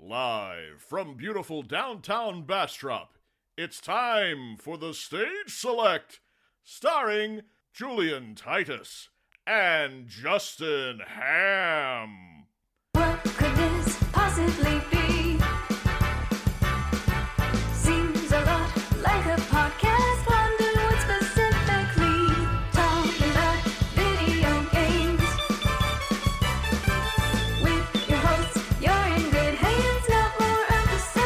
Live from beautiful downtown Bastrop, it's time for the Stage Select, starring Julian Titus and Justin Ham. What could this possibly be? Seems a lot like a podcast. Wonder what specifically. Talking about video games. With your hosts, you're in good hands. Not more of the same.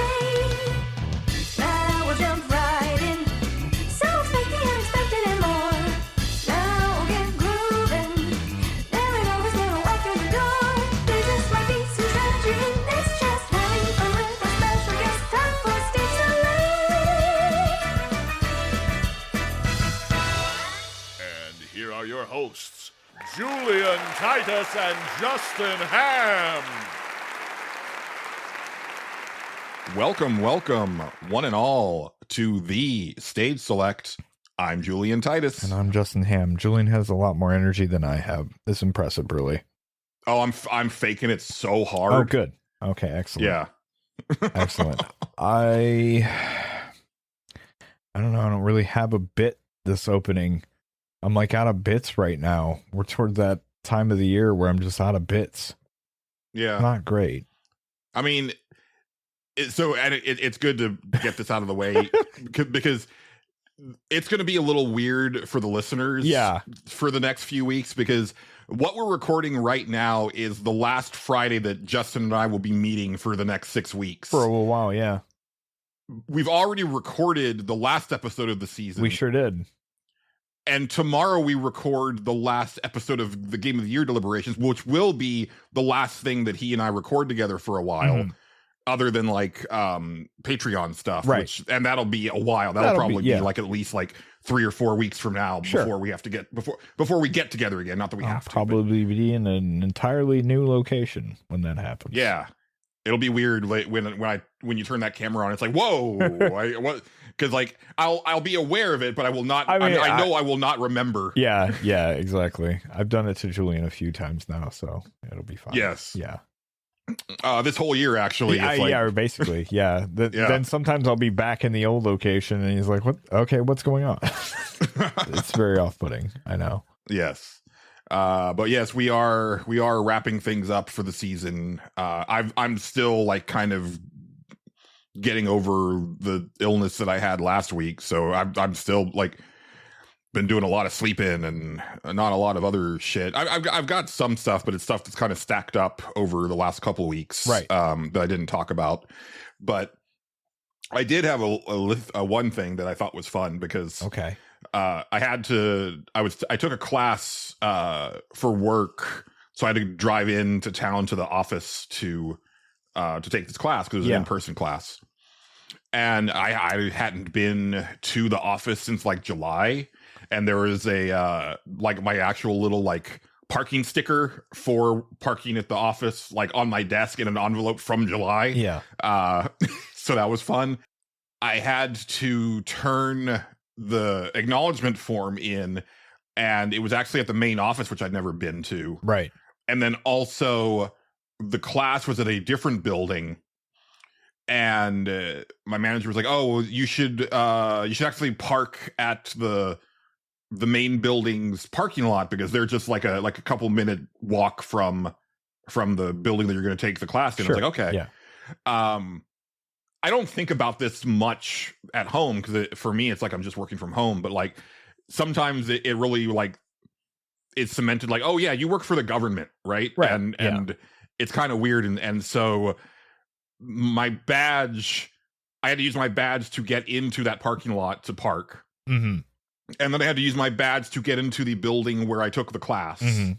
Now we'll jump right in. So expect the unexpected and more. Now we'll get grooving. There ain't always gonna walk through the door. There just might be some strategy in this. Just having fun with a special guest. Time for Stage Select. And here are your hosts, Julian Titus and Justin Ham. Welcome, one and all, to the Stage Select. I'm Julian Titus. And I'm Justin Ham. Julian has a lot more energy than I have. It's impressive, really. Oh, I'm faking it so hard. Oh, good. Okay, excellent. Yeah. Excellent. I don't know. I don't really have a bit this opening. I'm like out of bits right now. We're toward that time of the year where I'm just out of bits. Yeah. Not great. I mean, it's good to get this out of the way because it's going to be a little weird for the listeners. Yeah. For the next few weeks, because what we're recording right now is the last Friday that Justin and I will be meeting for the next 6 weeks. For a little while, yeah. We've already recorded the last episode of the season. We sure did. And tomorrow we record the last episode of the Game of the Year deliberations, which will be the last thing that he and I record together for a while, other than like Patreon stuff. Right. And that'll be a while. That'll probably be yeah. like at least like 3 or 4 weeks from now before we have to get before we get together again. Not that we have to. Probably be in an entirely new location when that happens. Yeah. It'll be weird when you turn that camera on. It's like, whoa, because like I'll be aware of it, but I will not. I know I will not remember. Yeah, exactly. I've done it to Julian a few times now, so it'll be fine. Yes. Yeah. This whole year, actually. Yeah, basically. Yeah. Then sometimes I'll be back in the old location, and he's like, "What? Okay, what's going on?" It's very off-putting. I know. Yes. But yes, we are wrapping things up for the season. I'm still like kind of getting over the illness that I had last week, so I'm still like been doing a lot of sleep in and not a lot of other shit. I've got some stuff, but it's stuff that's kind of stacked up over the last couple of weeks, right? That I didn't talk about, but I did have a one thing that I thought was fun because I took a class for work, so I had to drive into town to the office to take this class because it was an in-person class, and I hadn't been to the office since like July, and there was a like my actual little like parking sticker for parking at the office like on my desk in an envelope from July. Yeah. So that was fun. I had to turn the acknowledgement form in, and it was actually at the main office, which I'd never been to. Right. And then also the class was at a different building, and my manager was like, "Oh, you should actually park at the main building's parking lot because they're just like a couple minute walk from the building that you're going to take the class in." Sure. I was like, "Okay." Yeah. I don't think about this much at home because for me, it's like I'm just working from home. But like sometimes it really like it's cemented like, oh yeah, you work for the government, right? Right. And it's kind of weird. And so my badge, I had to use my badge to get into that parking lot to park. Mm-hmm. And then I had to use my badge to get into the building where I took the class. Mm-hmm.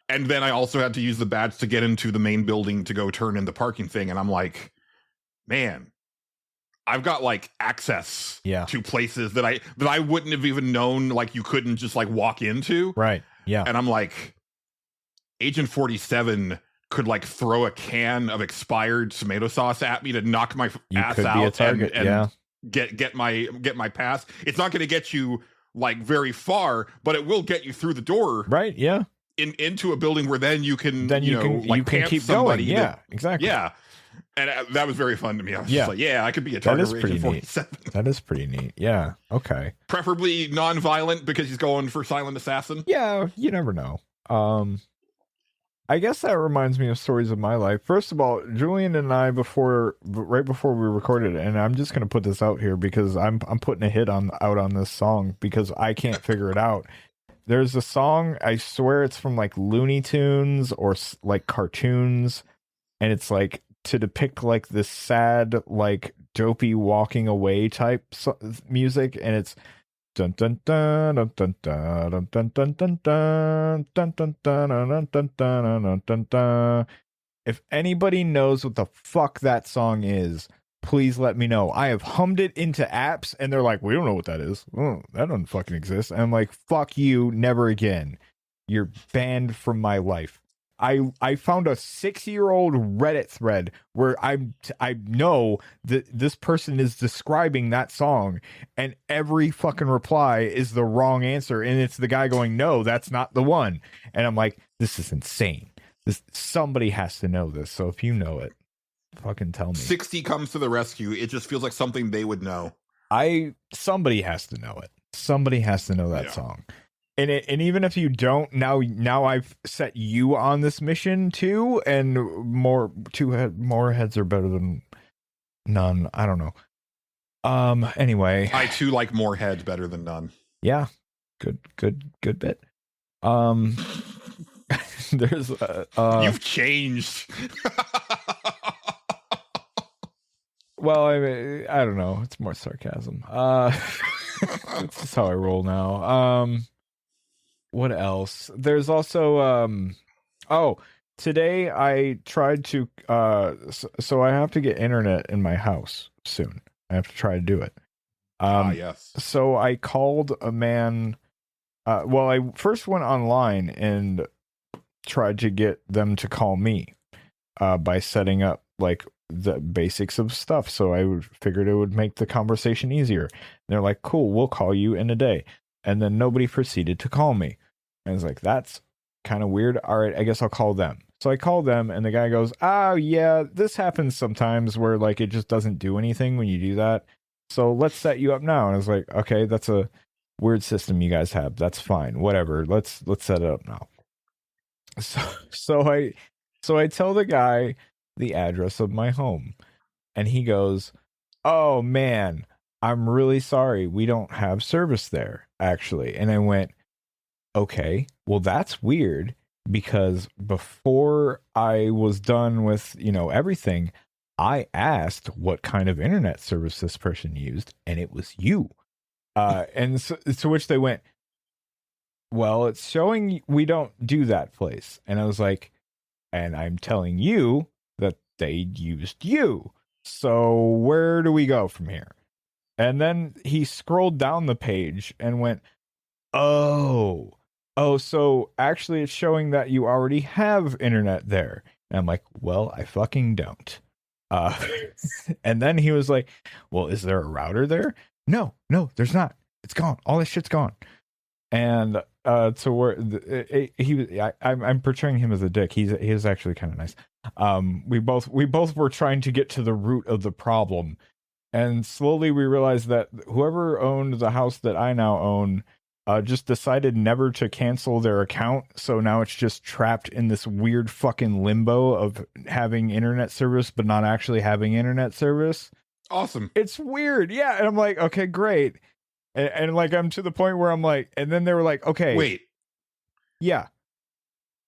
And then I also had to use the badge to get into the main building to go turn in the parking thing. And I'm like, man, I've got like access to places that I wouldn't have even known like you couldn't just like walk into. Right. Yeah. And I'm like, Agent 47 could like throw a can of expired tomato sauce at me to knock my ass out be a target, and get my pass. It's not going to get you like very far, but it will get you through the door. Right. Yeah. Into a building where then you can you can keep somebody going. Yeah, exactly. Yeah. And that was very fun to me. I was Yeah. just like, yeah, I could be a target of Agent 47. That is pretty neat. Yeah. Okay. Preferably non-violent because he's going for silent assassin. Yeah, you never know. I guess that reminds me of stories of my life. First of all, Julian and I right before we recorded it, and I'm just gonna put this out here because I'm putting a hit out on this song because I can't figure it out. There's a song, I swear it's from like Looney Tunes or like cartoons, and it's like to depict like this sad, like dopey walking away type music, and it's dun dun dun dun dun dun dun dun dun dun dun dun dun dun dun dun dun. If anybody knows what the fuck that song is, please let me know. I have hummed it into apps and they're like, we don't know what that is. Oh, that doesn't fucking exist. And I'm like, fuck you, never again. You're banned from my life. I found a 6-year-old Reddit thread where I know that this person is describing that song, and every fucking reply is the wrong answer, and it's the guy going, no, that's not the one. And I'm like, this is insane. Somebody has to know this. So if you know it, fucking tell me. 60 comes to the rescue. It just feels like something they would know. Somebody has to know it. Somebody has to know that song. And even if you don't, now I've set you on this mission too, and more heads are better than none. I don't know. Anyway, I too like more heads better than none. Yeah, good bit. There's you've changed. Well, I don't know. It's more sarcasm. It's just how I roll now. What else? There's also today I tried to so I have to get internet in my house soon. I have to try to do it. Yes. So I called a man. Well, I first went online and tried to get them to call me by setting up like the basics of stuff. So I figured it would make the conversation easier. And they're like, cool, we'll call you in a day. And then nobody proceeded to call me. And I was like, that's kind of weird. All right, I guess I'll call them. So I called them, and the guy goes, oh, yeah, this happens sometimes where, like, it just doesn't do anything when you do that. So let's set you up now. And I was like, okay, that's a weird system you guys have. That's fine. Whatever. Let's set it up now. So I tell the guy the address of my home, and he goes, oh, man, I'm really sorry. We don't have service there, actually. And I went, okay, well, that's weird, because before I was done with, everything, I asked what kind of internet service this person used, and it was you. And so, to which they went, well, it's showing we don't do that place. And I was like, and I'm telling you that they used you. So where do we go from here? And then he scrolled down the page and went, oh, so actually it's showing that you already have internet there. And I'm like, well, I fucking don't. And then he was like, well, is there a router there? No, there's not. It's gone. All this shit's gone. And to where I'm portraying him as a dick. He is actually kind of nice. We both were trying to get to the root of the problem. And slowly we realized that whoever owned the house that I now own just decided never to cancel their account. So now it's just trapped in this weird fucking limbo of having internet service, but not actually having internet service. Awesome. It's weird. Yeah. And I'm like, okay, great. And like, I'm to the point where I'm like, and then they were like, okay. Wait. Yeah.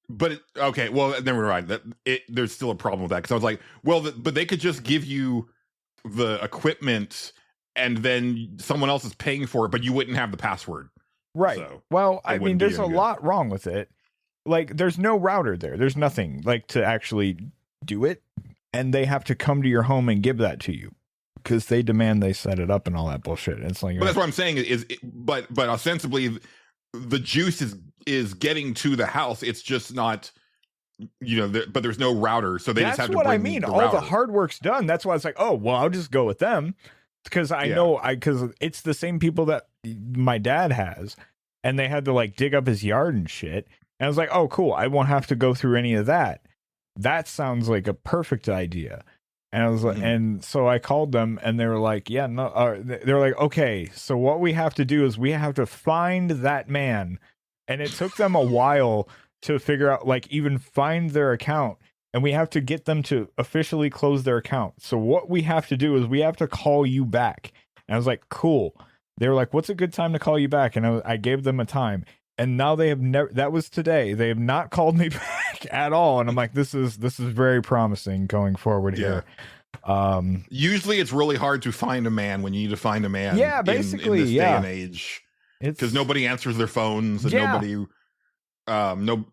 But okay, well, never mind. There's still a problem with that, because I was like, well, but they could just give you the equipment and then someone else is paying for it, but you wouldn't have the password. Right. So well, I mean, there's a lot wrong with it. Like, there's no router there. There's nothing like to actually do it. And they have to come to your home and give that to you, because they demand they set it up and all that bullshit. It's like, but that's what I'm saying but ostensibly the juice is getting to the house. It's just not, but there's no router. So they just have to bring what I mean. All the hard work's done. That's why it's like, oh, well, I'll just go with them. Because I know because it's the same people that my dad has, and they had to like dig up his yard and shit. And I was like, oh, cool. I won't have to go through any of that. That sounds like a perfect idea. And I was like, and so I called them, and they were like, yeah, no, they're like, okay, so what we have to do is we have to find that man. And it took them a while to figure out, like, even find their account, and we have to get them to officially close their account. So what we have to do is we have to call you back. And I was like, cool. They were like, what's a good time to call you back? And I gave them a time. And now they have never, that was today. They have not called me back at all. And I'm like, this is very promising going forward here. Usually it's really hard to find a man when you need to find a man. Yeah, basically, in this day and age. Because nobody answers their phones and nobody, and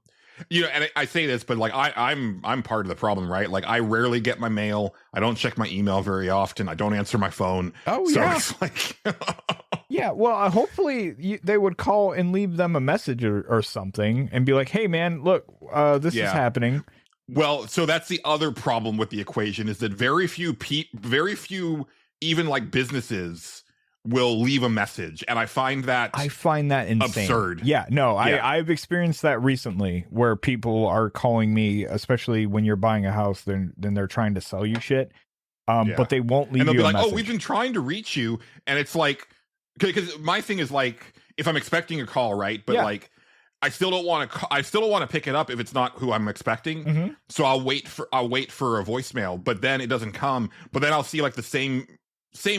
I say this, but like I'm part of the problem, right? Like I rarely get my mail. I don't check my email very often. I don't answer my phone. Oh, so yeah. It's like, yeah, well, hopefully they would call and leave them a message or something and be like, hey, man, look, this is happening. Well, so that's the other problem with the equation is that very few even like businesses will leave a message, and I find that insane. Absurd. Yeah, no, I've experienced that recently where people are calling me, especially when you're buying a house, then they're trying to sell you shit, but they won't leave. And they'll you be a like, message. "Oh, we've been trying to reach you," and it's like, because my thing is like, if I'm expecting a call, right, but like, I still don't want to pick it up if it's not who I'm expecting. So I'll wait for a voicemail, but then it doesn't come. But then I'll see like the same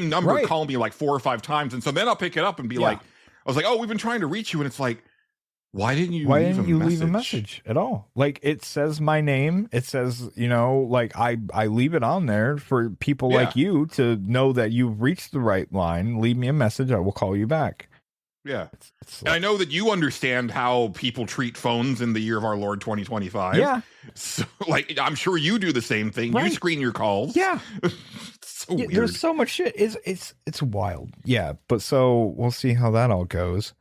number call me like 4 or 5 times, and so then I'll pick it up and be like, I was like, "Oh, we've been trying to reach you," and it's like, why didn't you leave a message at all? Like, it says my name, it says, like I leave it on there for people like you to know that you've reached the right line. Leave me a message, I will call you back. Yeah. It's and I know that you understand how people treat phones in the year of our Lord 2025. Yeah. So like, I'm sure you do the same thing. You screen your calls. Yeah. So weird. There's so much shit. It's wild. Yeah. But so we'll see how that all goes.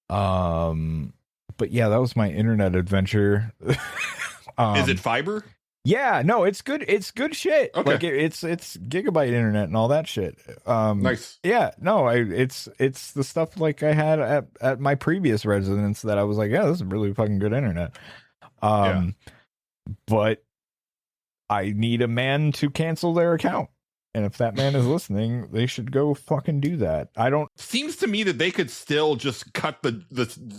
But yeah, that was my internet adventure. Is it fiber? Yeah, no, it's good. It's good shit. Okay. Like it's gigabyte internet and all that shit. Nice. Yeah, no, it's the stuff like I had at my previous residence that I was like, yeah, this is really fucking good internet. But I need a man to cancel their account. And if that man is listening, they should go fucking do that. Seems to me that they could still just cut the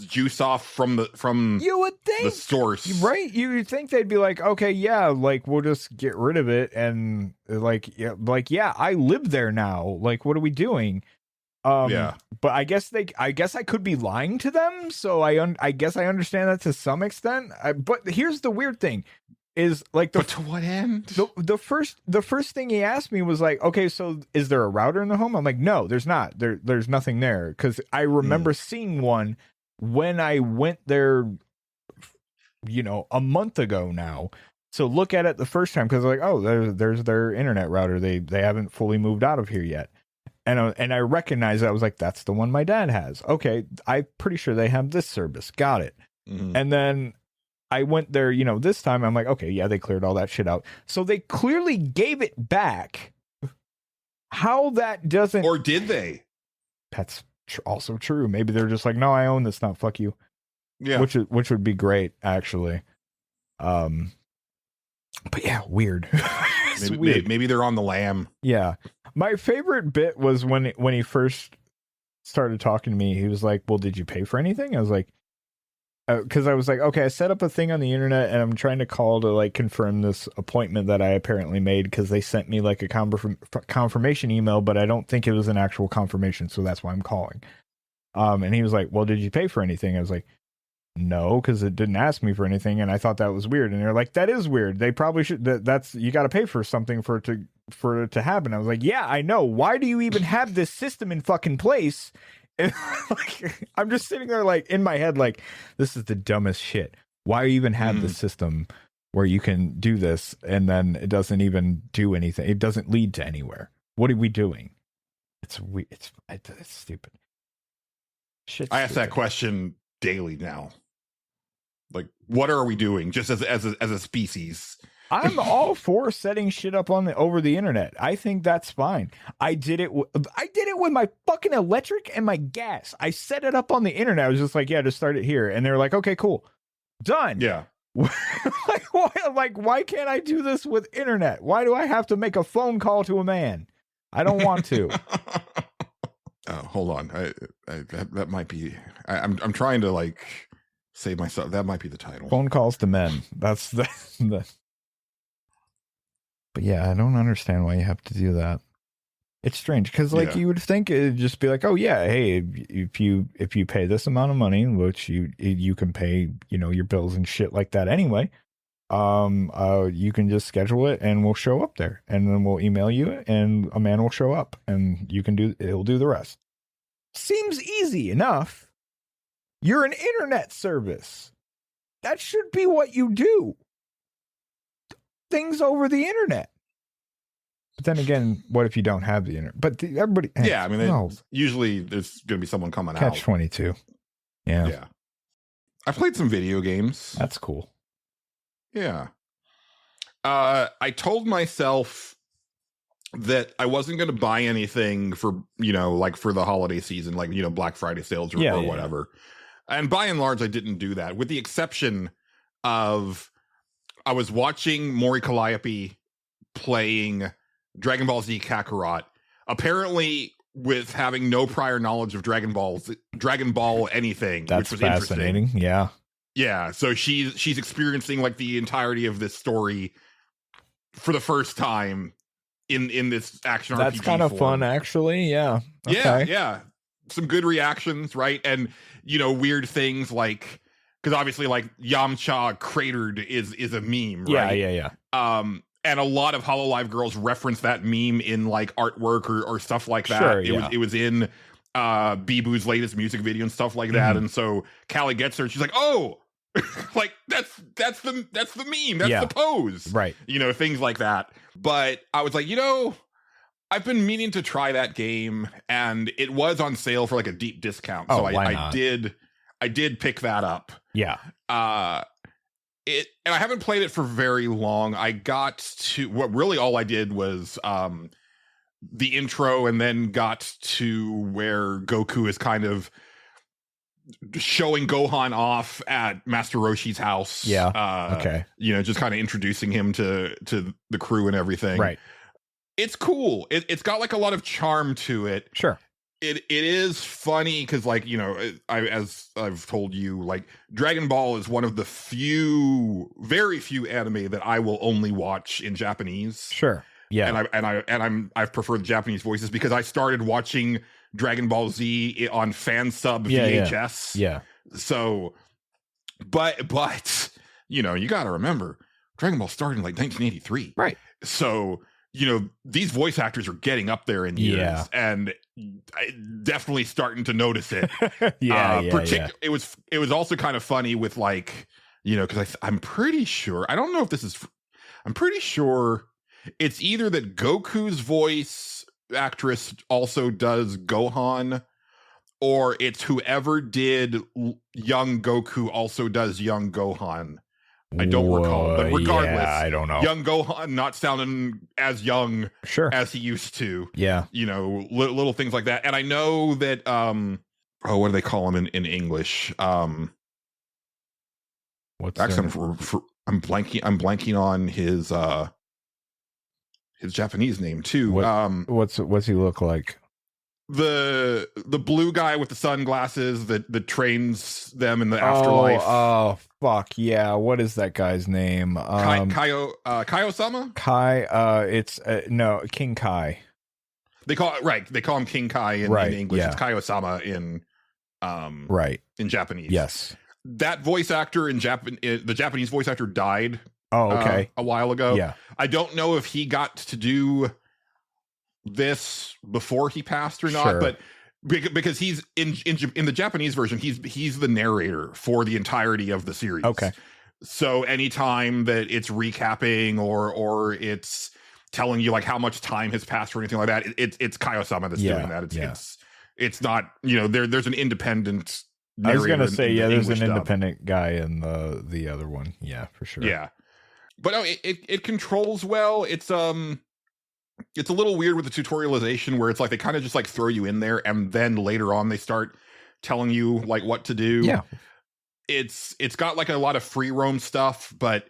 juice off from you would think the source, right? You would think they'd be like, okay, yeah, like we'll just get rid of it, and like I live there now. Like, what are we doing? But I guess I could be lying to them. So I guess I understand that to some extent. But here's the weird thing. Is like but to what end? The first thing he asked me was like, okay, so is there a router in the home? I'm like, no, there's not. There's nothing there, because I remember seeing one when I went there, a month ago now. So look at it the first time, because like, oh, there's their internet router. They haven't fully moved out of here yet, and I recognized it. I was like, that's the one my dad has. Okay, I'm pretty sure they have this service. Got it. And then I went there, this time I'm like, okay, yeah, they cleared all that shit out. So they clearly gave it back. How that doesn't... Or did they? That's also true. Maybe they're just like, no, I own this now. Fuck you. Yeah. Which would be great, actually. But yeah, weird. Maybe they're on the lam. Yeah. My favorite bit was when he first started talking to me, he was like, well, did you pay for anything? I was like, because I was like, okay, I set up a thing on the internet and I'm trying to call to like confirm this appointment that I apparently made, because they sent me like a confirmation email, but I don't think it was an actual confirmation, so that's why I'm calling. And he was like, well, did you pay for anything? I was like, no, because it didn't ask me for anything, and I thought that was weird. And they're like, that is weird. They probably should. That's you got to pay for something for it to happen. I was like, yeah, I know. Why do you even have this system in fucking place? And like, I'm just sitting there like in my head like, this is the dumbest shit. Why even have the system where you can do this and then it doesn't even do anything? It doesn't lead to anywhere. What are we doing? It's weird. It's stupid. Shit's I ask that question daily now. Like, what are we doing just as a species? I'm all for setting shit up over the internet. I think that's fine. I did it with my fucking electric and my gas. I set it up on the internet. I was just like, yeah, just start it here. And they're like, okay, cool. Done. Yeah. Why can't I do this with internet? Why do I have to make a phone call to a man? I don't want to. Hold on. That might be. I'm trying to like save myself. That might be the title. Phone calls to men. That's the. But yeah, I don't understand why you have to do that. It's strange because you would think it'd just be like, oh yeah, hey, if you pay this amount of money, which you can pay, your bills and shit like that anyway, you can just schedule it and we'll show up there, and then we'll email you and a man will show up and it'll do the rest. Seems easy enough. You're an internet service. That should be what you do. Things over the internet. But then again, what if you don't have the internet? But everybody... Yeah, I mean, usually there's going to be someone coming out. Catch-22. Yeah. Yeah. I played some video games. That's cool. Yeah. I told myself that I wasn't going to buy anything for, for the holiday season, Black Friday sales or whatever. And by and large, I didn't do that, with the exception of I was watching Mori Calliope playing Dragon Ball Z Kakarot, apparently with having no prior knowledge of Dragon Ball anything. That's which was fascinating. Interesting. Yeah. So she's experiencing like the entirety of this story for the first time in this action RPG. That's kind of fun, actually. Yeah. Okay. Yeah. Some good reactions, right? And weird things like, because obviously like Yamcha cratered is a meme, right? Yeah. And a lot of Hololive girls reference that meme in like artwork or stuff like that. Sure, It was in Bibu's latest music video and stuff like that. And so Callie gets her and she's like, oh, like that's the meme. That's the pose. Right. Things like that. But I was like, I've been meaning to try that game, and it was on sale for like a deep discount. So I did pick that up. Yeah. And I haven't played it for very long. I got to all I did was the intro, and then got to where Goku is kind of showing Gohan off at Master Roshi's house. Yeah. Okay. Just kind of introducing him to the crew and everything. Right. It's cool. It's got like a lot of charm to it. Sure. It is funny because, like, as I've told you, like, Dragon Ball is one of the very few anime that I will only watch in Japanese. Sure. Yeah. And I've preferred the Japanese voices because I started watching Dragon Ball Z on fan sub VHS. Yeah. So, but you got to remember, Dragon Ball started in like 1983. Right. So, these voice actors are getting up there in years, and definitely starting to notice it. It was also kind of funny with like, because I'm pretty sure, I don't know if this is, I'm pretty sure it's either that Goku's voice actress also does Gohan, or it's whoever did young Goku also does young Gohan. I don't recall, but regardless, I don't know. Young Gohan not sounding as young as he used to. Yeah. Little things like that. And I know that, what do they call him in English? I'm blanking on his Japanese name too. What's he look like? The blue guy with the sunglasses that trains them in the afterlife. Oh fuck yeah! What is that guy's name? Kaio-sama? It's no King Kai. They call him King Kai in English. Yeah. It's Kaio-sama in in Japanese. Yes, that voice actor the Japanese voice actor died. Oh, okay, a while ago. Yeah, I don't know if he got to do this before he passed or not, but because he's in the Japanese version, he's the narrator for the entirety of the series. Okay, so anytime that it's recapping or it's telling you like how much time has passed or anything like that, it's Kaio-sama that's doing that. It's not there's an independent narrator. I was gonna say there's an dub. Independent guy in the other one. Yeah, for sure. Yeah, but no, it controls well. It's a little weird with the tutorialization where it's like they kind of just like throw you in there and then later on they start telling you like what to do. Yeah. it's got like a lot of free roam stuff, but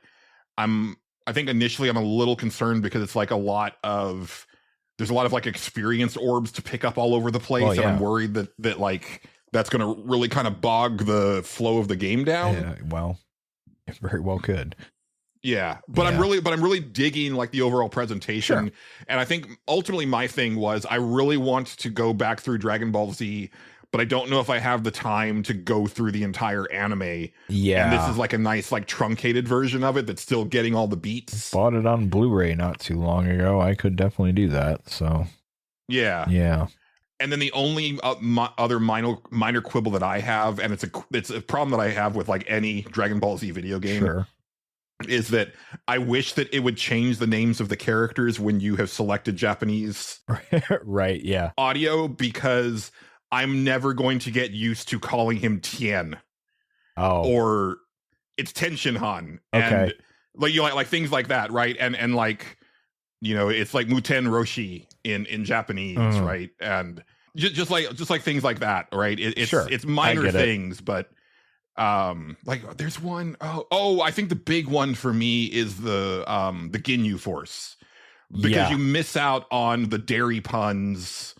I think initially I'm a little concerned because it's like there's a lot of like experience orbs to pick up all over the place. Well, yeah. And I'm worried that like that's going to really kind of bog the flow of the game down. Yeah, well, it very well could. Yeah, but I'm really digging like the overall presentation. Sure. And I think ultimately my thing was I really want to go back through Dragon Ball Z, but I don't know if I have the time to go through the entire anime. Yeah. And this is like a nice like truncated version of it that's still getting all the beats. Bought it on Blu-ray not too long ago. I could definitely do that. So yeah. And then the only other minor quibble that I have, and it's a problem that I have with like any Dragon Ball Z video game, Sure. is that I wish that it would change the names of the characters when you have selected Japanese Right, yeah. audio, because I'm never going to get used to calling him Tien. Oh. Or it's Tenshinhan. Okay. And like things like that, right? And like, you know, it's like Muten Roshi in Japanese, right? And just like things like that, right? It's minor things, but like there's one I think the big one for me is the Ginyu Force, because you miss out on the dairy puns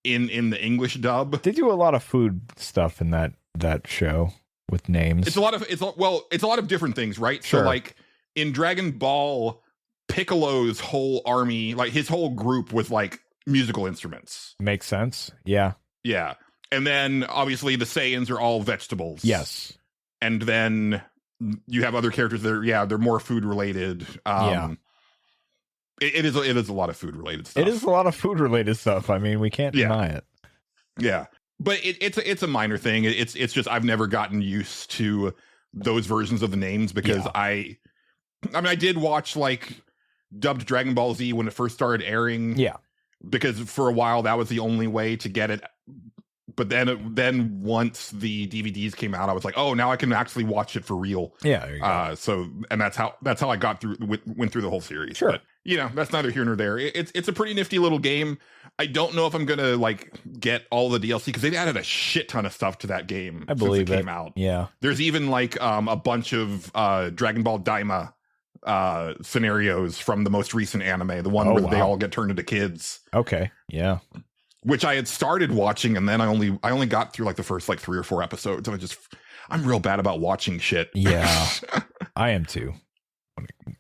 in the English dub. They do a lot of food stuff in that show with names. It's a lot of different things, right? Sure. So like in Dragon Ball, Piccolo's whole army, like his whole group was like musical instruments. Makes sense. Yeah. Yeah. And then obviously the Saiyans are all vegetables. Yes. And then you have other characters that are, they're more food related. It is a lot of food related stuff. It is a lot of food related stuff. I mean, we can't deny it. Yeah. But it's a minor thing. It's just I've never gotten used to those versions of the names, because I did watch like dubbed Dragon Ball Z when it first started airing. Yeah. Because for a while that was the only way to get it. But then once the DVDs came out, I was like, oh, now I can actually watch it for real. Yeah. There you go. So, and that's how I got went through the whole series. Sure. But, you know, that's neither here nor there. It's a pretty nifty little game. I don't know if I'm going to like get all the DLC, because they've added a shit ton of stuff to that game. I believe since it came out. Yeah. There's even like a bunch of Dragon Ball Daima scenarios from the most recent anime, the one where they all get turned into kids. Okay. Yeah. Which I had started watching, and then I only got through like the first like 3 or 4 episodes, and I'm real bad about watching shit. Yeah. I am too.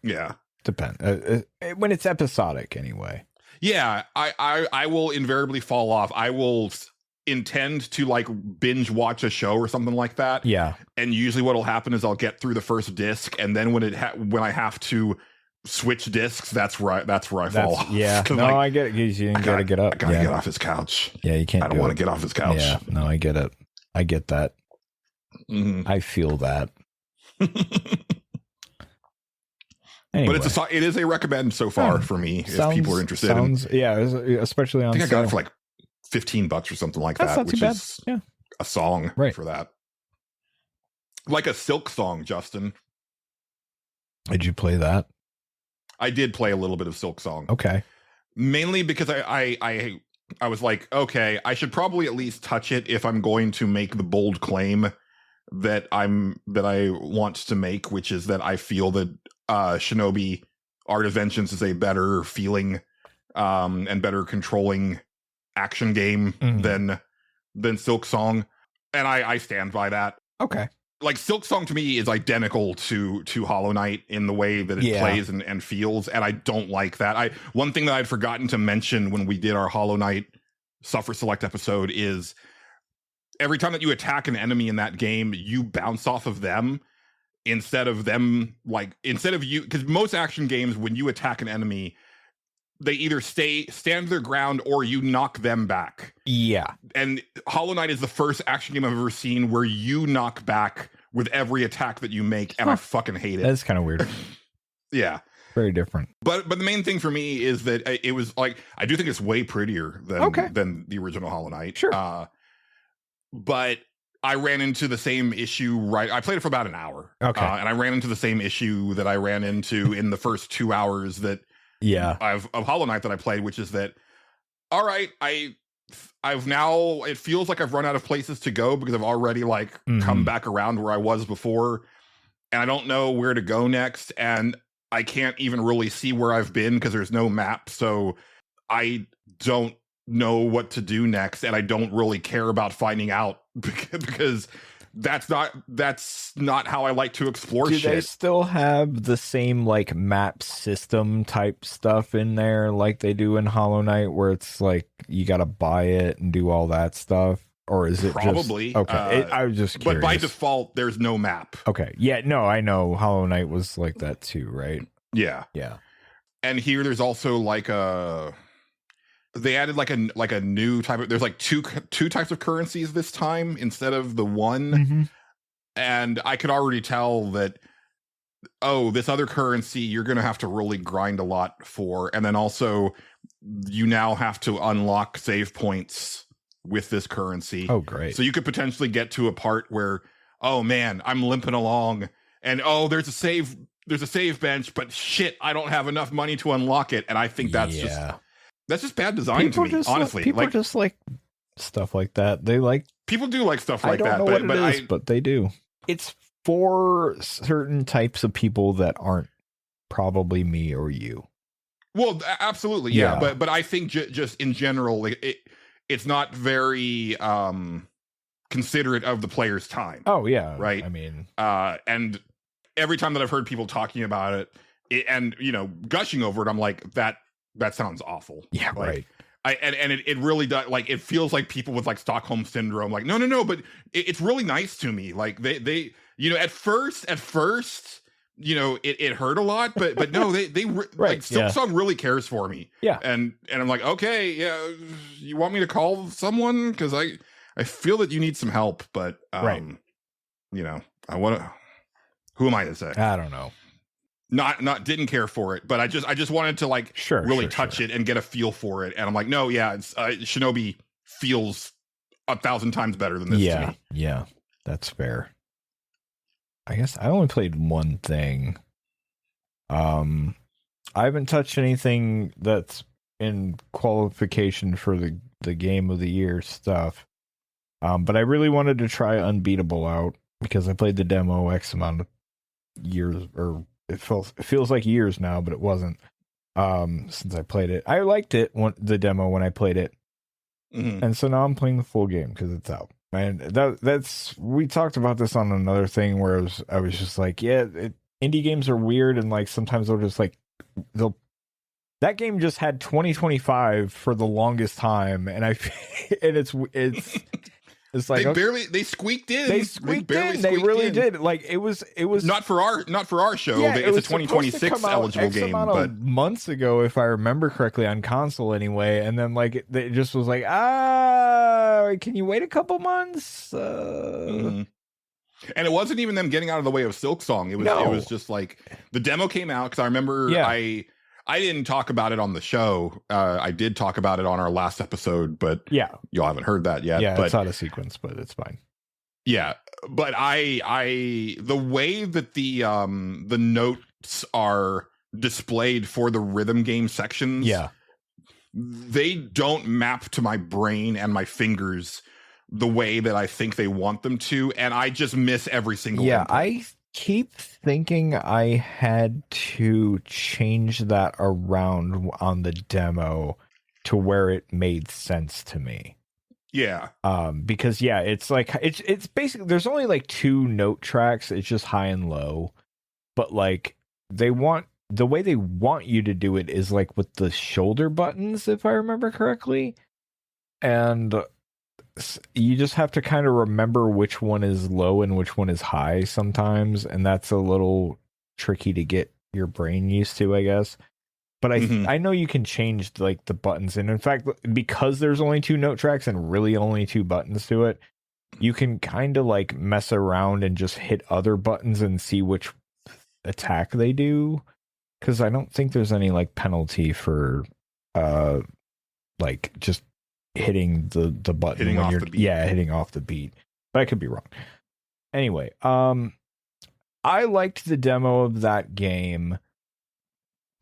Yeah. Depend when it's episodic anyway. Yeah, I will invariably fall off. I will intend to like binge watch a show or something like that. Yeah. And usually what'll happen is I'll get through the first disc, and then when I have to switch discs, that's where I fall off. Yeah. No, like, I get it. You gotta get up. I gotta get off his couch. Yeah, you can't. I don't want to get off his couch. Yeah. No, I get it. I get that. Mm-hmm. I feel that. Anyway. But it is a recommend so far for me, if people are interested. Yeah, especially on. I think I got it for like $15 or something like that, which is a song for that. Like a Silksong, Justin. Did you play that? I did play a little bit of Silksong. Okay. Mainly because I was like, okay, I should probably at least touch it if I'm going to make the bold claim that I want to make, which is that I feel that Shinobi Art of Vengeance is a better feeling and better controlling action game than Silksong, and I stand by that. Okay. Like Silksong to me is identical to Hollow Knight in the way that it plays and feels, and I don't like that. One thing that I'd forgotten to mention when we did our Hollow Knight Suffer Select episode is every time that you attack an enemy in that game, you bounce off of them instead of you, because most action games, when you attack an enemy, they either stand their ground or you knock them back. Yeah. And Hollow Knight is the first action game I've ever seen where you knock back with every attack that you make, and I fucking hate it. That's kind of weird. Yeah. Very different. But the main thing for me is that it was like, I do think it's way prettier than the original Hollow Knight. Sure. But I ran into the same issue, I played it for about an hour. Okay. And I ran into the same issue that I ran into in the first 2 hours of Hollow Knight that I played, which is that, all right, I it feels like I've run out of places to go because I've already like come back around where I was before, and I don't know where to go next, and I can't even really see where I've been because there's no map, so I don't know what to do next, and I don't really care about finding out because that's not how I like to explore shit. Do they still have the same like map system type stuff in there like they do in Hollow Knight, where it's like you got to buy it and do all that stuff? Or is it probably just, okay? I was just curious. But by default, there's no map. Okay, yeah, no, I know Hollow Knight was like that too, right? Yeah. And here, there's also like they added like a new type of. There's like two types of currencies this time instead of the one, and I could already tell that. Oh, this other currency you're gonna have to really grind a lot for, and then also you now have to unlock save points with this currency. Oh, great! So you could potentially get to a part where, oh man, I'm limping along, and oh, there's a save bench, but shit, I don't have enough money to unlock it, and I think that's just bad design to me, honestly. People just like stuff like that. They like people do like stuff like that. I don't know what it is, but they do. It's for certain types of people that aren't probably me or you. Well, absolutely, yeah. But I think just in general, like, it's not very considerate of the player's time. Oh yeah, right. I mean, and every time that I've heard people talking about it, and gushing over it, I'm like, that sounds awful. Yeah, like, right. It really does. Like, it feels like people with like Stockholm syndrome. Like, no, but it's really nice to me. Like they at first, it hurt a lot, but no, they right, like Silksong really cares for me. Yeah, and I'm like, okay, yeah, you want me to call someone because I feel that you need some help, but right, I want to. Who am I to say? I don't know. Not didn't care for it, but I just wanted to like really touch it and get a feel for it, and I'm like, no, yeah, it's Shinobi feels 1,000 times better than this to me. Yeah, that's fair. I guess I only played one thing. I haven't touched anything that's in qualification for the game of the year stuff. But I really wanted to try Unbeatable out because I played the demo X amount of years, or it feels like years now, but it wasn't since I played it. I liked it the demo when I played it, and so now I'm playing the full game because it's out. And that's we talked about this on another thing where I was just like, yeah, indie games are weird, and like sometimes they'll just like that game just had 2025 for the longest time, and it's like they squeaked in. They really did. Like it was not for our show. Yeah, it's a 2026 eligible game, but months ago, if I remember correctly, on console anyway. And then like it just was like, can you wait a couple months? And it wasn't even them getting out of the way of Silksong. It was just like the demo came out because I remember I didn't talk about it on the show. I did talk about it on our last episode, but y'all haven't heard that yet. Yeah, but it's out of sequence, but it's fine. Yeah, but the way that the notes are displayed for the rhythm game sections, they don't map to my brain and my fingers the way that I think they want them to, and I just miss every single input. I keep thinking I had to change that around on the demo to where it made sense to me. Yeah. Because it's like it's basically there's only like 2 note tracks. It's just high and low. But like the way they want you to do it is like with the shoulder buttons, if I remember correctly. And you just have to kind of remember which one is low and which one is high sometimes, and that's a little tricky to get your brain used to, I guess. But I know you can change like the buttons, and in fact, because there's only 2 note tracks and really only 2 buttons to it, you can kind of like mess around and just hit other buttons and see which attack they do. Because I don't think there's any like penalty for like just hitting the button hitting when off you're the beat. Hitting off the beat, but I could be wrong. Anyway, I liked the demo of that game.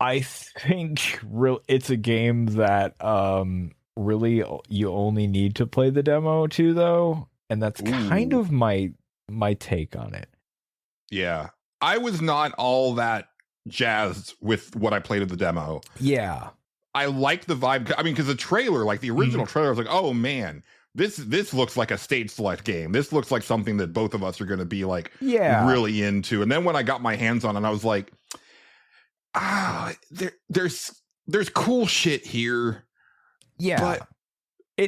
I think it's a game that really you only need to play the demo too, though, and that's kind of my take on it. Yeah, I was not all that jazzed with what I played of the demo. Yeah, I liked the vibe. I mean, because the trailer, like the original trailer, I was like, oh man, this looks like a stage select game. This looks like something that both of us are going to be like really into. And then when I got my hands on it, I was like, there's cool shit here. Yeah, but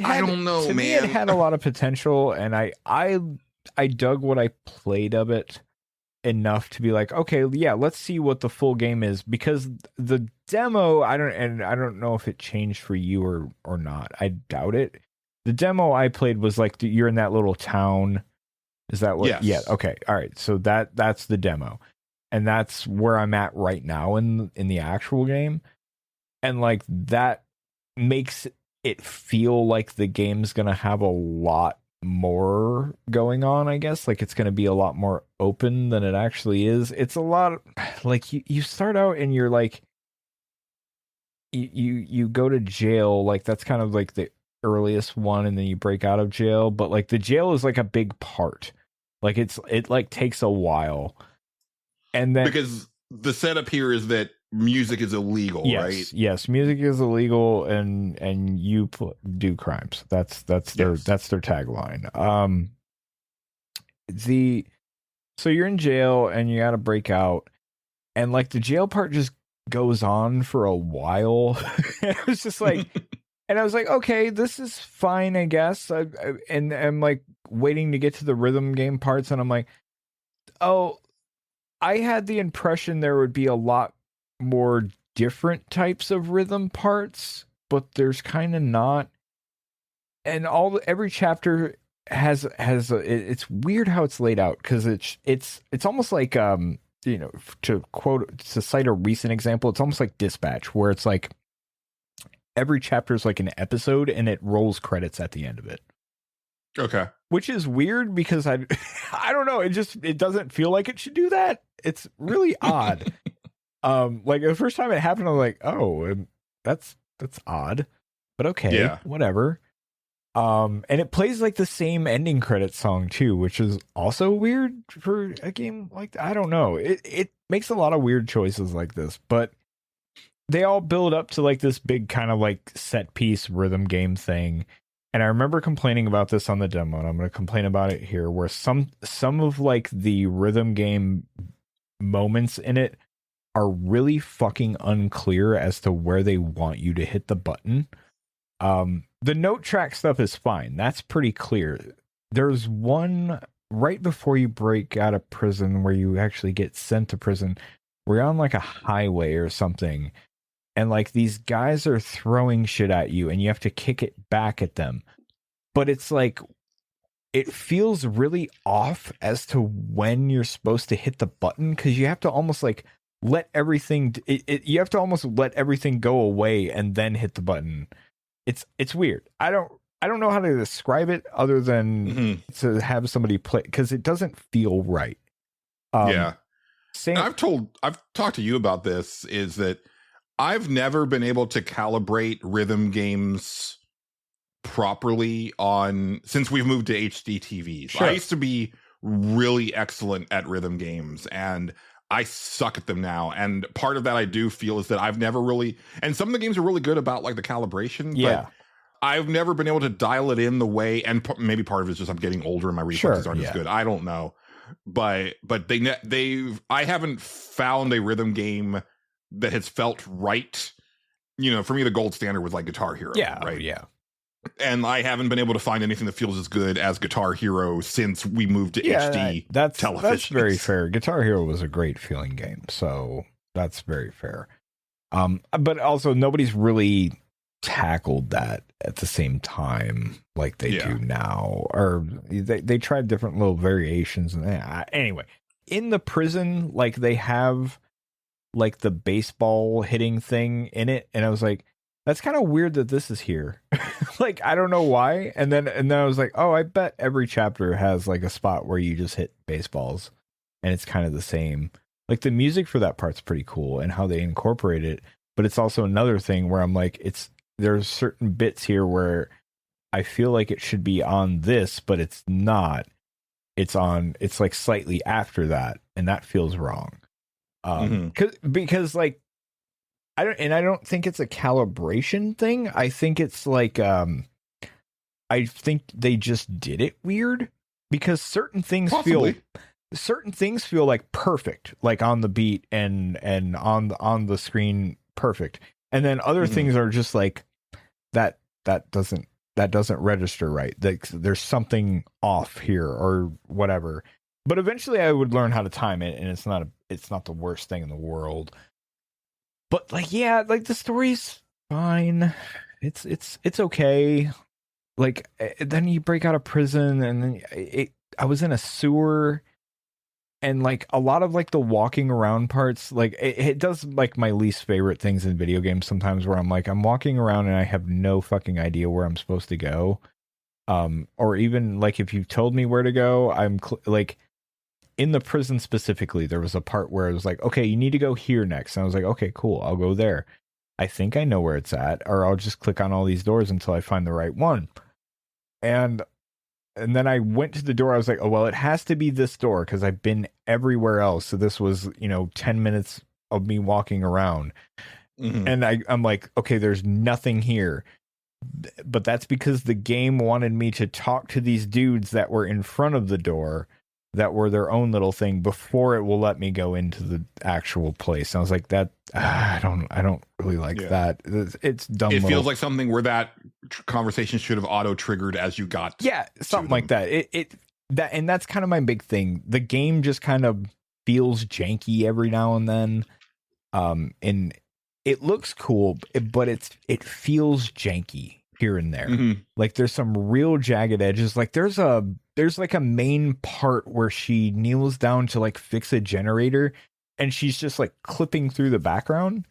I don't know, man. Me, it had a lot of potential, and I dug what I played of it enough to be like, okay, yeah, let's see what the full game is, because the demo, I don't know if it changed for you or not. I doubt it. The demo I played was like you're in that little town. Is that what? Yes. Yeah. Okay. All right. So that's the demo, and that's where I'm at right now in the actual game, and like that makes it feel like the game's gonna have a lot more going on, I guess. Like it's going to be a lot more open than it actually is. It's a lot like you start out and you're like you go to jail, like that's kind of like the earliest one, and then you break out of jail, but like the jail is like a big part. Like it like takes a while. And then because the setup here is that music is illegal, right? Yes, music is illegal, and you do crimes. That's their tagline. So you're in jail and you got to break out, and like the jail part just goes on for a while. It was just like, and I was like, okay, this is fine, I guess. And I'm like waiting to get to the rhythm game parts, and I'm like, oh, I had the impression there would be a lot more different types of rhythm parts, but there's kind of not. And every chapter has it's weird how it's laid out, because it's almost like to cite a recent example, it's almost like Dispatch, where it's like every chapter is like an episode and it rolls credits at the end of it. Okay. Which is weird because I don't know, it doesn't feel like it should do that. It's really odd. Like the first time it happened, I was like, oh, that's odd, but okay, whatever. And it plays like the same ending credits song too, which is also weird for a game like that. I don't know. It makes a lot of weird choices like this, but they all build up to like this big kind of like set piece rhythm game thing. And I remember complaining about this on the demo, and I'm going to complain about it here, where some of like the rhythm game moments in it are really fucking unclear as to where they want you to hit the button. The note track stuff is fine. That's pretty clear. There's one right before you break out of prison where you actually get sent to prison. We're on like a highway or something, and like these guys are throwing shit at you and you have to kick it back at them. But it's like, it feels really off as to when you're supposed to hit the button, because you have to almost like let everything you have to almost let everything go away and then hit the button. It's weird. I don't know how to describe it other than to have somebody play, because it doesn't feel right. I've talked to you about this, is that I've never been able to calibrate rhythm games properly since we've moved to HD TVs. Sure. I used to be really excellent at rhythm games, and I suck at them now. And part of that I do feel is that I've never really, and some of the games are really good about like the calibration, but I've never been able to dial it in the way, and maybe part of it is just I'm getting older and my reflexes aren't as good. I don't know. But I haven't found a rhythm game that has felt right. You know, for me, the gold standard was like Guitar Hero. Right. Yeah. And I haven't been able to find anything that feels as good as Guitar Hero since we moved to HD television. That's very fair. Guitar Hero was a great feeling game, so that's very fair. But also nobody's really tackled that at the same time like they do now, or they tried different little variations. And anyway, in the prison, like they have like the baseball hitting thing in it, and I was like, that's kind of weird that this is here. Like, I don't know why. And then I was like, oh, I bet every chapter has like a spot where you just hit baseballs and it's kind of the same. Like the music for that part's pretty cool and how they incorporate it. But it's also another thing where I'm like, there's certain bits here where I feel like it should be on this, but it's not. It's like slightly after that, and that feels wrong. Because like I don't think it's a calibration thing. I think it's like I think they just did it weird, because certain things feel like perfect, like on the beat and on the screen perfect, and then other things are just like that doesn't register right. Like there's something off here or whatever. But eventually I would learn how to time it, and it's not the worst thing in the world. But like, yeah, like the story's fine. It's okay. Like then you break out of prison, and then I was in a sewer, and like a lot of like the walking around parts, like it does like my least favorite things in video games sometimes, where I'm like, I'm walking around and I have no fucking idea where I'm supposed to go. Or even like if you told me where to go, I'm like in the prison specifically, there was a part where it was like, okay, you need to go here next. And I was like, okay, cool, I'll go there. I think I know where it's at, or I'll just click on all these doors until I find the right one. And then I went to the door. I was like, oh, well, it has to be this door because I've been everywhere else. So this was, 10 minutes of me walking around. And I'm like, okay, there's nothing here. But that's because the game wanted me to talk to these dudes that were in front of the door, that were their own little thing, before it will let me go into the actual place. And I was like, that I don't really like that. It's dumb. It feels like something where that conversation should have auto triggered as you got. Yeah, something like that. And that's kind of my big thing. The game just kind of feels janky every now and then. And it looks cool, but it feels janky here and there. Like there's some real jagged edges. Like there's like a main part where she kneels down to like fix a generator, and she's just like clipping through the background,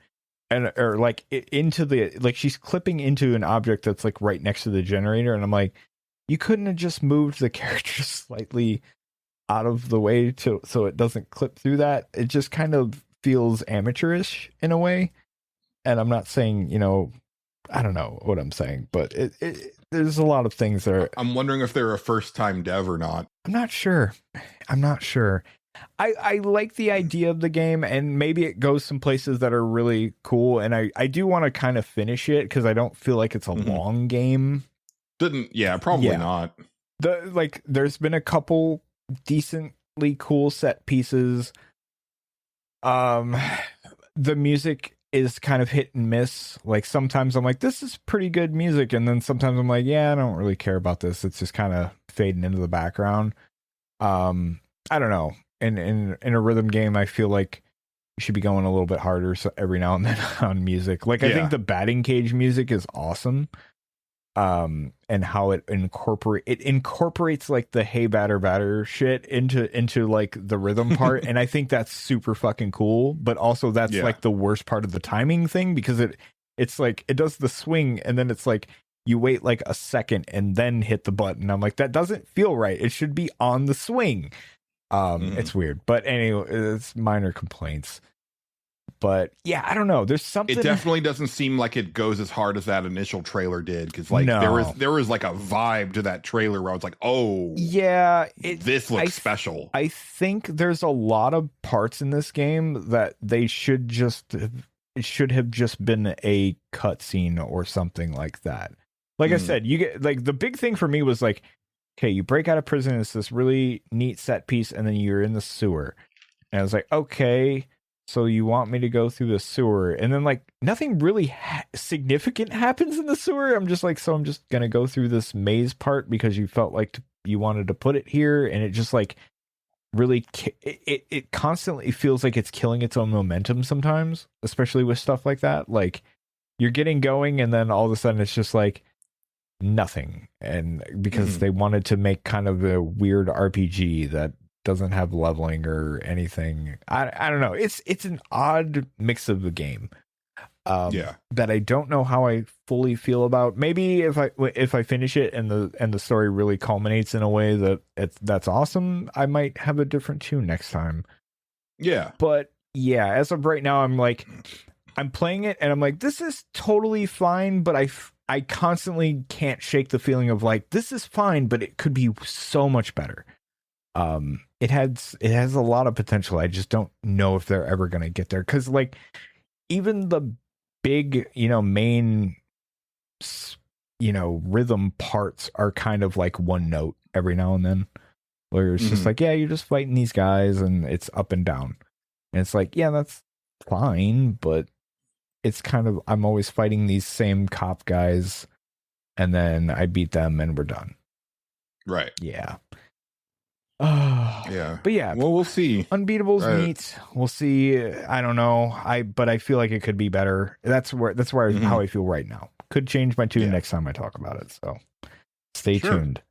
or like into the, like she's clipping into an object that's like right next to the generator. And I'm like, you couldn't have just moved the character slightly out of the way so it doesn't clip through that. It just kind of feels amateurish in a way. And I'm not saying, I don't know what I'm saying, but there's a lot of things that I'm wondering if they're a first-time dev or not. I'm not sure. I like the idea of the game, and maybe it goes some places that are really cool. And I do want to kind of finish it because I don't feel like it's a long game. Probably not. There's been a couple decently cool set pieces. The music is kind of hit and miss. Like sometimes I'm like, this is pretty good music, and then sometimes I'm like, yeah, I don't really care about this. It's just kind of fading into the background. I don't know. In a rhythm game, I feel like you should be going a little bit harder every now and then on music. Like I think the batting cage music is awesome. And how it incorporates like the hey batter batter shit into like the rhythm part. And I think that's super fucking cool, but also that's like the worst part of the timing thing, because it's like it does the swing and then it's like you wait like a second and then hit the button. I'm like, that doesn't feel right. It should be on the swing. It's weird, but anyway, it's minor complaints. But yeah, I don't know. There's something. It definitely doesn't seem like it goes as hard as that initial trailer did, because like there was like a vibe to that trailer where I was like, oh yeah, this looks special. I think there's a lot of parts in this game that they should have just been a cutscene or something like that. Like I said, you get like the big thing for me was like, okay, you break out of prison, it's this really neat set piece, and then you're in the sewer, and I was like, okay. So you want me to go through the sewer, and then like nothing really significant happens in the sewer. I'm just like, so I'm just going to go through this maze part because you felt like you wanted to put it here. And it just like really, it constantly feels like it's killing its own momentum sometimes, especially with stuff like that. Like you're getting going and then all of a sudden it's just like nothing. And because they wanted to make kind of a weird RPG that doesn't have leveling or anything. I don't know. It's an odd mix of the game. That I don't know how I fully feel about. Maybe if I finish it and the story really culminates in a way that's awesome, I might have a different tune next time. Yeah. But yeah, as of right now, I'm like, I'm playing it and I'm like, this is totally fine, but I constantly can't shake the feeling of like, this is fine, but it could be so much better. It has a lot of potential. I just don't know if they're ever going to get there. Cause like even the big, main, rhythm parts are kind of like one note every now and then, where it's just like, yeah, you're just fighting these guys and it's up and down. And it's like, yeah, that's fine, but it's kind of, I'm always fighting these same cop guys and then I beat them and we're done. Right. Yeah. Yeah. But yeah. Well, we'll see. Unbeatable's neat. We'll see. I don't know. But I feel like it could be better. That's where how I feel right now. Could change my tune next time I talk about it. So stay tuned.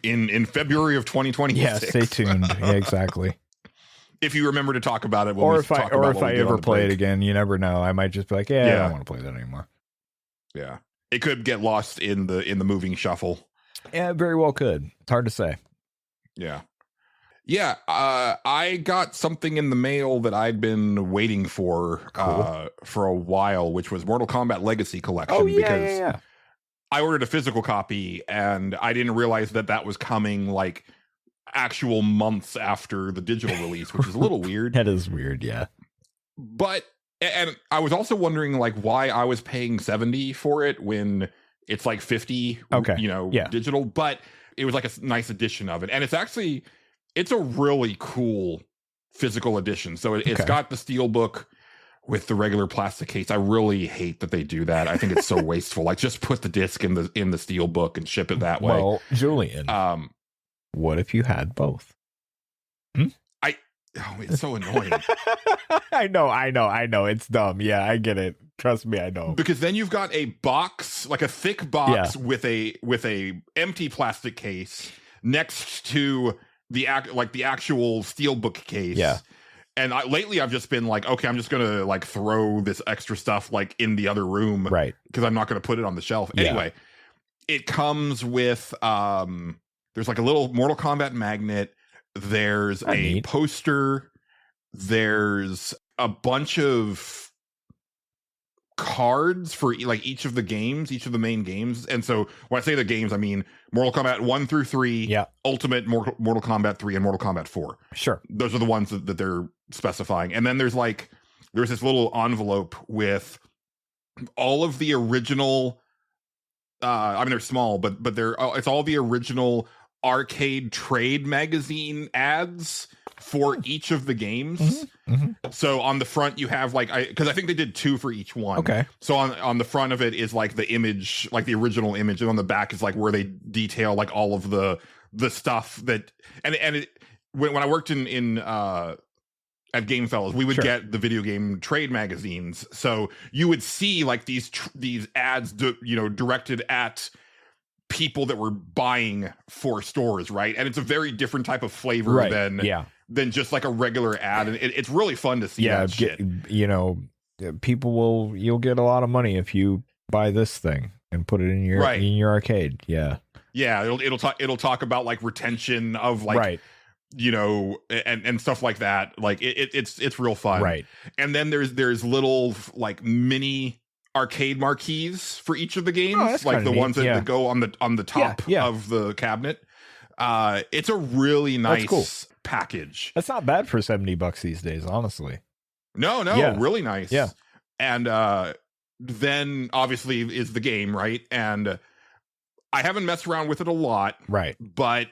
in February of 2026. Yeah, stay tuned. Yeah, exactly. If you remember to talk about it, if I ever play it again, you never know. I might just be like, I don't want to play that anymore. Yeah, it could get lost in the moving shuffle. Yeah, very well could. It's hard to say. Yeah. I got something in the mail that I'd been waiting for a while, which was Mortal Kombat Legacy Collection. Oh, yeah. I ordered a physical copy and I didn't realize that was coming like actual months after the digital release, which is a little weird. That is weird, yeah. But and I was also wondering like why I was paying $70 for it when it's like $50, digital, but it was like a nice edition of it. And it's a really cool physical edition. So it's got the steel book with the regular plastic case. I really hate that they do that. I think it's so wasteful. Like just put the disc in the steel book and ship it that way. Well, Julian, what if you had both? It's so annoying. I know. It's dumb. Yeah, I get it. Trust me, I know. Because then you've got a box, like a thick box with a empty plastic case next to the actual steelbook case. Yeah. And lately I've just been like, okay, I'm just gonna like throw this extra stuff like in the other room, right? Because I'm not gonna put it on the shelf anyway. It comes with there's like a little Mortal Kombat magnet. There's a poster. There's a bunch of cards for like each of the main games. And so when I say the games, I mean Mortal Kombat 1 through 3, Ultimate Mortal Kombat 3, and Mortal Kombat 4. Sure. Those are the ones that they're specifying. And then there's this little envelope with all of the original I mean they're small, but it's all the original arcade trade magazine ads for each of the games. So on the front you have like because I think they did 2 for each one. Okay. So on the front of it is like the image, like the original image, and on the back is like where they detail like all of the stuff that when I worked in at Game Fellows, we would get the video game trade magazines. So you would see like these ads directed at people that were buying for stores, right? And it's a very different type of flavor than just like a regular ad, and it's really fun to see that shit. You'll get a lot of money if you buy this thing and put it in your arcade. It'll talk about like retention of like and stuff like that. Like it's real fun, right? And then there's little like mini arcade marquees for each of the games, like the ones that go on the top of the cabinet. It's a really nice package. That's not bad for $70 these days, honestly. No, really nice. Yeah. And then obviously is the game, right? And I haven't messed around with it a lot, right? But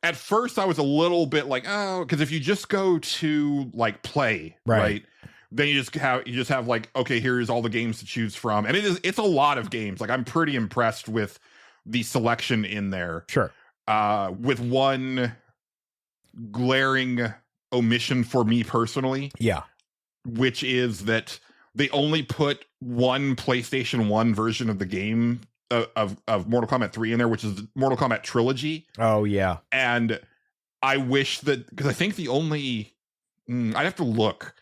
at first I was a little bit like, oh, because if you just go to like play, right? Then you just have like, okay, here's all the games to choose from. And it's a lot of games. Like I'm pretty impressed with the selection in there. Sure. With one glaring omission for me personally. Yeah. Which is that they only put one PlayStation 1 version of the game of Mortal Kombat 3 in there, which is the Mortal Kombat Trilogy. Oh, yeah. And I wish that, because I think the only, I'd have to look.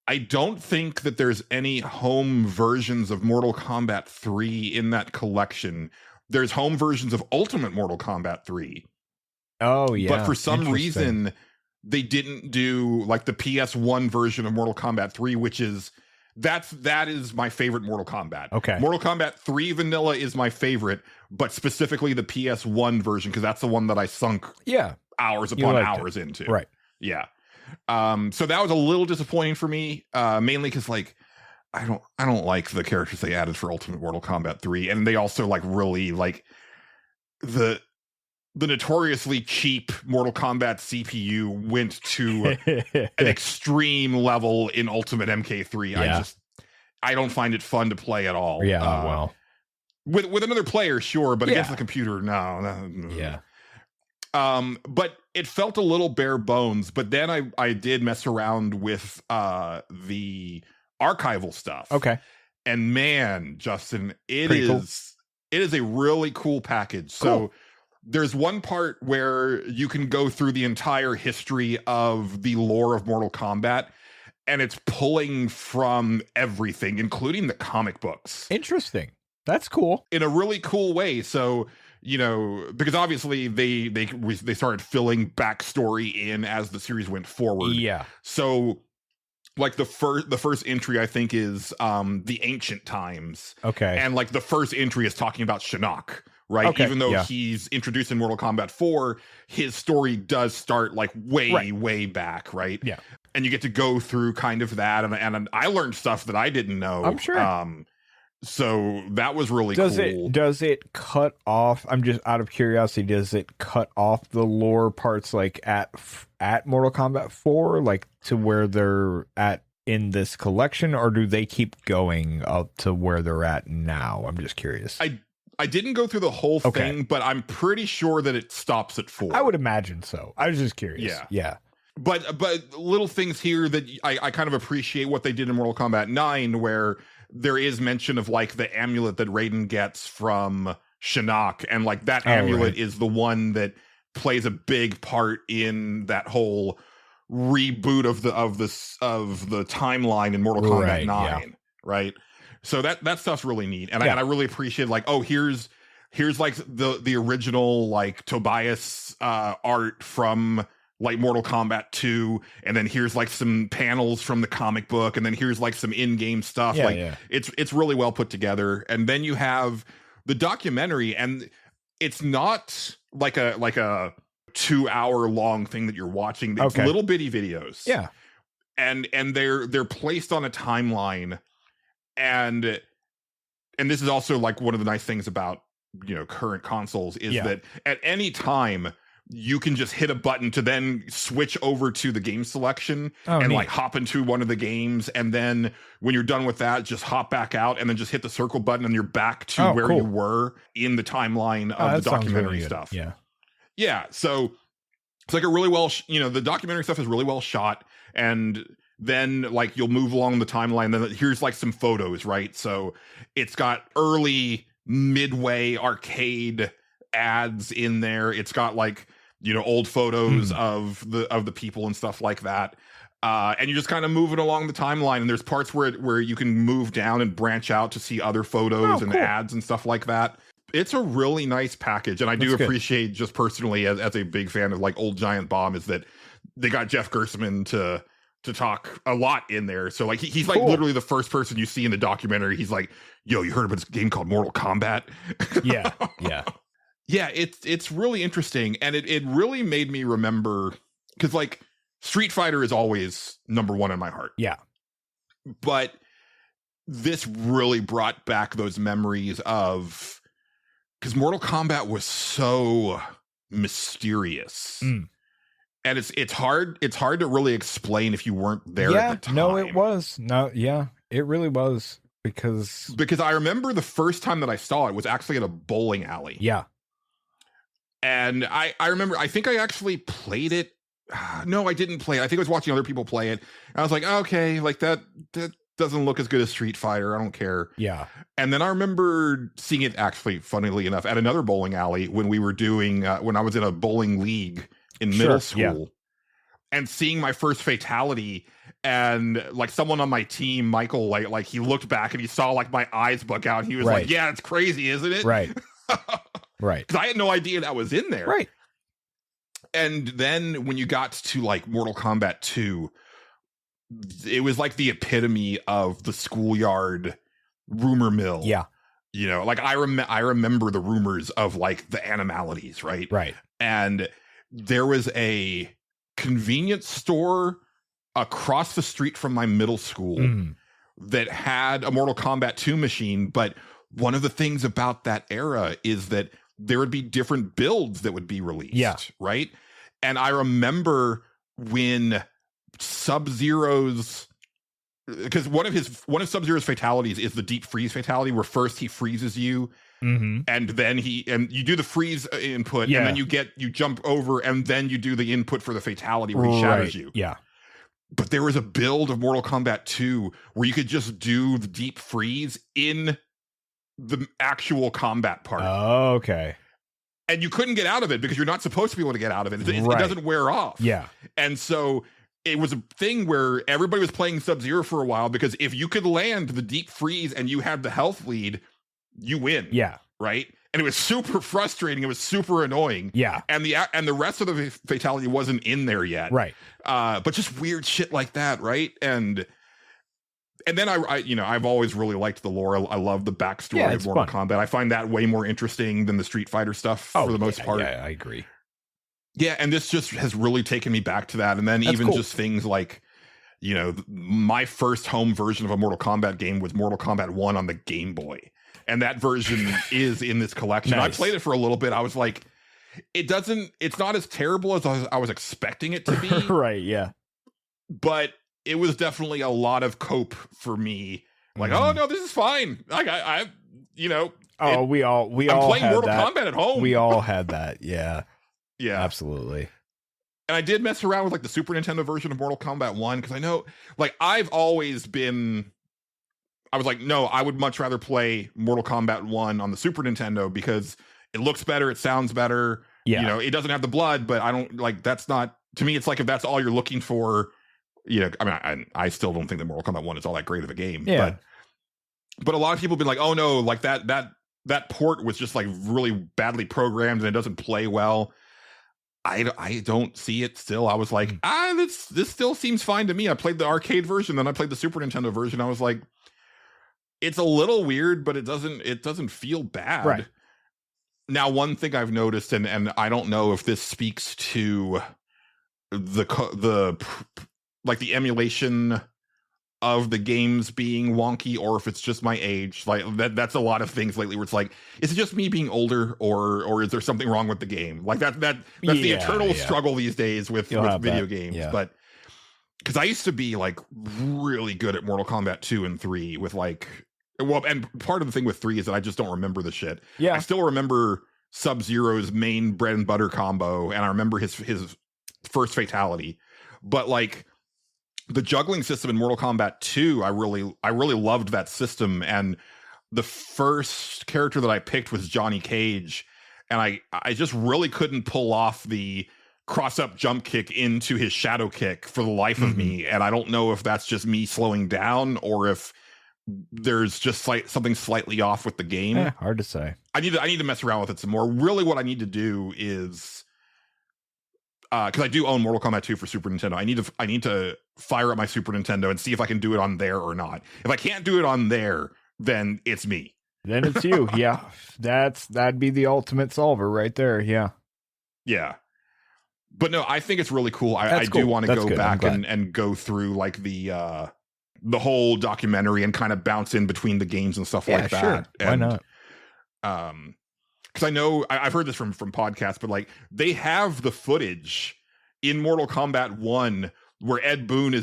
I don't think that there's any home versions of Mortal Kombat 3 in that collection. There's home versions of Ultimate Mortal Kombat 3. Oh, yeah. But for some reason, they didn't do like the PS1 version of Mortal Kombat 3, which is that is my favorite Mortal Kombat. Okay. Mortal Kombat 3 vanilla is my favorite, but specifically the PS1 version, because that's the one that I sunk hours upon hours into. Right. Yeah. So that was a little disappointing for me, mainly because like I don't like the characters they added for Ultimate Mortal Kombat 3, and they also like really like the notoriously cheap Mortal Kombat CPU went to an extreme level in Ultimate MK3. Yeah. I don't find it fun to play at all. Yeah, well, with another player, sure, but against the computer, no. Yeah. But it felt a little bare bones. But then I did mess around with the archival stuff. Okay. And man, Justin, it Pretty is a really cool package. So there's one part where you can go through the entire history of the lore of Mortal Kombat, and it's pulling from everything, including the comic books. Interesting. That's cool. In a really cool way. So, you know, because obviously they started filling backstory in as the series went forward. Yeah. So like the first entry I think is the ancient times. Okay. And like the first entry is talking about Shinnok, right? Okay, Even though he's introduced in Mortal Kombat 4, his story does start like way back, right? Yeah. And you get to go through kind of that, and I learned stuff that I didn't know. I'm sure. So that was really cool. Does it cut off? I'm just out of curiosity. Does it cut off the lore parts like at Mortal Kombat 4, like to where they're at in this collection, or do they keep going up to where they're at now? I'm just curious. I didn't go through the whole thing, but I'm pretty sure that it stops at 4. I would imagine so. I was just curious. Yeah. But little things here that I kind of appreciate what they did in Mortal Kombat 9, where there is mention of like the amulet that Raiden gets from Shinnok, and like that amulet is the one that plays a big part in that whole reboot of the timeline in Mortal Kombat 9, right? So that stuff's really neat, and I really appreciate like, oh, here's like the original like Tobias art from like Mortal Kombat 2, and then here's like some panels from the comic book, and then here's like some in-game stuff. It's really well put together. And then you have the documentary, and it's not like a 2-hour long thing that you're watching. It's little bitty videos. Yeah. And they're placed on a timeline, and this is also like one of the nice things about, you know, current consoles is that at any time you can just hit a button to then switch over to the game selection like hop into one of the games. And then when you're done with that, just hop back out and then just hit the circle button and you're back to where you were in the timeline of the documentary stuff. Yeah. Yeah. So it's like a really well, the documentary stuff is really well shot. And then like you'll move along the timeline. Then here's like some photos, right? So it's got early, midway arcade ads in there. It's got like, old photos of the people and stuff like that. And you're just kind of moving along the timeline, and there's parts where you can move down and branch out to see other photos and ads and stuff like that. It's a really nice package, and I do appreciate just personally as a big fan of like Old Giant Bomb is that they got Jeff Gerstmann to talk a lot in there. So like he's like literally the first person you see in the documentary. He's like, "Yo, you heard about this game called Mortal Kombat?" Yeah. Yeah, it's really interesting, and it really made me remember, because like Street Fighter is always number one in my heart. Yeah. But this really brought back those memories of, because Mortal Kombat was so mysterious. And it's hard to really explain if you weren't there at the time. No, it was. No, yeah, it really was, because I remember the first time that I saw it was actually at a bowling alley. Yeah. And I remember, I think I actually played it. No, I didn't play it. I think I was watching other people play it. And I was like, okay, like that doesn't look as good as Street Fighter. I don't care. Yeah. And then I remember seeing it actually, funnily enough, at another bowling alley when we were doing, when I was in a bowling league in middle school, and seeing my first fatality. And like someone on my team, Michael, like he looked back and he saw like my eyes bug out. He was like, yeah, it's crazy, isn't it? Right. Right. Because I had no idea that was in there. Right. And then when you got to like Mortal Kombat 2, it was like the epitome of the schoolyard rumor mill. Yeah. You know, like I remember the rumors of like the animalities, right? Right. And there was a convenience store across the street from my middle school that had a Mortal Kombat 2 machine. But one of the things about that era is that there would be different builds that would be released. Yeah. Right. And I remember when Sub-Zero's, because one of Sub-Zero's fatalities is the deep freeze fatality, where first he freezes you, and then you do the freeze input, and then you jump over, and then you do the input for the fatality where he shatters you. Yeah. But there was a build of Mortal Kombat 2 where you could just do the deep freeze in the actual combat part. Oh, okay. And you couldn't get out of it because you're not supposed to be able to get out of it. It doesn't wear off. Yeah. And so it was a thing where everybody was playing Sub-Zero for a while, because if you could land the deep freeze and you had the health lead, you win. Yeah. Right? And it was super frustrating. It was super annoying. Yeah. And the rest of the fatality wasn't in there yet. Right. But just weird shit like that, right? And then I've always really liked the lore. I love the backstory of Mortal Kombat. I find that way more interesting than the Street Fighter stuff for the most part. Yeah, I agree. Yeah, and this just has really taken me back to that. And then just things like, you know, my first home version of a Mortal Kombat game was Mortal Kombat 1 on the Game Boy. And that version is in this collection. Nice. I played it for a little bit. I was like, it's not as terrible as I was expecting it to be. Right, yeah. But it was definitely a lot of cope for me. Like, oh no, this is fine. Like I'm playing Mortal Kombat at home. We all had that. Yeah. Yeah. Absolutely. And I did mess around with like the Super Nintendo version of Mortal Kombat 1, because I know, like, I was like, no, I would much rather play Mortal Kombat 1 on the Super Nintendo because it looks better, it sounds better. Yeah. You know, it doesn't have the blood, but I don't like, that's not, to me, it's like, if that's all you're looking for, you know, I mean, I still don't think that Mortal Kombat 1 is all that great of a game. Yeah. But a lot of people have been like, oh no, like that port was just like really badly programmed and it doesn't play well. I don't see it still. I was like, this still seems fine to me. I played the arcade version, then I played the Super Nintendo version. I was like, it's a little weird, but it doesn't feel bad. Right. Now, one thing I've noticed, and I don't know if this speaks to the emulation of the games being wonky, or if it's just my age. Like that's a lot of things lately where it's like, is it just me being older, or is there something wrong with the game? Like that's the eternal struggle these days with video games. Yeah. But because I used to be like really good at Mortal Kombat 2 and 3 with like, well, and part of the thing with 3 is that I just don't remember the shit. Yeah. I still remember Sub-Zero's main bread and butter combo, and I remember his first fatality. But like the juggling system in Mortal Kombat 2, I really loved that system. And the first character that I picked was Johnny Cage, and I just really couldn't pull off the cross-up jump kick into his shadow kick for the life of me. And I don't know if that's just me slowing down or if there's just something slightly off with the game. Hard to say. I need to mess around with it some more. Really what I need to do is, because I do own Mortal Kombat 2 for Super Nintendo, I need to fire up my Super Nintendo and see if I can do it on there or not. If I can't do it on there, then it's me. Then it's you. Yeah. That'd be the ultimate solver right there. Yeah. Yeah. But no, I think it's really cool. I Cool. do want to That's go good. back and go through like the whole documentary and kind of bounce in between the games and stuff like that. Sure. Why not? Because I know I've heard this from podcasts, but like they have the footage in Mortal Kombat 1 where Ed Boon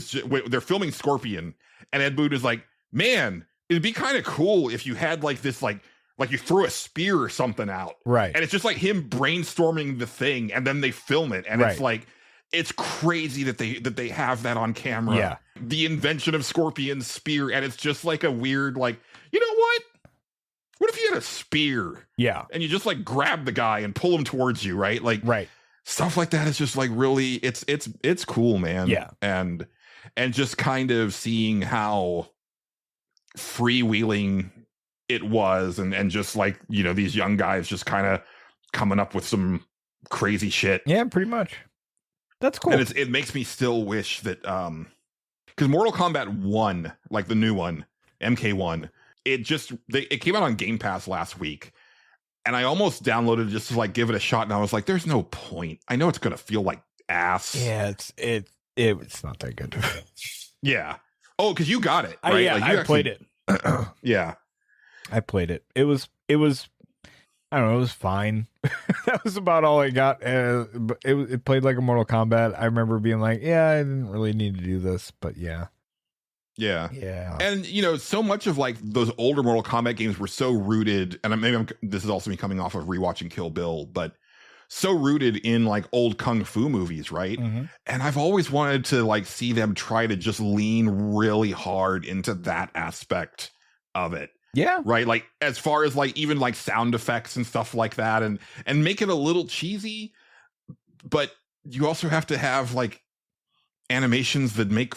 they're filming Scorpion, and Ed Boon is like, man, it'd be kind of cool if you had like this like you threw a spear or something out. Right. And it's just like him brainstorming the thing, and then they film it, and it's like, it's crazy that they have that on camera. Yeah. The invention of Scorpion's spear, and it's just like a weird, like, you know what? What if you had a spear? Yeah. And you just like grab the guy and pull him towards you, right? Like, right. Stuff like that is just like really, it's cool, man. Yeah. And just kind of seeing how freewheeling it was, and just like, you know, these young guys just kind of coming up with some crazy shit. Yeah, pretty much. That's cool. And it makes me still wish that because Mortal Kombat 1, like the new one, MK1, it came out on Game Pass last week. And I almost downloaded it just to like give it a shot, and I was like, "There's no point. I know it's gonna feel like ass." Yeah, it's not that good. Yeah. Oh, because you got it, right? I played it. Yeah, I played it. It was. I don't know. It was fine. That was about all I got. It played like a Mortal Kombat. I remember being like, "Yeah, I didn't really need to do this," but yeah. Yeah. And so much of like those older Mortal Kombat games were so rooted, and this is also me coming off of rewatching Kill Bill, but so rooted in like old kung fu movies, right? Mm-hmm. And I've always wanted to like see them try to just lean really hard into that aspect of it. Yeah. Right. Like as far as like even like sound effects and stuff like that, and make it a little cheesy, but you also have to have like animations that make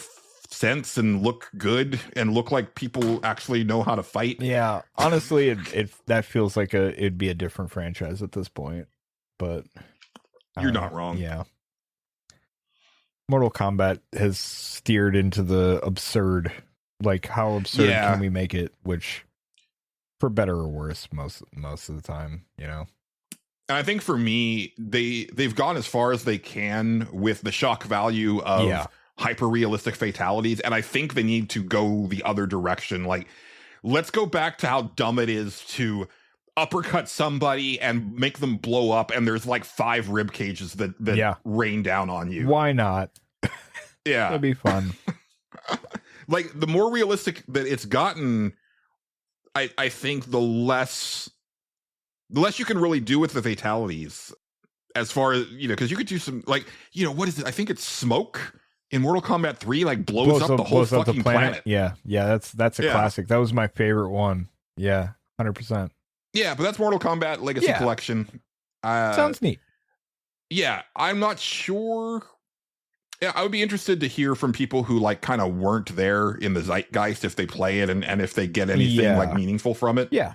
sense and look good and look like people actually know how to fight. Yeah, honestly, it that feels like it'd be a different franchise at this point, but you're not wrong. Yeah, Mortal Kombat has steered into the absurd. Like, how absurd can we make it? Which, for better or worse, most of the time, And I think for me, they've gone as far as they can with the shock value of hyper realistic fatalities, and I think they need to go the other direction. Like, let's go back to how dumb it is to uppercut somebody and make them blow up, and there's like 5 rib cages that rain down on you. Why not? Yeah, that'd be fun. Like, the more realistic that it's gotten, I think the less you can really do with the fatalities, as far as because you could do some like what is it? I think it's smoke in Mortal Kombat 3, like blows up the whole fucking planet. Yeah, that's a classic. That was my favorite one. Yeah, 100%. Yeah, but that's Mortal Kombat Legacy Collection. Sounds neat. Yeah, I'm not sure. Yeah, I would be interested to hear from people who like kind of weren't there in the zeitgeist if they play it and if they get anything like meaningful from it. Yeah,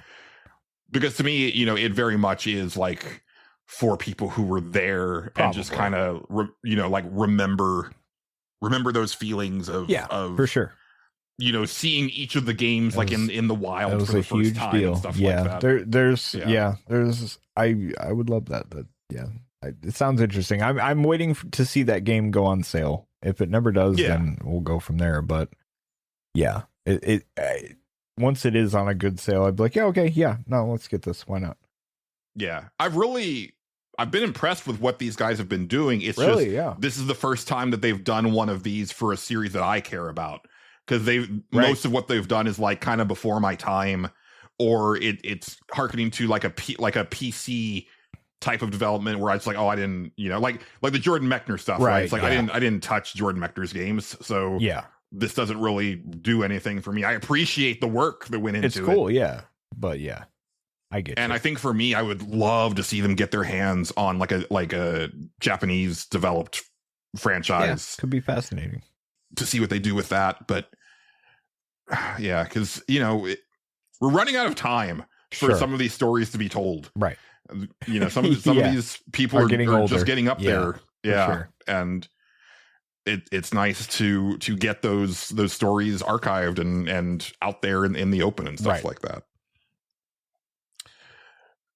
because to me, it very much is like for people who were there and just kind of like remember those feelings of for sure. Seeing each of the games like in the wild for the first time deal. And stuff like that. There's I would love that. But it sounds interesting. I'm waiting to see that game go on sale. If it never does, then we'll go from there. But once it is on a good sale, I'd be like, let's get this. Why not? Yeah, I've been impressed with what these guys have been doing. It's this is the first time that they've done one of these for a series that I care about, because most of what they've done is like kind of before my time, or it's hearkening to like a PC type of development where it's like, I didn't, like the Jordan Mechner stuff, right? It's like I didn't touch Jordan Mechner's games, so this doesn't really do anything for me. I appreciate the work that went into it. It's cool, but I get and you. I think for me, I would love to see them get their hands on like a Japanese developed franchise. Could be fascinating to see what they do with that. But because we're running out of time for some of these stories to be told. Right. Some of these people are just getting up there. Yeah, sure. And it's nice to get those stories archived and out there in the open and stuff like that.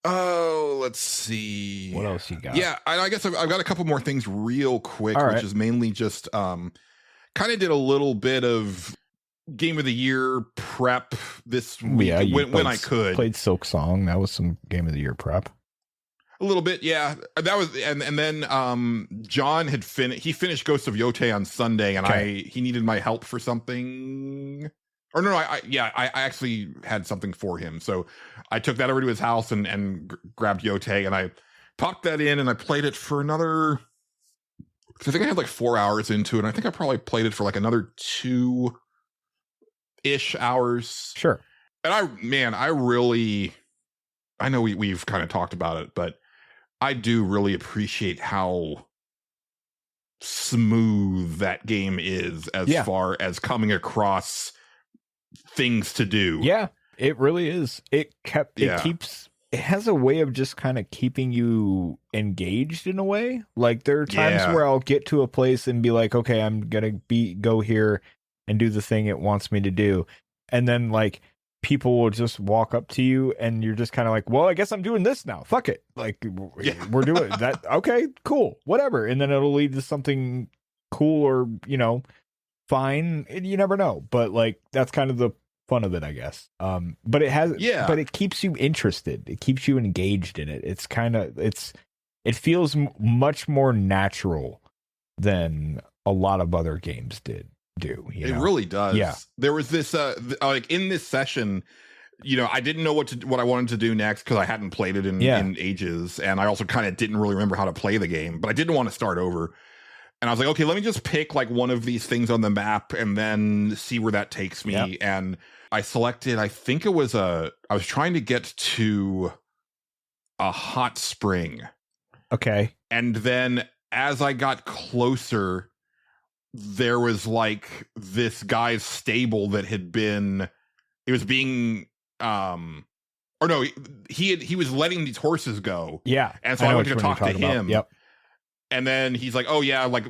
Oh, let's see. What else you got? Yeah, I guess I've got a couple more things real quick, which is mainly just kind of did a little bit of Game of the Year prep this week when I could. Played Silksong. That was some Game of the Year prep. A little bit, yeah. That was, and then John had finished Ghost of Yotei on Sunday, and he needed my help for something. Or no, I actually had something for him, so I took that over to his house and grabbed Yotei, and I popped that in, and I played it for another. I think I had like 4 hours into it. And I think I probably played it for like another 2-ish hours. Sure. And I really, I know we've kind of talked about it, but I do really appreciate how smooth that game is as far as coming across things to do. Yeah, it really is. It keeps it has a way of just kind of keeping you engaged in a way. Like there are times where I'll get to a place and be like, okay, I'm gonna go here and do the thing it wants me to do, and then like people will just walk up to you and you're just kind of like, well, I guess I'm doing this now. Fuck it. Like we're doing that. Okay, cool, whatever. And then it'll lead to something cool or, fine. You never know. But like, that's kind of the fun of it, I guess. But but it keeps you interested. It keeps you engaged in it. It's kind of, it feels much more natural than a lot of other games do. It really does. Yeah. There was this like in this session, I didn't know what I wanted to do next because I hadn't played it in ages, and I also kind of didn't really remember how to play the game, but I didn't want to start over. And I was like, okay, let me just pick like one of these things on the map and then see where that takes me. Yep. And I selected, I think it was I was trying to get to a hot spring. Okay. And then as I got closer, there was like this guy's stable that had been, it was being, or no, he was letting these horses go. Yeah. And so I went to talk to him. Yep. And then he's like, oh yeah, like,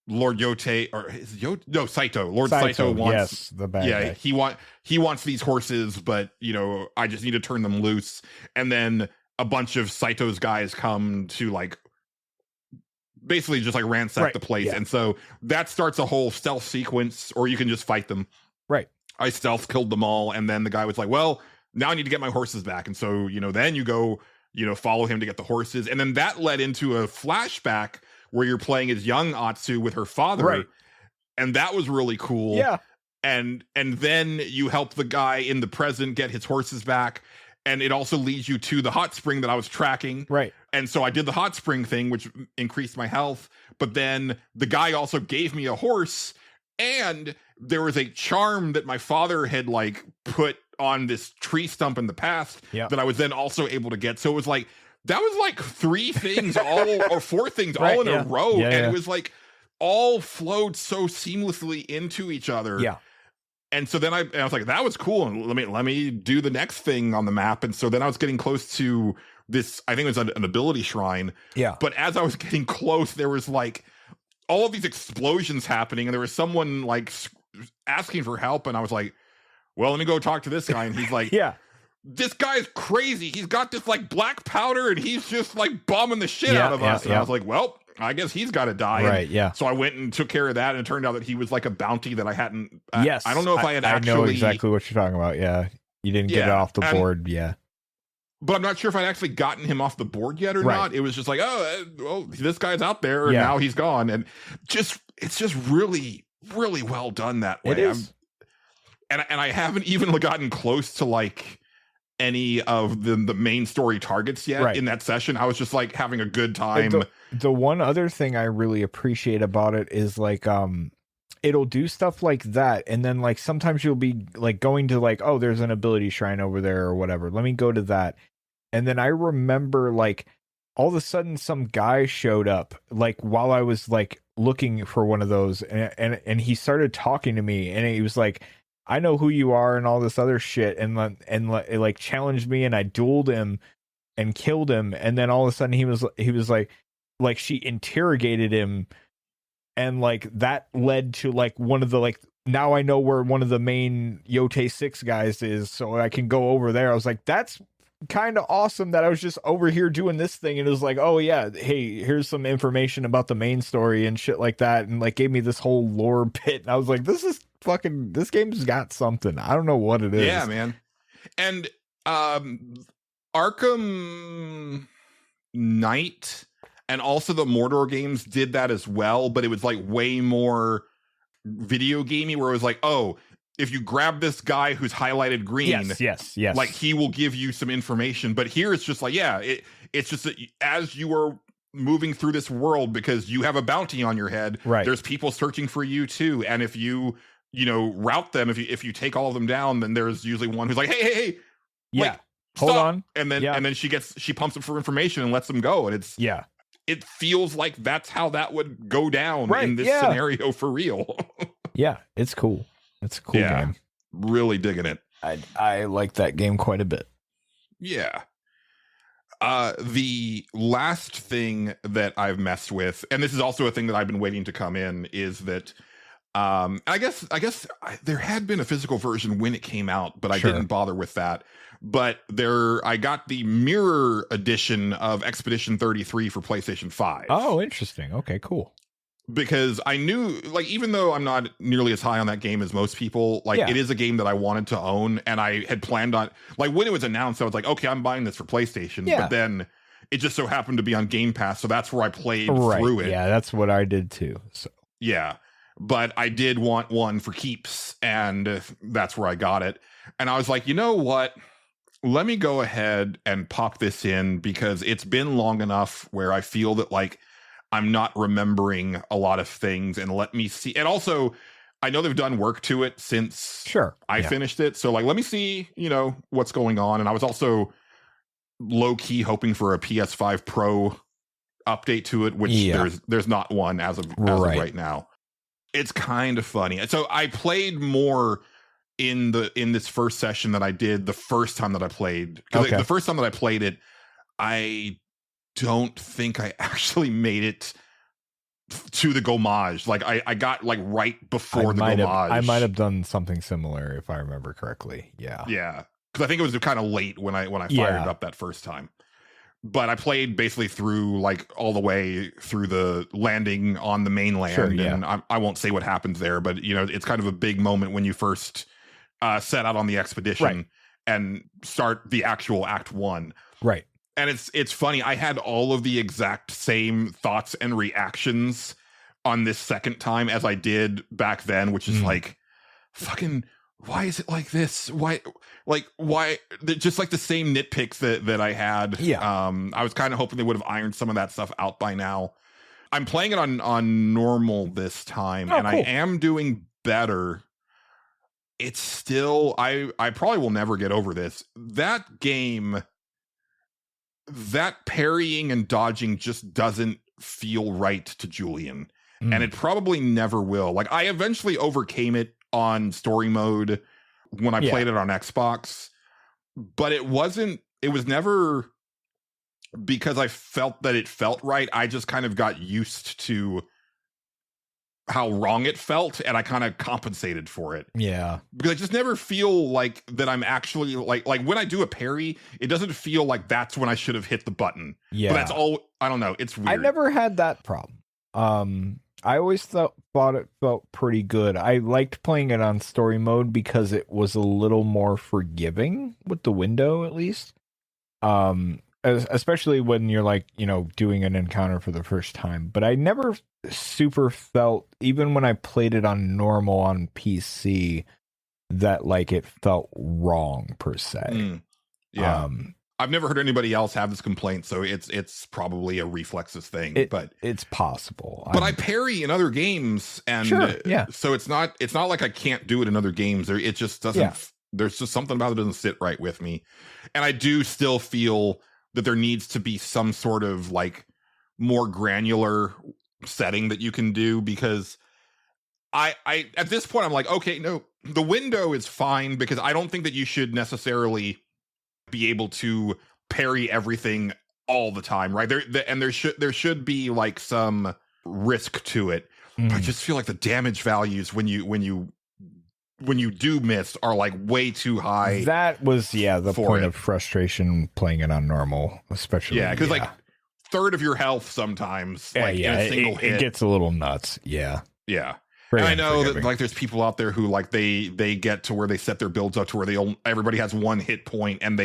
Lord Yotei, or no, Saito. Lord Saito wants, the bad guy. He wants these horses, but I just need to turn them loose. And then a bunch of Saito's guys come to like basically just like ransack the place. Yeah. And so that starts a whole stealth sequence, or you can just fight them. Right. I stealth killed them all. And then the guy was like, well, now I need to get my horses back. And so, then you go, follow him to get the horses. And then that led into a flashback where you're playing as young Atsu with her father. Right. And that was really cool. Yeah. And then you help the guy in the present get his horses back. And it also leads you to the hot spring that I was tracking. Right. And so I did the hot spring thing, which increased my health. But then the guy also gave me a horse. And there was a charm that my father had like put on this tree stump in the past that I was then also able to get. So it was like, that was like 3 things or 4 things all in a row. And it was like all flowed so seamlessly into each other. Yeah. And so then I was like, that was cool. And let me do the next thing on the map. And so then I was getting close to this, I think it was an ability shrine. Yeah. But as I was getting close, there was like all of these explosions happening. And there was someone like asking for help. And I was like, well, let me go talk to this guy. And he's like, yeah, this guy's crazy. He's got this like black powder and he's just like bombing the shit out of us. And I was like, well, I guess he's got to die. Right. Yeah. So I went and took care of that. And it turned out that he was like a bounty that I hadn't. Yes. I don't know if I had I actually. know exactly what you're talking about. Yeah. You didn't get it off the board. Yeah. But I'm not sure if I'd actually gotten him off the board yet or not. It was just like, oh, well, this guy's out there and now he's gone. And it's just really, really well done that way. It is. And I haven't even gotten close to like any of the main story targets yet in that session. I was just like having a good time. The one other thing I really appreciate about it is like it'll do stuff like that, and then like sometimes you'll be like going to like, oh, there's an ability shrine over there or whatever, let me go to that. And then I remember like all of a sudden some guy showed up like while I was like looking for one of those, and he started talking to me, and he was like, I know who you are and all this other shit, and it like challenged me, and I dueled him and killed him. And then all of a sudden he was like she interrogated him, and like that led to like one of the like, now I know where one of the main Yotei 6 guys is, so I can go over there. I was like, that's kind of awesome that I was just over here doing this thing, and it was like, oh yeah, hey, here's some information about the main story and shit like that, and like gave me this whole lore bit, and I was like, this game's got something. I don't know what it is. Yeah, man. And Arkham Knight and also the Mordor games did that as well, but it was like way more video gamey, where it was like, oh, if you grab this guy who's highlighted green, yes, like he will give you some information. But here it's just like, it's just that as you are moving through this world, because you have a bounty on your head, there's people searching for you too. And if you route them, if you take all of them down, then there's usually one who's like, hey, yeah, like, hold stop. on. And then she pumps them for information and lets them go. And it feels like that's how that would go down in this scenario for real. Yeah, it's cool. It's a cool game. Really digging it. I like that game quite a bit. Yeah. The last thing that I've messed with, and this is also a thing that I've been waiting to come in, is that I guess there had been a physical version when it came out, but I didn't bother with that. But I got the mirror edition of Expedition 33 for PlayStation 5. Oh, interesting. Okay, cool. Because I knew, like, even though I'm not nearly as high on that game as most people, like, it is a game that I wanted to own, and I had planned on, like, when it was announced, I was like, okay, I'm buying this for PlayStation. But then it just so happened to be on Game Pass, so that's where I played through it. Yeah, that's what I did too. So yeah, but I did want one for keeps, and that's where I got it. And I was like, you know what? Let me go ahead and pop this in, because it's been long enough where I feel that, like, I'm not remembering a lot of things, and let me see. And also, I know they've done work to it since I finished it. So, like, let me see, what's going on. And I was also low key hoping for a PS5 Pro update to it, which there's not one as of right now. It's kind of funny. So I played more in this first session that I did the first time that I played. Because the first time that I played it, I don't think I actually made it to the Gomage. Like, I got, like, right before the Gomage. I might have done something similar if I remember correctly. Yeah. Yeah. Because I think it was kind of late when I fired it up that first time. But I played basically through, like, all the way through the landing on the mainland. And I won't say what happens there, but, it's kind of a big moment when you first set out on the expedition and start the actual Act 1. Right. And it's funny. I had all of the exact same thoughts and reactions on this second time as I did back then, which is like, fucking, why is it like this? Why? Just like the same nitpicks that I had. Yeah. I was kind of hoping they would have ironed some of that stuff out by now. I'm playing it on normal this time, and cool. I am doing better. It's still, I probably will never get over this. That game, that parrying and dodging just doesn't feel right to Julian. And it probably never will. Like, I eventually overcame it on story mode when I played it on Xbox, but it was never because I felt that it felt right. I just kind of got used to how wrong it felt, and I kind of compensated for it. Yeah. Because I just never feel like that I'm actually like when I do a parry, it doesn't feel like that's when I should have hit the button. Yeah. But that's all, I don't know. It's weird. I never had that problem. I always thought it felt pretty good. I liked playing it on story mode because it was a little more forgiving with the window, at least. Especially when you're like, doing an encounter for the first time. But I never super felt, even when I played it on normal on PC, that like it felt wrong per se. Yeah. I've never heard anybody else have this complaint, so it's probably a reflexes thing, but it's possible. But I parry in other games, and so it's not like I can't do it in other games. It just doesn't. Yeah. There's just something about it that doesn't sit right with me, and I do still feel that there needs to be some sort of like more granular setting that you can do, because I at this point I'm like, okay, no, the window is fine, because I don't think that you should necessarily be able to parry everything all the time, right? There should be like some risk to it. But I just feel like the damage values when you do miss are like way too high. That was the point of frustration playing it on normal, especially. Yeah, because like third of your health sometimes, like in a single hit, it gets a little nuts. Yeah. And I know that like there's people out there who like they get to where they set their builds up to where everybody has one hit point, and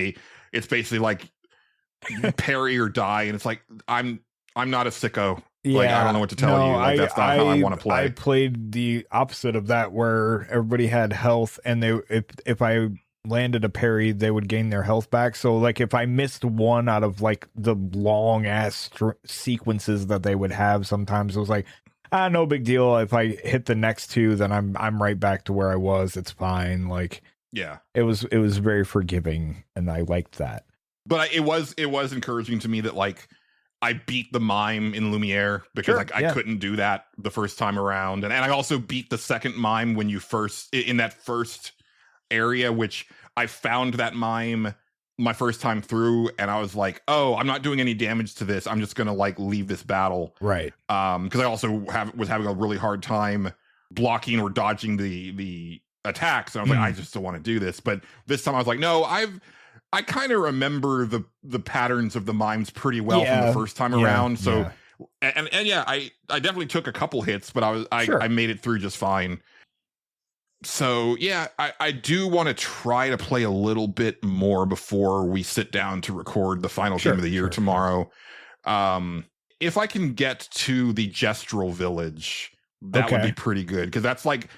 it's basically like parry or die, and it's like I'm not a sicko. Yeah, like I don't know what to tell you. Like that's not how I want to play. I played the opposite of that, where everybody had health, and if I landed a parry, they would gain their health back. So like if I missed one out of like the long ass sequences that they would have, sometimes it was like, no big deal. If I hit the next two, then I'm right back to where I was. It's fine. Like, yeah, it was very forgiving, and I liked that. But it was encouraging to me that like I beat the mime in Lumiere, because I couldn't do that the first time around, and I also beat the second mime when you first in that first area, which I found that mime my first time through, and I was like, oh, I'm not doing any damage to this. I'm just gonna like leave this battle. Right. Because I also was having a really hard time blocking or dodging the attacks. And I was like, I just don't want to do this. But this time I was like, no, I kind of remember the patterns of the mimes pretty well from the first time around. So and yeah, I definitely took a couple hits, but I made it through just fine. So yeah, I do want to try to play a little bit more before we sit down to record the final game of the year tomorrow. If I can get to the Gestural Village, that would be pretty good, because that's like,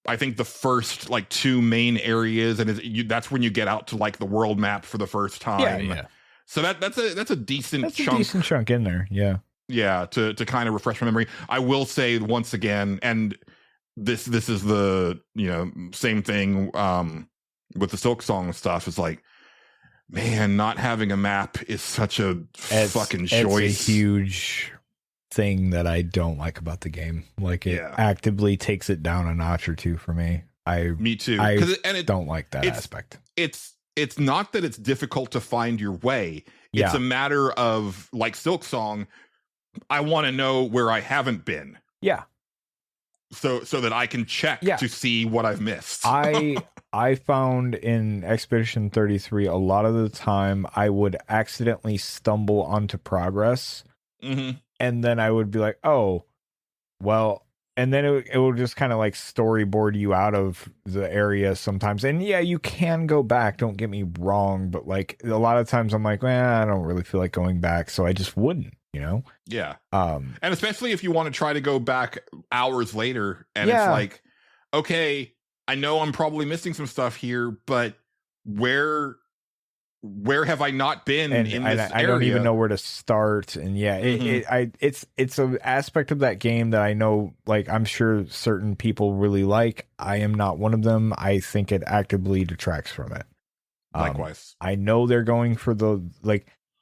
I think the first like 2 main areas, and that's when you get out to like the world map for the first time. Yeah. So that's a decent chunk. A decent chunk in there. Yeah. Yeah. To kind of refresh my memory. I will say once again, and this is the, same thing with the Silksong stuff, is like, man, not having a map is such a fucking choice. It's a huge thing that I don't like about the game. Like, it actively takes it down a notch or two for me. Me too. I don't like that aspect. It's not that it's difficult to find your way. It's a matter of, like Silksong, I want to know where I haven't been. Yeah. So that I can check to see what I've missed. I found in Expedition 33 a lot of the time I would accidentally stumble onto progress. Mm-hmm. And then I would be like, oh, well, and then it will just kind of like storyboard you out of the area sometimes. And yeah, you can go back, don't get me wrong, but like a lot of times I'm like, I don't really feel like going back, so I just wouldn't, Yeah. And especially if you want to try to go back hours later, and it's like, okay, I know I'm probably missing some stuff here, but where have I not been in this area? I don't even know where to start. And it's an aspect of that game that I know, like, I'm sure certain people really like. I am not one of them. I think it actively detracts from it. Likewise. I know they're going for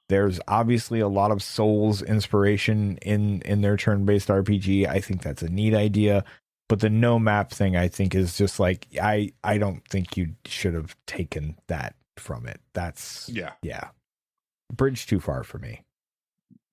there's obviously a lot of Souls inspiration in their turn-based RPG. I think that's a neat idea. But the no map thing, I think, is just like, I don't think you should have taken that from it. That's bridge too far for me.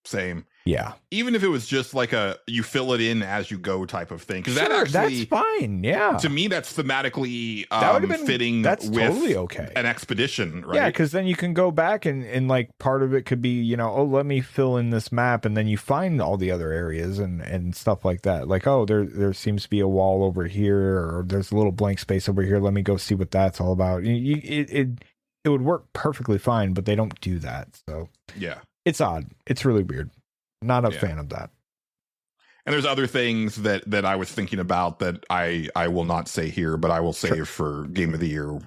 Same. Yeah. Even if it was just like you fill it in as you go type of thing, because that's fine. Yeah. To me, that's thematically that would have been fitting. That's with totally okay. An expedition, right? Yeah, because then you can go back and like part of it could be, let me fill in this map, and then you find all the other areas and stuff like that. Like, oh, there seems to be a wall over here, or there's a little blank space over here. Let me go see what that's all about. It would work perfectly fine, but they don't do that. So yeah, it's odd. It's really weird. Not a fan of that. And there's other things that I was thinking about that I will not say here, but I will say for Game of the Year.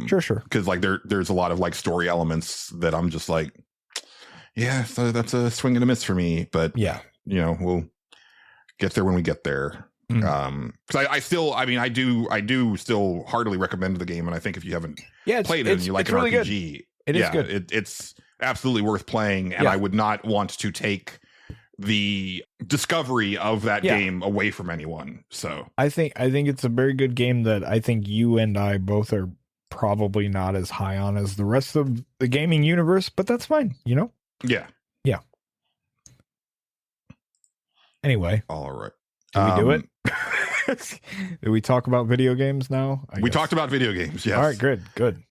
Sure. Because like there's a lot of like story elements that I'm just like, so that's a swing and a miss for me. But we'll get there when we get there. Because I do still heartily recommend the game, and I think if you haven't played it and you like an really RPG, good. It is good. It's absolutely worth playing, and I would not want to take the discovery of that game away from anyone. So I think it's a very good game that I think you and I both are probably not as high on as the rest of the gaming universe, but that's fine, Yeah. Anyway. All right. Did we do it? Did we talk about video games now? We talked about video games, yes. All right, good.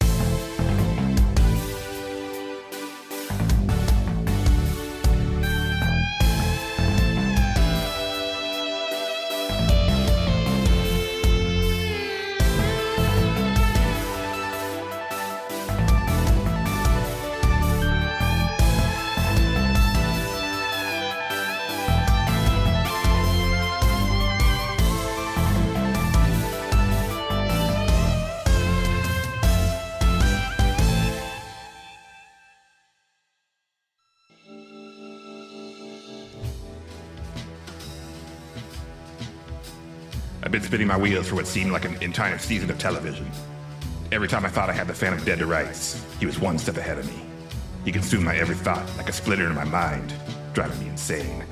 I've been spinning my wheels for what seemed like an entire season of television. Every time I thought I had the Phantom dead to rights, he was one step ahead of me. He consumed my every thought like a splinter in my mind, driving me insane.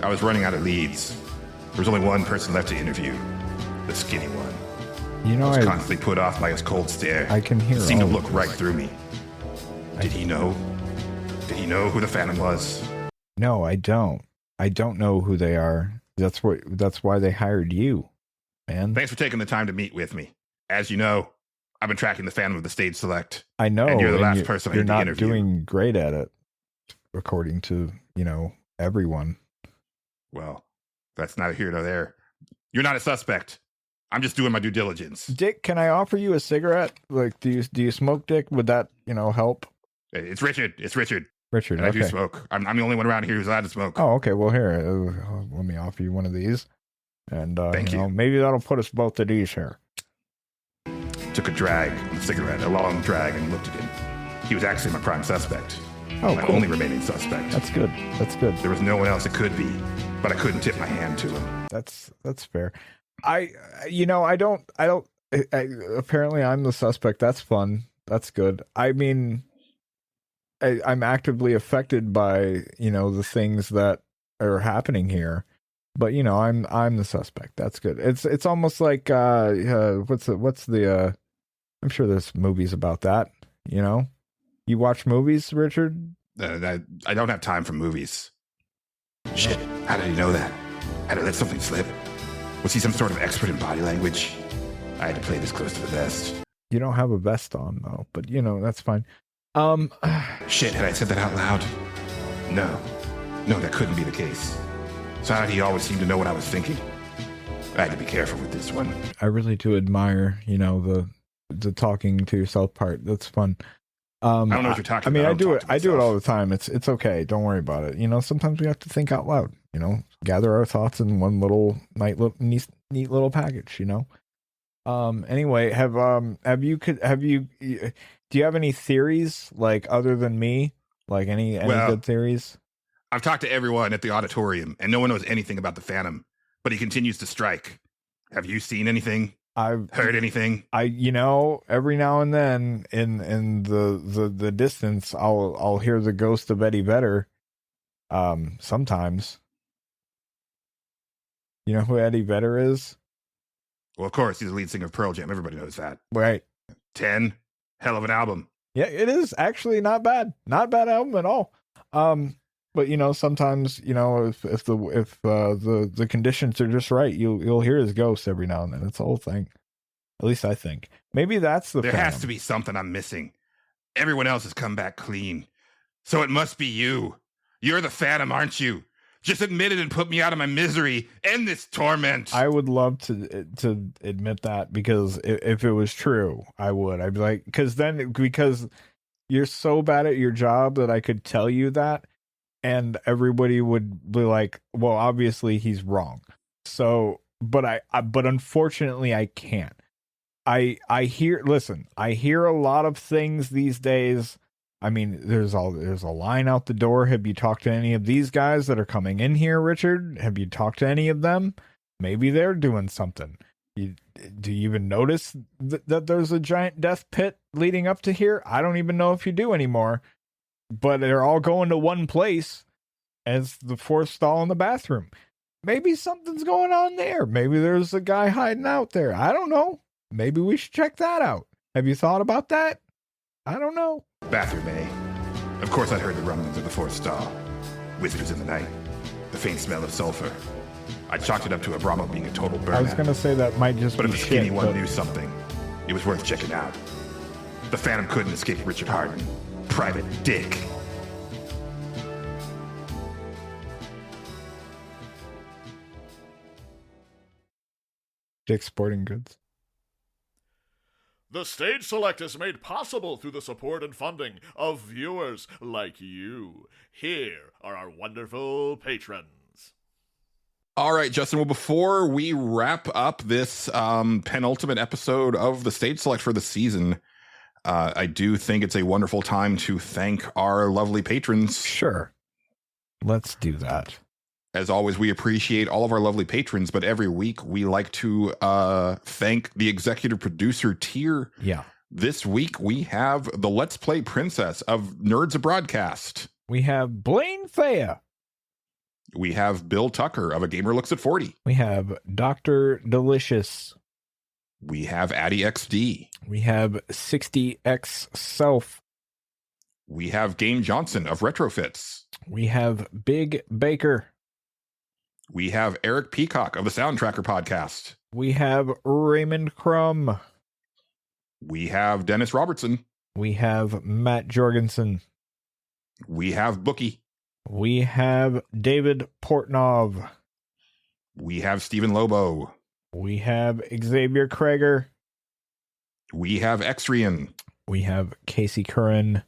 I was running out of leads. There was only one person left to interview, the skinny one. You know, I was constantly put off by his cold stare. I can hear He seemed to all look of right this. through me. Did he know? Did he know who the Phantom was? No, I don't. I don't know who they are. That's why they hired you, man. Thanks for taking the time to meet with me. As you know, I've been tracking the Phantom of the Stage Select. I know. And you're the last person I you're need to not interview. doing great at it, according to, everyone. Well, that's neither here nor there. You're not a suspect. I'm just doing my due diligence. Dick, can I offer you a cigarette? Like, do you smoke, Dick? Would that, help? It's Richard. It's Richard. Richard, And I okay. do smoke. I'm the only one around here who's allowed to smoke. Oh, okay. Well, here, let me offer you one of these. And, Thank you. maybe that'll put us both at ease here. Took a drag on the cigarette, a long drag, and looked at him. He was actually my prime suspect. Oh, my cool. only remaining suspect. That's good. That's good. There was no one else it could be, but I couldn't tip my hand to him. That's fair. Apparently I'm the suspect. That's fun. That's good. I mean, I'm actively affected by, the things that are happening here, but I'm the suspect. That's good. It's almost like, what's the I'm sure there's movies about that, You watch movies, Richard? I don't have time for movies. Shit, how did he know that? How did I let something slip? Was he some sort of expert in body language? I had to play this close to the vest. You don't have a vest on though, but that's fine. Shit, had I said that out loud? No, that couldn't be the case. So how did he always seem to know what I was thinking? I had to be careful with this one. I really do admire, the talking to yourself part. That's fun. I don't know what you're talking about. I mean, I do don't it. talk to I do it myself. all the time. It's okay. Don't worry about it. Sometimes we have to think out loud. Gather our thoughts in one little neat little package. Anyway, do you have any theories like other than me? Like any good theories? I've talked to everyone at the auditorium, and no one knows anything about the Phantom, but he continues to strike. Have you seen anything? I've Heard anything? Every now and then in the distance, I'll hear the ghost of Eddie Vedder. Sometimes. You know who Eddie Vedder is? Well, of course, he's the lead singer of Pearl Jam. Everybody knows that. Right. 10, hell of an album. Yeah, it is actually not bad. Not bad album at all. But sometimes if the conditions are just right, you'll hear his ghost every now and then. It's the whole thing. At least I think. Maybe that's the There Phantom. has to be something I'm missing. Everyone else has come back clean. So it must be you. You're the Phantom, aren't you? Just admit it and put me out of my misery. End this torment. I would love to admit that, because if it was true, I would. I'd be like, because you're so bad at your job that I could tell you that, and everybody would be like, well, obviously he's wrong. So, but unfortunately I can't. I hear a lot of things these days. I mean, there's a line out the door. Have you talked to any of these guys that are coming in here, Richard? Have you talked to any of them? Maybe they're doing something. Do you even notice that there's a giant death pit leading up to here? I don't even know if you do anymore. But they're all going to one place, as the fourth stall in the bathroom. Maybe something's going on there. Maybe there's a guy hiding out there. I don't know. Maybe we should check that out. Have you thought about that? I don't know. Bathroom, eh? Of course I'd heard the rumblings of the fourth stall. Whispers in the night. The faint smell of sulfur. I chalked it up to a Brahmo being a total burnout. I was going to say that might just But be if the skinny shit. one But knew something, it was worth checking out. The Phantom couldn't escape Richard Harden. Private Dick. Dick's Sporting Goods. The Stage Select is made possible through the support and funding of viewers like you. Here are our wonderful patrons. All right, Justin. Well, before we wrap up this penultimate episode of the Stage Select for the season, I do think it's a wonderful time to thank our lovely patrons. Sure. Let's do that. As always, we appreciate all of our lovely patrons, but every week we like to thank the executive producer tier. Yeah. This week we have the Let's Play Princess of Nerds Abroadcast. We have Blaine Thea. We have Bill Tucker of A Gamer Looks at 40. We have Dr. Delicious. We have Addy XD. We have 60X Self. We have Game Johnson of Retrofits. We have Big Baker. We have Eric Peacock of the Soundtracker podcast. We have Raymond Crumb. We have Dennis Robertson. We have Matt Jorgensen. We have Bookie. We have David Portnov. We have Stephen Lobo. We have Xavier Krager. We have Exrian. We have Casey Curran.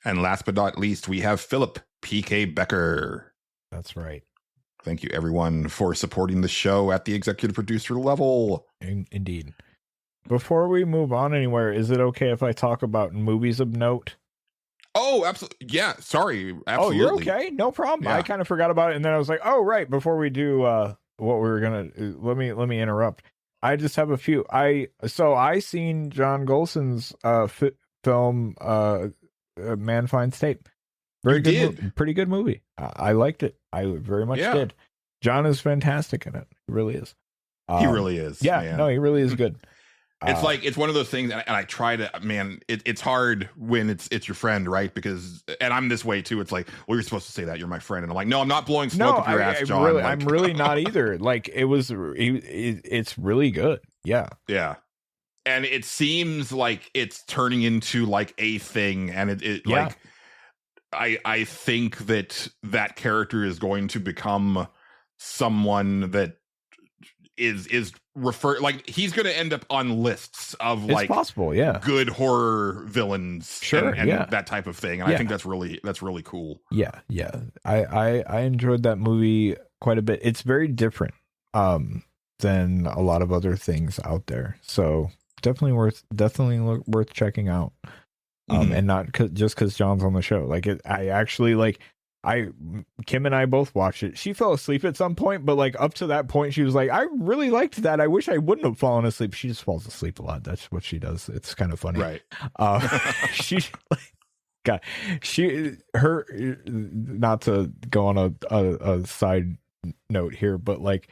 And last but not least, we have Philip PK Becker. That's right. Thank you, everyone, for supporting the show at the executive producer level. Indeed. Before we move on anywhere, is it okay if I talk about movies of note? Oh, absolutely. Yeah, sorry. Absolutely. Oh, you're okay. No problem. Yeah. I kind of forgot about it, and then I was like, oh, right. Before we do what we were gonna let me interrupt. I just have a few. I seen John Gholson's film Man Finds Tape. Very good, pretty good movie. I liked it. I very much did. John is fantastic in it. He really is. He really is. Yeah, man. no, he really is good. It's like, it's one of those things, and I try to, man, it's hard when it's your friend, right? Because, and I'm this way too. It's like, well, you're supposed to say that, you're my friend, and I'm like, no, I'm not blowing smoke up your ass, John. Really, like, I'm really not either. Like, it's really good. Yeah. Yeah. And it seems like it's turning into like a thing, and it like, I think that character is going to become someone that is refer, like he's going to end up on lists of It's like possible, good horror villains, Sure, and yeah. that type of thing. And I think that's really cool. Yeah. I enjoyed that movie quite a bit. It's very different than a lot of other things out there. So definitely worth checking out. And not just because John's on the show. Like I actually like. Kim and I both watched it. She fell asleep at some point, but like up to that point, she was like, I really liked that. I wish I wouldn't have fallen asleep. She just falls asleep a lot. That's what she does. It's kind of funny. Right. She like, God, her, not to go on a side note here, but like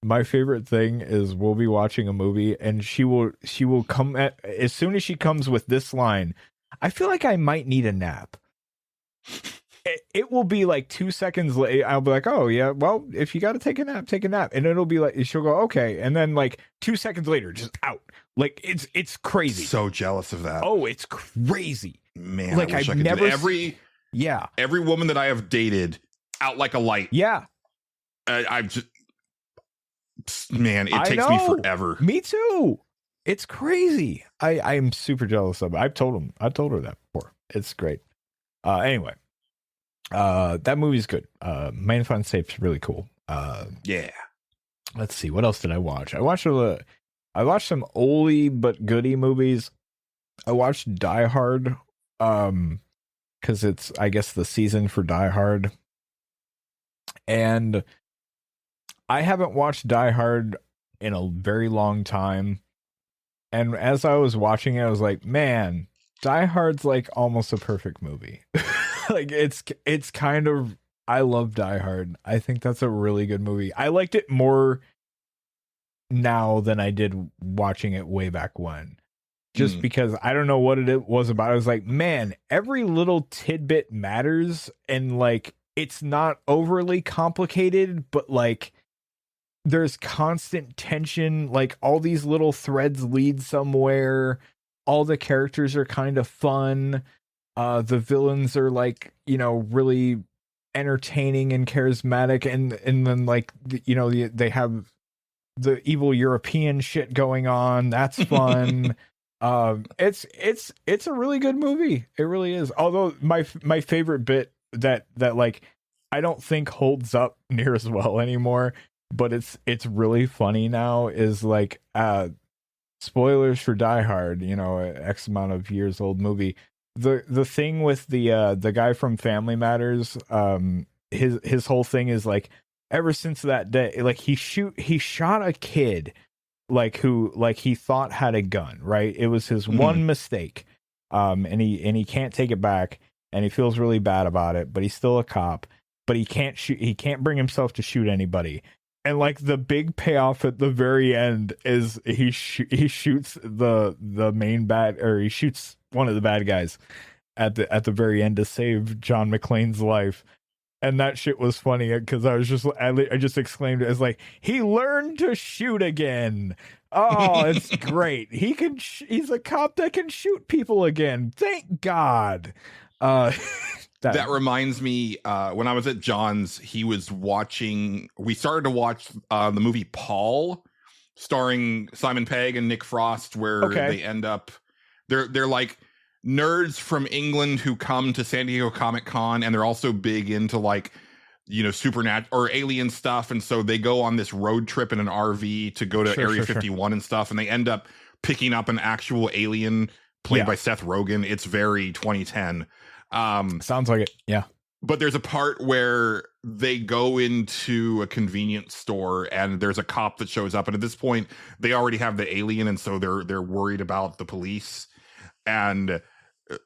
my favorite thing is we'll be watching a movie and she will come at, as soon as she comes with this line, I feel like I might need a nap. It will be like 2 seconds later. I'll be like, oh yeah, well, if you got to take a nap, take a nap. And it'll be like, she'll go, okay. And then like 2 seconds later, just out. Like it's crazy. So jealous of that. Oh, it's crazy. Man, like I've never every woman that I have dated out like a light. Yeah. I've just, man, it takes me forever. Me too. It's crazy. I'm super jealous of it. I've told her that before. It's great. Anyway. That movie's good. Man Finds Tape's really cool. Yeah. Let's see, what else did I watch? I watched some oldie but goodie movies. I watched Die Hard, because it's, I guess, the season for Die Hard. And I haven't watched Die Hard in a very long time. And as I was watching it, I was like, man, Die Hard's like almost a perfect movie. Like it's kind of, I love Die Hard. I think that's a really good movie. I liked it more now than I did watching it way back when. Just because I don't know what it was about. I was like, man, every little tidbit matters, and like it's not overly complicated, but like there's constant tension, like all these little threads lead somewhere. All the characters are kind of fun. The villains are like, really entertaining and charismatic, and then like, they have the evil European shit going on. That's fun. It's a really good movie. It really is. Although my favorite bit that like I don't think holds up near as well anymore, but it's really funny now is like spoilers for Die Hard, X amount of years old movie. The thing with the guy from Family Matters, his whole thing is like, ever since that day, like he shot a kid like who like he thought had a gun, right? It was his one mistake, and he can't take it back, and he feels really bad about it, but he's still a cop, but he can't bring himself to shoot anybody. And like the big payoff at the very end is he shoots the main bad, or he shoots one of the bad guys at the very end to save John McClane's life. And that shit was funny because I just exclaimed it as like, he learned to shoot again. Oh, it's great. He's a cop that can shoot people again. Thank God. That reminds me, when I was at John's, we started to watch the movie Paul, starring Simon Pegg and Nick Frost, where they end up, they're like nerds from England who come to San Diego Comic-Con, and they're also big into like, you know, supernatural or alien stuff. And so they go on this road trip in an RV to go to Area 51 and stuff, and they end up picking up an actual alien played by Seth Rogen. It's very 2010. Sounds like it. Yeah. But there's a part where they go into a convenience store and there's a cop that shows up. And at this point, they already have the alien. And so they're worried about the police. And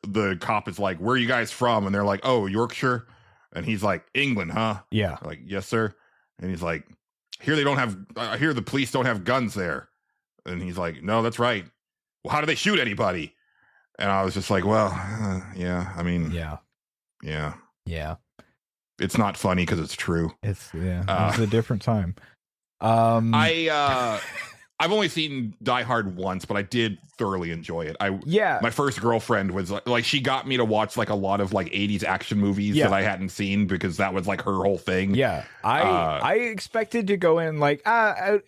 the cop is like, "Where are you guys from?" And they're like, "Oh, Yorkshire." And he's like, "England, huh?" Yeah. They're like, "Yes, sir." And he's like, "Here they don't have, here the police don't have guns there." And he's like, "No, that's right." "Well, how do they shoot anybody?" And I was just like, well, yeah, I mean, yeah. It's not funny because it's true. It's a different time. I've only seen Die Hard once, but I did thoroughly enjoy it. My first girlfriend was like, she got me to watch like a lot of like 80s action movies that I hadn't seen because that was like her whole thing. Yeah. I expected to go in like,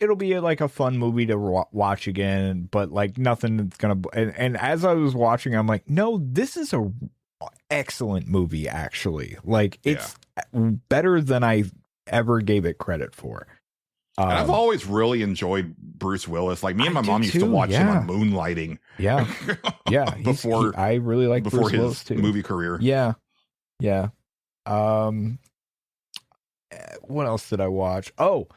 it'll be like a fun movie to watch again, but like nothing that's going to, and as I was watching, I'm like, no, this is a excellent movie, actually. Like it's better than I ever gave it credit for. And I've always really enjoyed Bruce Willis. Like me and my mom used to watch him on Moonlighting. Yeah, yeah. I really like before Bruce his Willis too. Movie career. Yeah. What else did I watch? Oh,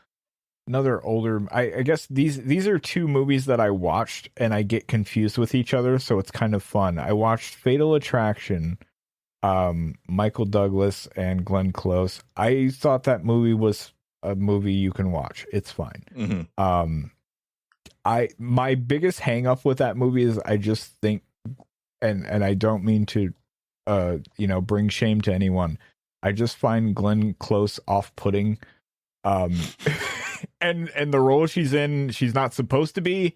another older. I guess these are two movies that I watched and I get confused with each other, so it's kind of fun. I watched Fatal Attraction, Michael Douglas and Glenn Close. I thought that movie was a movie you can watch. It's fine. Mm-hmm. My biggest hang up with that movie is I just think, and I don't mean to bring shame to anyone. I just find Glenn Close off-putting. And the role she's in, she's not supposed to be.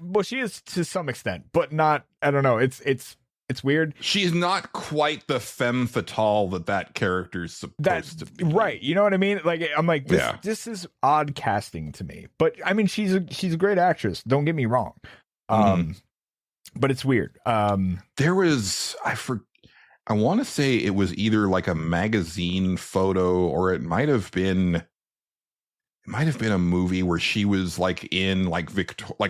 Well, she is to some extent, but not, I don't know. It's weird. She's not quite the femme fatale that character's supposed to be. Right. You know what I mean? Like, I'm like, this is odd casting to me. But I mean, she's a great actress. Don't get me wrong. But it's weird. There was, I want to say it was either like a magazine photo or it might have been a movie where she was like in like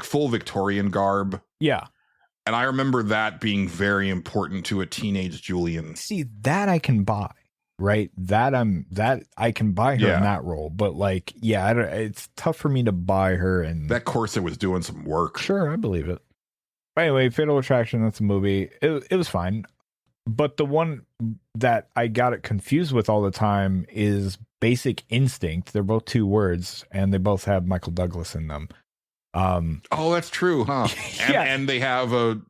full Victorian garb. Yeah. And I remember that being very important to a teenage Julian. See, that I can buy, right? That I can buy her in that role, but like, it's tough for me to buy her. And that corset was doing some work. Sure, I believe it. Anyway, Fatal Attraction, that's a movie. It was fine, but the one that I got it confused with all the time is Basic Instinct. They're both two words, and they both have Michael Douglas in them. Oh, that's true, huh? And they have a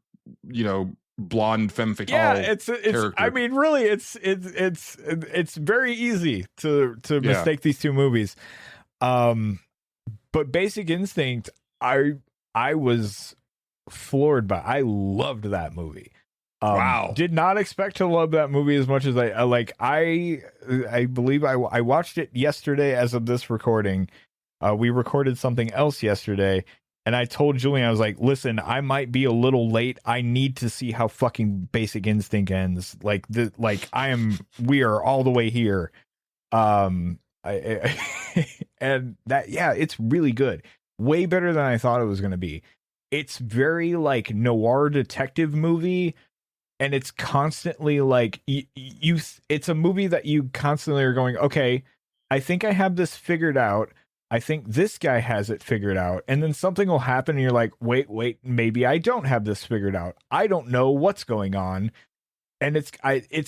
blonde femme fatale. Yeah, it's I mean, really, it's very easy to mistake these two movies. But Basic Instinct, I was floored by. I loved that movie. Wow. Did not expect to love that movie as much as I like. I believe I watched it yesterday as of this recording. We recorded something else yesterday, and I told Julian, I was like, listen, I might be a little late. I need to see how fucking Basic Instinct ends. We are all the way here. And that, it's really good. Way better than I thought it was going to be. It's very like noir detective movie. And it's constantly like it's a movie that you constantly are going, okay, I think I have this figured out. I think this guy has it figured out. And then something will happen and you're like, wait, maybe I don't have this figured out. I don't know what's going on. And it's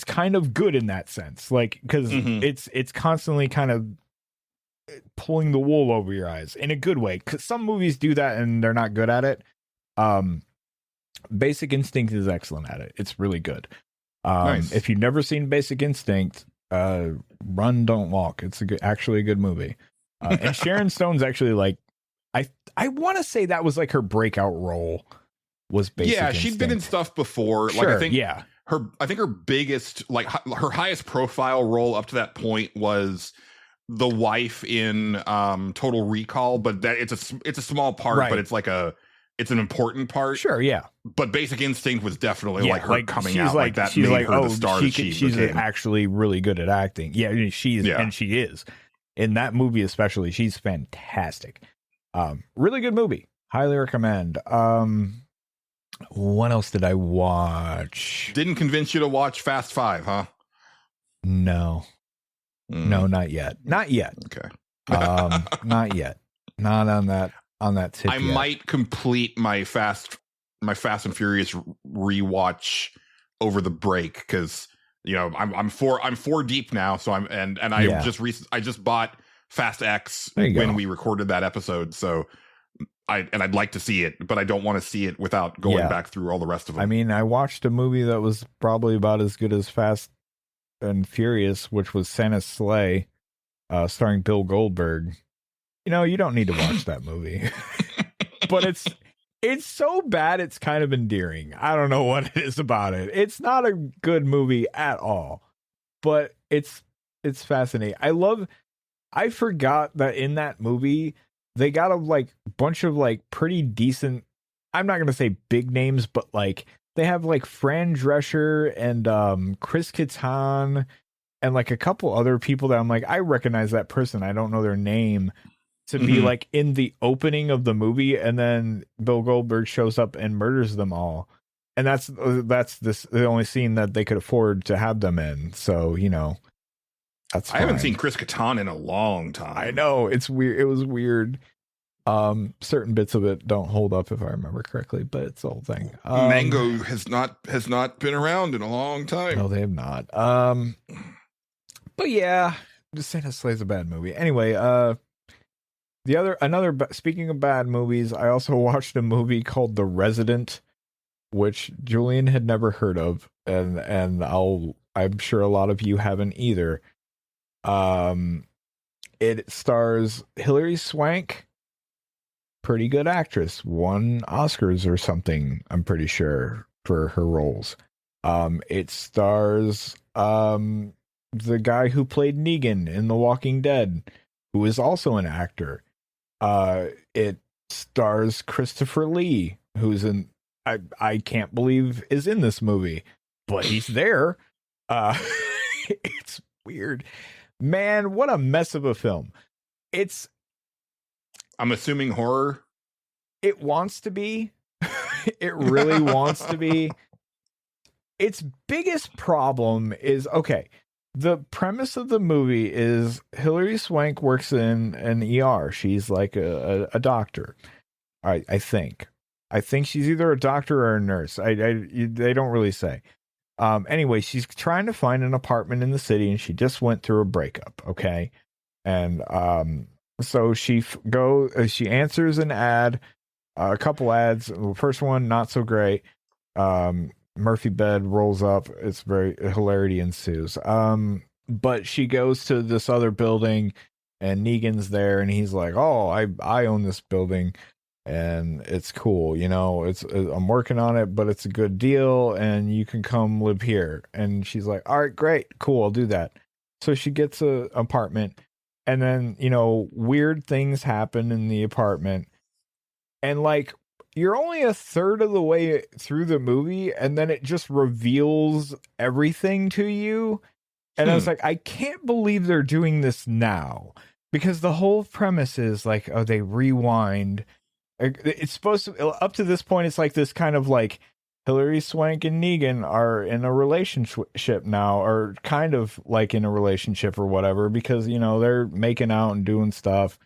kind of good in that sense. Like, cause it's constantly kind of pulling the wool over your eyes in a good way. Because some movies do that and they're not good at it. Basic Instinct is excellent at it. It's really good. Nice. If you've never seen Basic Instinct, Run, Don't Walk. It's actually a good movie. And Sharon Stone's actually like, I want to say that was like her breakout role. Was Basic Instinct. She'd been in stuff before. Sure, like I think, yeah. I think her biggest, like her highest profile role up to that point was the wife in Total Recall, but that it's a small part, Right. but it's an important part. Sure, yeah. But Basic Instinct was definitely like her coming she's out like that. She's made like, her the star that she she's became. actually really good at acting. Yeah, and she is. In that movie especially, she's fantastic. Really good movie. Highly recommend. What else did I watch? Didn't convince you to watch Fast 5, huh? No. No, not yet. Not yet. Okay. Not yet. Not on that tip I yet. might complete my Fast and Furious rewatch over the break because I'm four deep now. So I just bought Fast X when we recorded that episode. So I'd like to see it, but I don't want to see it without going back through all the rest of them. I mean, I watched a movie that was probably about as good as Fast and Furious, which was Santa's Sleigh, starring Bill Goldberg. You don't need to watch that movie, but it's so bad it's kind of endearing. I don't know what it is about it. It's not a good movie at all, but it's fascinating. I forgot that in that movie they got a bunch of pretty decent, I'm not going to say big names, but they have Fran Drescher and Chris Kattan and a couple other people that I'm I recognize that person. I don't know their name. To be in the opening of the movie, and then Bill Goldberg shows up and murders them all, and that's the only scene that they could afford to have them in. So that's fine. I haven't seen Chris Kattan in a long time. I know, it's weird. It was weird. Certain bits of it don't hold up if I remember correctly, but it's the whole thing. Mango has not been around in a long time. No, they have not. But yeah, Santa Sleigh's a bad movie. Anyway, speaking of bad movies, I also watched a movie called The Resident, which Julian had never heard of, and I'm sure a lot of you haven't either. It stars Hilary Swank, pretty good actress, won Oscars or something, I'm pretty sure, for her roles. It stars the guy who played Negan in The Walking Dead, who is also an actor. It stars Christopher Lee, who's I can't believe is in this movie, but he's there. It's weird. Man, what a mess of a film. I'm assuming horror. It wants to be. It really wants to be. Its biggest problem is, okay, the premise of the movie is Hilary Swank works in an ER. She's like a doctor. I think she's either a doctor or a nurse. They don't really say. Anyway, she's trying to find an apartment in the city, and she just went through a breakup. Okay, and so she answers an ad, a couple ads. The first one not so great. Murphy bed rolls up. It's very hilarity ensues. But she goes to this other building, and Negan's there, and he's like, "Oh, I own this building, and it's cool. I'm working on it, but it's a good deal, and you can come live here." And she's like, "All right, great, cool, I'll do that." So she gets an apartment, and then weird things happen in the apartment, and you're only a third of the way through the movie, and then it just reveals everything to you. And I was like, I can't believe they're doing this now, because the whole premise is they rewind. It's supposed to, up to this point, it's this kind of Hilary Swank and Negan are in a relationship now, or kind of in a relationship or whatever, because they're making out and doing stuff,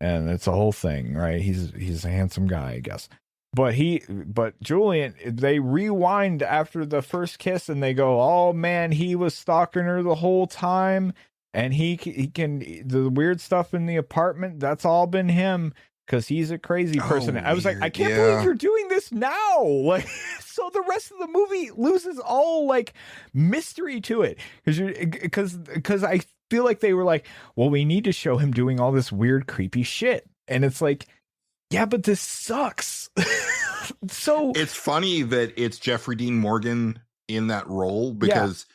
and it's a whole thing, right? He's a handsome guy, I guess. But Julian, they rewind after the first kiss, and they go, "Oh man, he was stalking her the whole time." And he can the weird stuff in the apartment, that's all been him, because he's a crazy person. I was like, I can't believe you're doing this now. Like, so the rest of the movie loses all like mystery to it, because I feel like they were like, well, we need to show him doing all this weird, creepy shit, and it's like, yeah, but this sucks. So it's funny that it's Jeffrey Dean Morgan in that role, because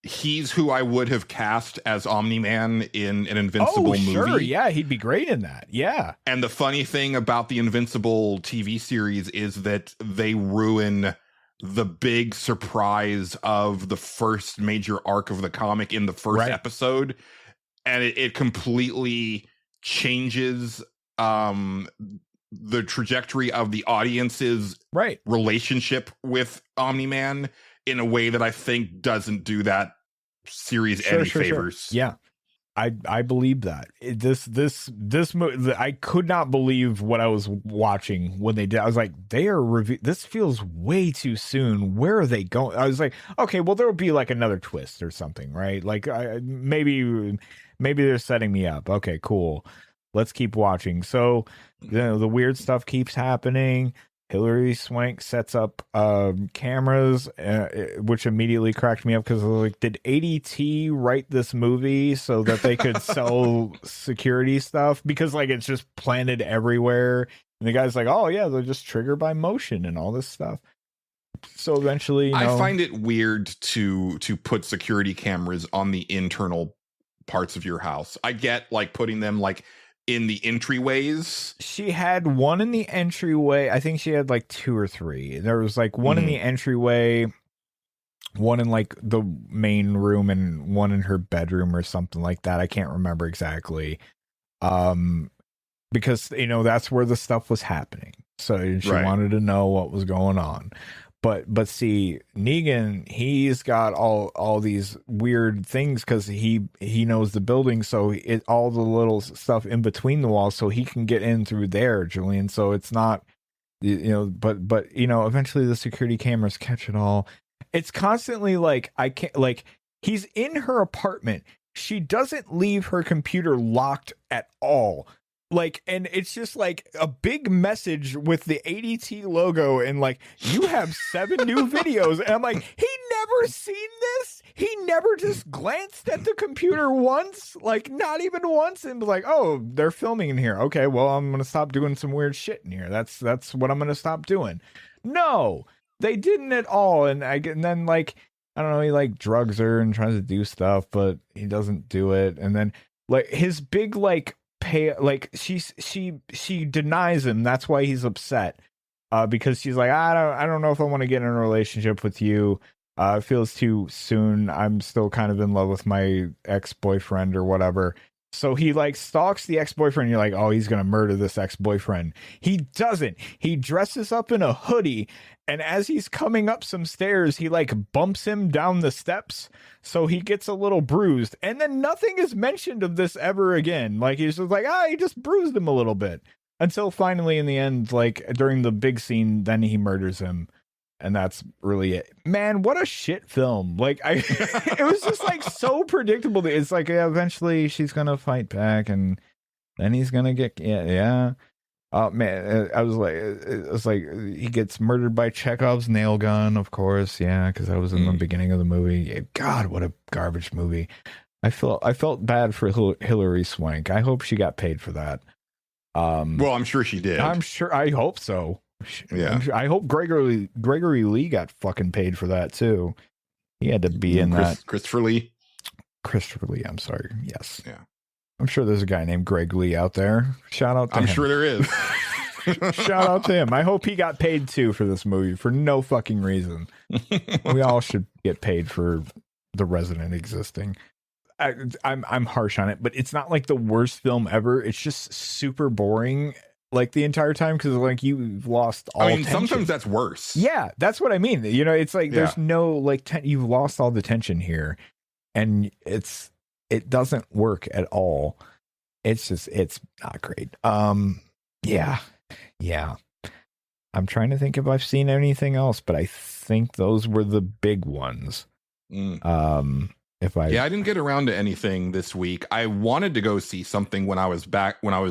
he's who I would have cast as Omni-Man in an Invincible movie. Sure, yeah, he'd be great in that. Yeah. And the funny thing about the Invincible TV series is that they ruin the big surprise of the first major arc of the comic in the first episode, and it completely changes the trajectory of the audience's relationship with Omni-Man in a way that I think doesn't do that series any favors. Yeah, I believe that. This movie, I could not believe what I was watching when they did. I was like, this feels way too soon. Where are they going? I was like, okay, well, there will be like another twist or something, right? Like maybe they're setting me up. Okay, cool. Let's keep watching. So the weird stuff keeps happening. Hilary Swank sets up cameras, which immediately cracked me up, because I was like, did ADT write this movie so that they could sell security stuff? Because like it's just planted everywhere. And the guy's like, oh yeah, they're just triggered by motion and all this stuff. So eventually, I find it weird to put security cameras on the internal parts of your house. I get like putting them like in the entryways. She had one in the entryway. I think she had like 2 or 3. There was like one in the entryway, one in like the main room, and one in her bedroom or something like that. I can't remember exactly. Because that's where the stuff was happening. So she wanted to know what was going on. But see, Negan, he's got all these weird things because he knows the building, so all the little stuff in between the walls, so he can get in through there, Julian. So it's not, but eventually the security cameras catch it all. It's constantly like, I can't, like, he's in her apartment. She doesn't leave her computer locked at all. Like, and it's just like a big message with the ADT logo and like, you have 7 new videos. And I'm like, he never seen this. He never just glanced at the computer once, like not even once, and was like, oh, they're filming in here. Okay, well, I'm going to stop doing some weird shit in here. That's what I'm going to stop doing. No, they didn't at all. And then like, I don't know, he like drugs her and tries to do stuff, but he doesn't do it. And then like his big like, like she denies him. That's why he's upset, because she's like, I don't know if I want to get in a relationship with you. It feels too soon. I'm still kind of in love with my ex-boyfriend or whatever. So he like stalks the ex-boyfriend. You're like, oh, he's gonna murder this ex-boyfriend. He doesn't. He dresses up in a hoodie, and as he's coming up some stairs, he like bumps him down the steps, so he gets a little bruised. And then nothing is mentioned of this ever again. Like he's just like, he just bruised him a little bit, until finally in the end, like during the big scene, then he murders him. And that's really it. Man, what a shit film. Like, it was just like so predictable. It's like, yeah, eventually she's going to fight back and then he's going to get, yeah. Oh, man, I was like, it was like he gets murdered by Chekhov's nail gun, of course. Yeah, because that was in the beginning of the movie. God, what a garbage movie. I felt bad for Hilary Swank. I hope she got paid for that. Well, I'm sure she did. I hope so. Yeah, I hope Gregory Lee got fucking paid for that too. He had to be in that. Christopher Lee. I'm sorry. Yes. Yeah. I'm sure there's a guy named Greg Lee out there. Shout out to him. I'm sure there is. Shout out to him. I hope he got paid too for this movie for no fucking reason. We all should get paid for The Resident existing. I'm harsh on it, but it's not like the worst film ever. It's just super boring. Like the entire time, because like you've lost all tension. Sometimes that's worse. Yeah, that's what I mean. It's like there's no like you've lost all the tension here, and it doesn't work at all. It's not great. Yeah. I'm trying to think if I've seen anything else, but I think those were the big ones. I didn't get around to anything this week. I wanted to go see something when I was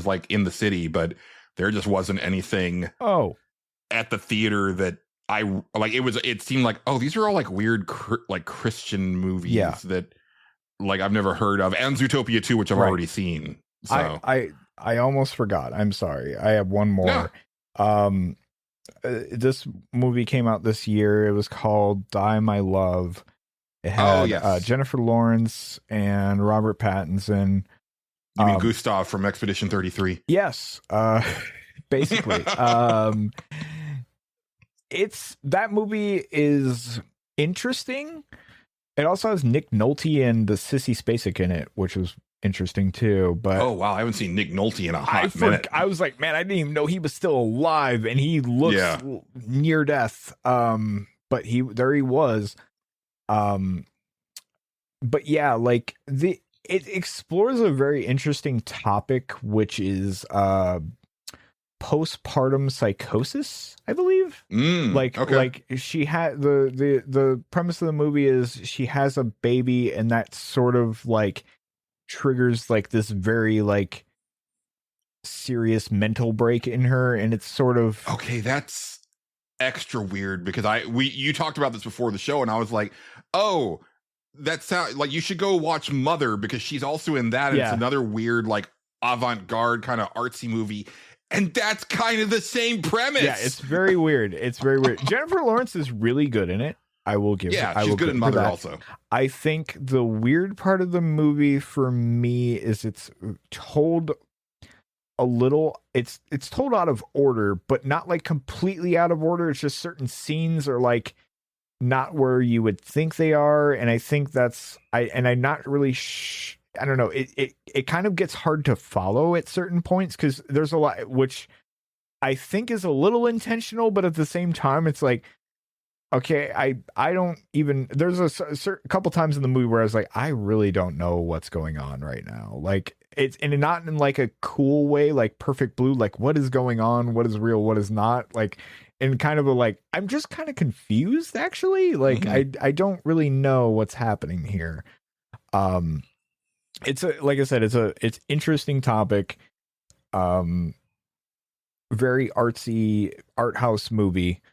like in the city, but there just wasn't anything at the theater that I like. It seemed like, oh, these are all like weird like Christian movies that like I've never heard of, and Zootopia 2, which I've already seen. So I almost forgot. I'm sorry. I have one more. This movie came out this year. It was called Die My Love. It had Jennifer Lawrence and Robert Pattinson. You mean Gustav from Expedition 33? Yes, basically. That movie is interesting. It also has Nick Nolte and the Sissy Spacek in it, which was interesting too. But oh wow, I haven't seen Nick Nolte in a hot minute. I was like, man, I didn't even know he was still alive, and he looks near death. But he was. But yeah, like it explores a very interesting topic, which is postpartum psychosis, I believe. Like she had the premise of the movie is she has a baby, and that sort of like triggers like this very like serious mental break in her, and it's sort of that's extra weird because you talked about this before the show, and I was like, oh, that sounds like you should go watch Mother, because she's also in that, and it's another weird like avant-garde kind of artsy movie, and that's kind of the same premise. Yeah, it's very weird. It's very weird. Jennifer Lawrence is really good in it. I will give. Yeah, she's good in Mother also. I think the weird part of the movie for me is it's told a little. It's told out of order, but not like completely out of order. It's just certain scenes are like not where you would think they are, and I think I'm not really. I don't know. It kind of gets hard to follow at certain points because there's a lot which I think is a little intentional, but at the same time, it's like. Okay, I don't even. There's a couple times in the movie where I was like, I really don't know what's going on right now. Like it's and not in like a cool way, like Perfect Blue. Like what is going on? What is real? What is not? Like in kind of a like I'm just kind of confused actually. Like I don't really know what's happening here. It's like I said, it's interesting topic. Very artsy art house movie.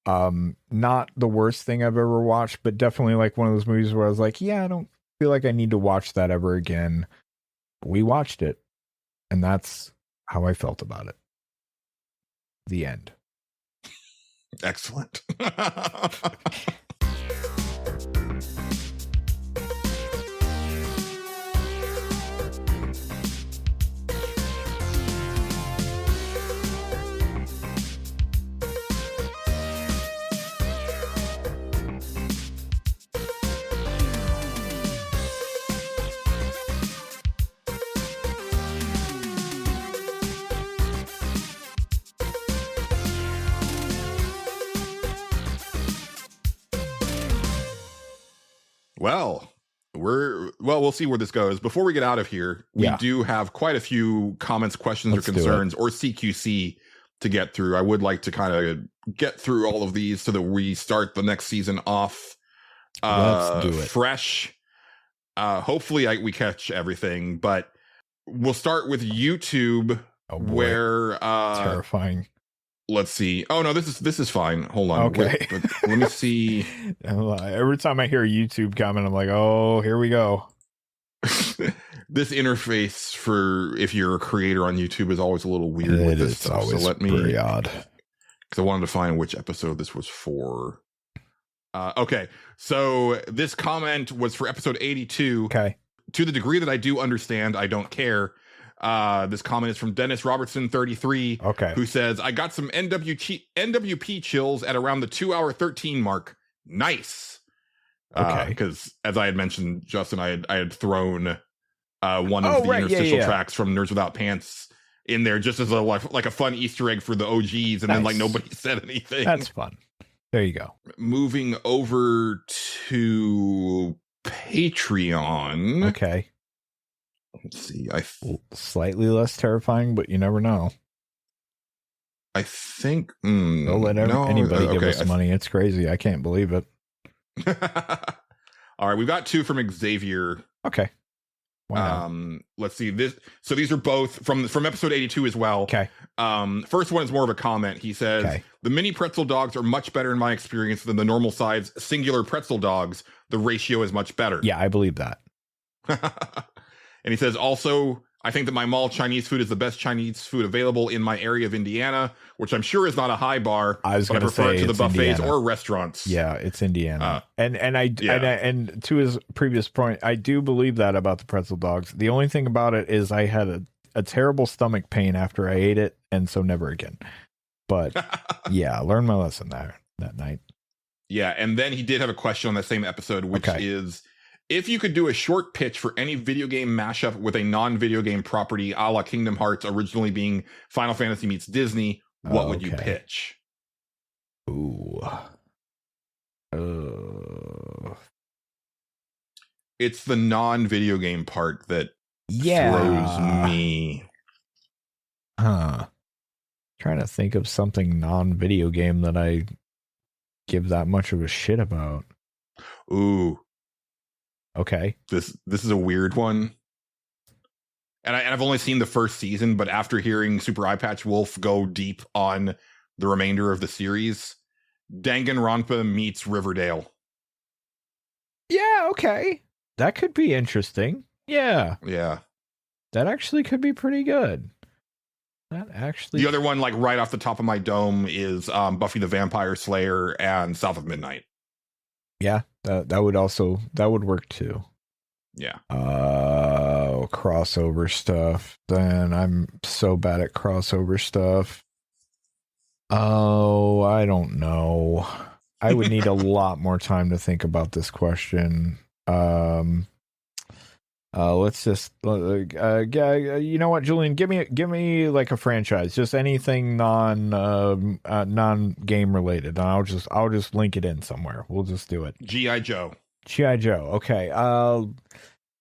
Not the worst thing I've ever watched, but definitely like one of those movies where I was like, yeah, I don't feel like I need to watch that ever again. We watched it, and that's how I felt about it. The end. Excellent. We'll see where this goes. Before we get out of here, we do have quite a few comments, questions, or concerns, or CQC to get through. I would like to kind of get through all of these so that we start the next season off Let's do it. Fresh. Hopefully we catch everything, but we'll start with YouTube, where terrifying. Let's see. Oh no, this is fine. Hold on. Okay. Let me see. Every time I hear a YouTube comment, I'm like, oh, here we go. This interface for if you're a creator on YouTube is always a little weird with this stuff. So let me very odd. Because I wanted to find which episode this was for. Okay, so this comment was for episode 82. Okay. To the degree that I do understand, I don't care. This comment is from Dennis Robertson 33. Okay. Who says, I got some NWP chills at around the 2-hour 13 mark. Nice. Okay. Because as I had mentioned, Justin, I had thrown one of the interstitial tracks from Nerds Without Pants in there just as a fun Easter egg for the OGs, and then like nobody said anything. That's fun. There you go. Moving over to Patreon. Okay. Let's see. Slightly less terrifying, but you never know. I think they'll let anybody give us money. It's crazy. I can't believe it. All right, we've got 2 from Xavier. Okay. Wow. Let's see this. So these are both from episode 82 as well. Okay. First one is more of a comment. He says, the mini pretzel dogs are much better in my experience than the normal size singular pretzel dogs. The ratio is much better. Yeah, I believe that. And he says, also, I think that my mall Chinese food is the best Chinese food available in my area of Indiana, which I'm sure is not a high bar. I was going to say it to the buffets Indiana. or restaurants. Yeah, it's Indiana. And to his previous point, I do believe that about the pretzel dogs. The only thing about it is I had a terrible stomach pain after I ate it, and so never again. But yeah, I learned my lesson there that night. Yeah, and then he did have a question on that same episode, which is, if you could do a short pitch for any video game mashup with a non-video game property, a la Kingdom Hearts originally being Final Fantasy meets Disney, what would you pitch? Ooh. It's the non-video game part that throws me. Trying to think of something non-video game that I give that much of a shit about. Ooh. Okay. This is a weird one. And I've only seen the first season, but after hearing Super Eye Patch Wolf go deep on the remainder of the series, Danganronpa meets Riverdale. Yeah, okay. That could be interesting. Yeah. Yeah. That actually could be pretty good. The other one, like right off the top of my dome, is Buffy the Vampire Slayer and South of Midnight. Yeah, that would work too. Yeah. Crossover stuff. Then I'm so bad at crossover stuff. Oh, I don't know. I would need a lot more time to think about this question. Let's just you know what, Julian, give me like a franchise, just anything non game related, and I'll just link it in somewhere. We'll just do it. G.I. Joe. Okay.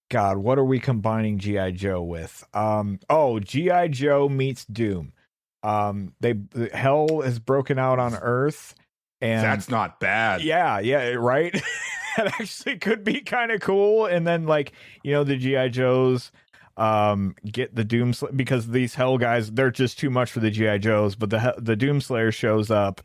God, what are we combining G.I. Joe with? G.I. Joe meets Doom. Hell has broken out on Earth, and that's not bad. Yeah, right. That actually could be kind of cool. And then, like, you know, the G.I. Joes get the Doomslayer, because these Hell guys, they're just too much for the G.I. Joes, but the Doomslayer shows up,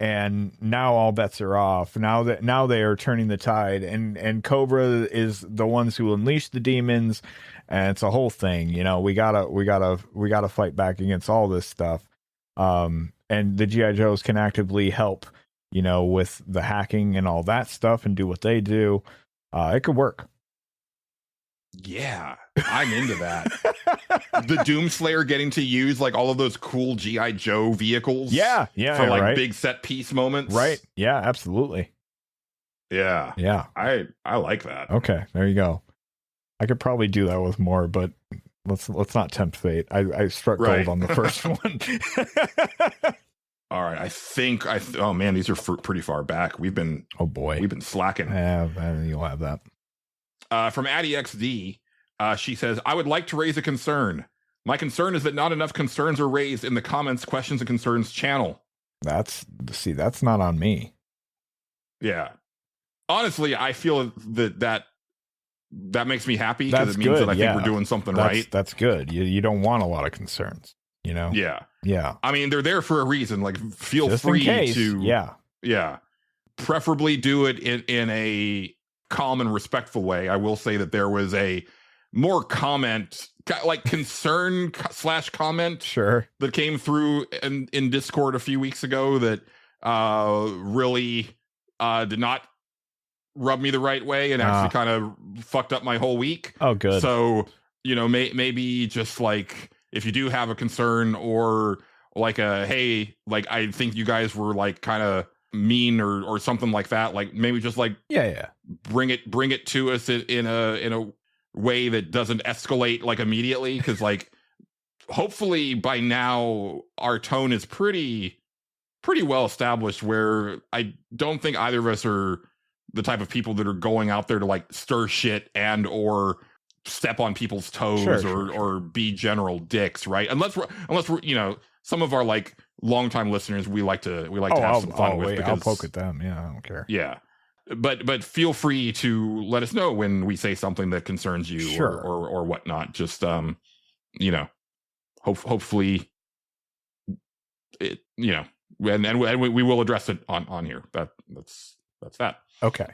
and now all bets are off. Now they are turning the tide, and Cobra is the ones who unleash the demons, and it's a whole thing. You know, we gotta fight back against all this stuff. And the G.I. Joes can actively help, you know, with the hacking and all that stuff, and do what they do. It could work. Yeah, I'm into that. The Doomslayer getting to use like all of those cool G.I. Joe vehicles. Yeah, for like big set piece moments. Right. Yeah, absolutely. Yeah. I like that. Okay, there you go. I could probably do that with more, but let's not tempt fate. I struck gold on the first one. All right, I think oh man, these are pretty far back. We've been slacking. Yeah, you'll have that. From Addie XD, she says, I would like to raise a concern. My concern is that not enough concerns are raised in the comments, questions, and concerns channel. That's not on me. Yeah. Honestly, I feel that makes me happy, because it means that I think we're doing something right. That's good. You don't want a lot of concerns, you know? Yeah. I mean, they're there for a reason. Like, feel just free in case. to. Yeah. Preferably do it in a calm and respectful way. I will say that there was a more comment, like concern / comment, sure, that came through in Discord a few weeks ago that really did not rub me the right way, and actually kind of fucked up my whole week. Oh, good. So, you know, maybe just like, if you do have a concern, or like hey, like, I think you guys were like kind of mean or something like that, like maybe just like bring it to us in a way that doesn't escalate like immediately, because like hopefully by now our tone is pretty well established, where I don't think either of us are the type of people that are going out there to like stir shit and or step on people's toes or be general dicks, right? Unless we're you know, some of our like longtime listeners we like to have some fun with. I'll poke at them. Yeah, I don't care. Yeah. but feel free to let us know when we say something that concerns you or whatnot. Just hopefully it, and we will address it on here. That's that. Okay.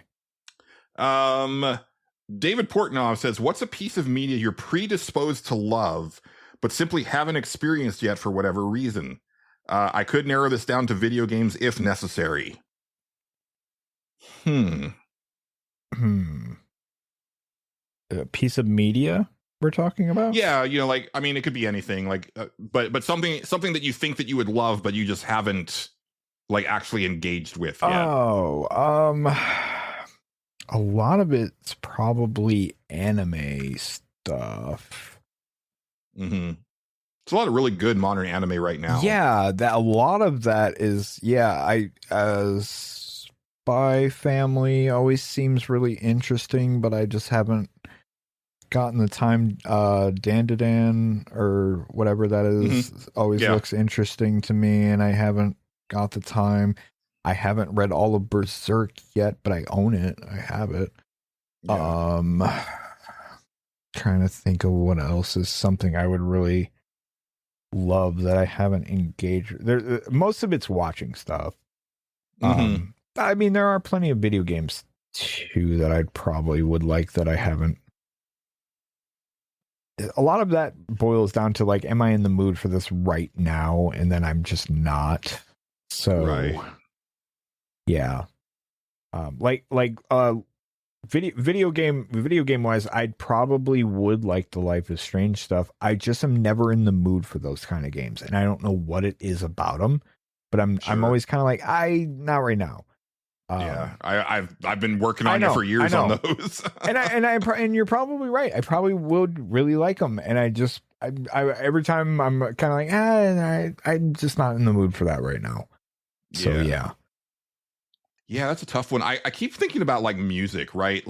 David Portnow says, what's a piece of media you're predisposed to love, but simply haven't experienced yet for whatever reason? I could narrow this down to video games if necessary. A piece of media we're talking about? Yeah, it could be anything, but something that you think that you would love, but you just haven't actually engaged with yet. A lot of it's probably anime stuff. Mm-hmm. It's a lot of really good modern anime right now. Yeah, a lot of that is, Spy Family always seems really interesting, but I just haven't gotten the time. Dandadan or whatever that is always looks interesting to me, and I haven't got the time. I haven't read all of Berserk yet, but I own it. I have it. Yeah. Trying to think of what else is something I would really love that I haven't engaged. Most of it's watching stuff. I mean, there are plenty of video games too that I probably would like that I haven't. A lot of that boils down to am I in the mood for this right now? And then I'm just not. So, yeah. Video game wise, I'd probably would like the Life is Strange stuff. I just am never in the mood for those kind of games, and I don't know what it is about them. But I'm always kind of not right now. I've been working on it for years on those, and you're probably right. I probably would really like them, and I every time I'm kind of I'm just not in the mood for that right now. So yeah. Yeah, that's a tough one. I keep thinking about music, right?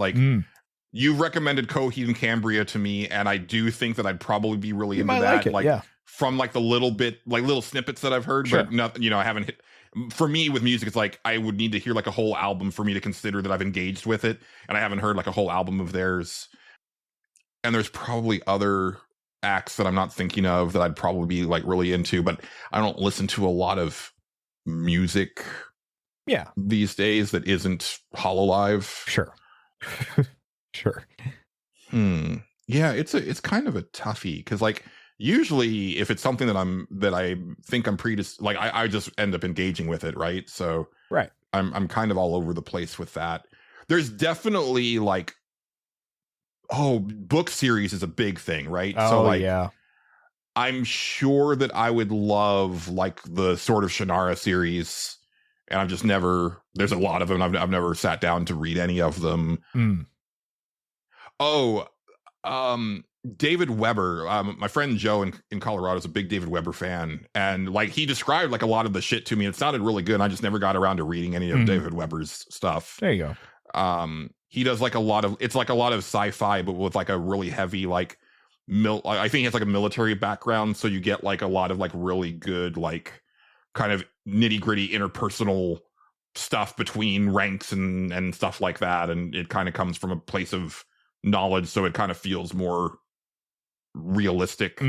You've recommended Coheed and Cambria to me, and I do think that I'd probably be really into that. From the little bit, little snippets that I've heard, but nothing. I haven't hit. For me, with music, it's I would need to hear a whole album for me to consider that I've engaged with it, and I haven't heard a whole album of theirs. And there's probably other acts that I'm not thinking of that I'd probably be really into, but I don't listen to a lot of music. Yeah, these days that isn't Hololive. Sure. Yeah, it's kind of a toughie because usually if it's something that I think I'm I just end up engaging with it, right? So I'm kind of all over the place with that. There's definitely book series is a big thing, right? I'm sure that I would love the Sword of Shannara series. And I've just there's a lot of them. I've never sat down to read any of them. David Weber, my friend Joe in Colorado is a big David Weber fan. And he described a lot of the shit to me. It sounded really good. And I just never got around to reading any of David Weber's stuff. There you go. He does a lot of sci-fi, but with a really heavy, I think he has a military background. So you get a lot of really good, kind of nitty gritty interpersonal stuff between ranks and stuff like that. And it kind of comes from a place of knowledge. So it kind of feels more realistic,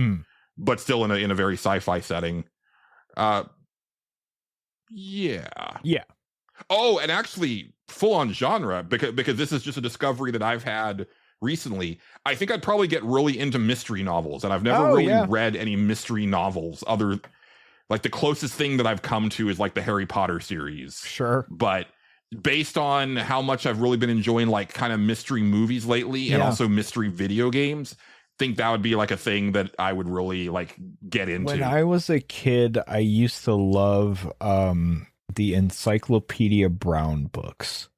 but still in a very sci-fi setting. Yeah. Oh, and actually full on genre because this is just a discovery that I've had recently. I think I'd probably get really into mystery novels, and I've never read any mystery novels other. The closest thing that I've come to is the Harry Potter series. Sure. But based on how much I've really been enjoying kind of mystery movies lately and also mystery video games, I think that would be a thing that I would really get into. When I was a kid, I used to love the Encyclopedia Brown books.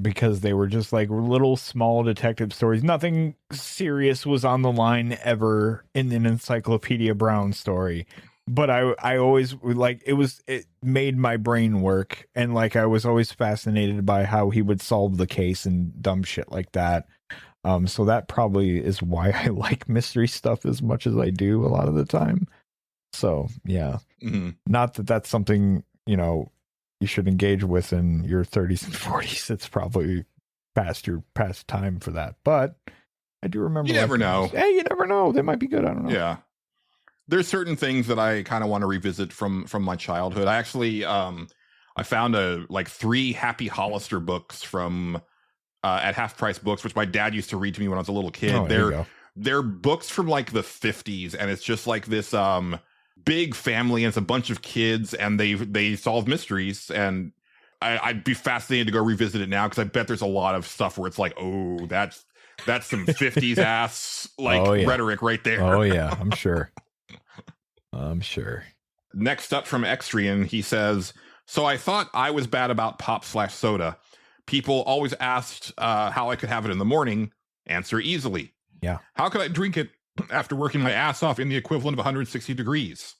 Because they were just little small detective stories. Nothing serious was on the line ever in an Encyclopedia Brown story. But I always it made my brain work. And I was always fascinated by how he would solve the case and dumb shit like that. So that probably is why I like mystery stuff as much as I do a lot of the time. So, yeah. Not that that's something, you should engage with in your 30s and 40s. It's probably past time for that. But I do remember. You never know. Hey, you never know. They might be good. I don't know. Yeah. There's certain things that I kind of want to revisit from my childhood. I actually I found 3 Happy Hollister books from at Half Price Books, which my dad used to read to me when I was a little kid. Oh, they're books from like the 50s, and it's just like this big family, and it's a bunch of kids, and they solve mysteries, and I'd be fascinated to go revisit it now, because I bet there's a lot of stuff where it's like, oh, that's some 50s ass rhetoric right there. Oh yeah, I'm sure. I'm sure. Next up from Extrian, he says, so I thought I was bad about pop/soda. People always asked how I could have it in the morning. Answer easily. Yeah. How could I drink it after working my ass off in the equivalent of 160 degrees?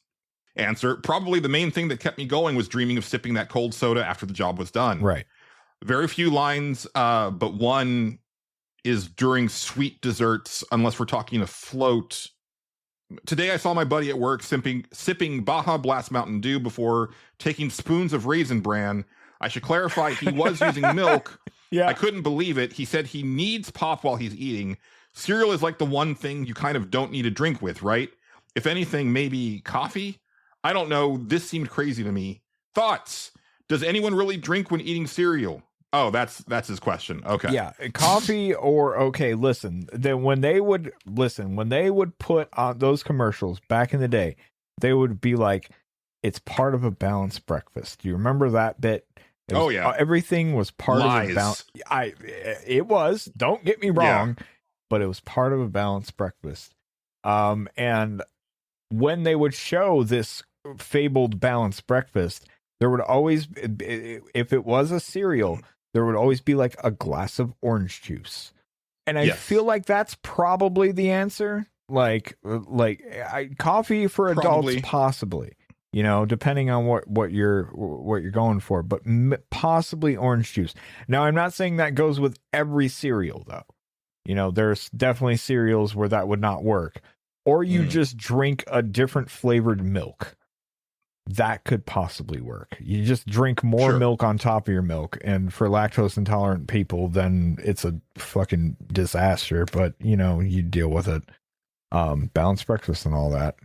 Answer, probably the main thing that kept me going was dreaming of sipping that cold soda after the job was done. Right. Very few lines, but one is during sweet desserts, unless we're talking a float. Today I saw my buddy at work sipping Baja Blast Mountain Dew before taking spoons of Raisin Bran. I should clarify, he was using milk. Yeah. I couldn't believe it. He said he needs pop while he's eating. Cereal is like the one thing you kind of don't need a drink with, right? If anything, maybe coffee? I don't know. This seemed crazy to me. Thoughts? Does anyone really drink when eating cereal? Oh, that's his question. Okay. Yeah, coffee listen. Then when they would put on those commercials back in the day, they would be like, it's part of a balanced breakfast. Do you remember that bit? Yeah. Everything was part Lies. of a balance. It was, don't get me wrong, but it was part of a balanced breakfast. And when they would show this fabled balanced breakfast, there would always, if it was a cereal, there would always be like a glass of orange juice. And I feel like that's probably the answer. Coffee for adults, possibly, depending on what you're going for, but possibly orange juice. Now, I'm not saying that goes with every cereal though. There's definitely cereals where that would not work, or you just drink a different flavored milk. That could possibly work. You just drink more milk on top of your milk, and for lactose intolerant people, then it's a fucking disaster, but you deal with it. Balanced breakfast and all that.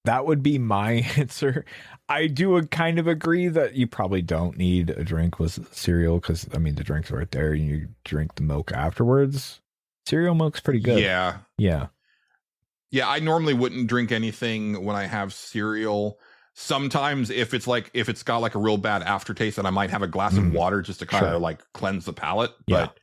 That would be my answer. I do kind of agree that you probably don't need a drink with cereal, because the drink's right there and you drink the milk afterwards. Cereal milk's pretty good. Yeah, I normally wouldn't drink anything when I have cereal. Sometimes if it's got like a real bad aftertaste, then I might have a glass of water just to kind of like cleanse the palate. But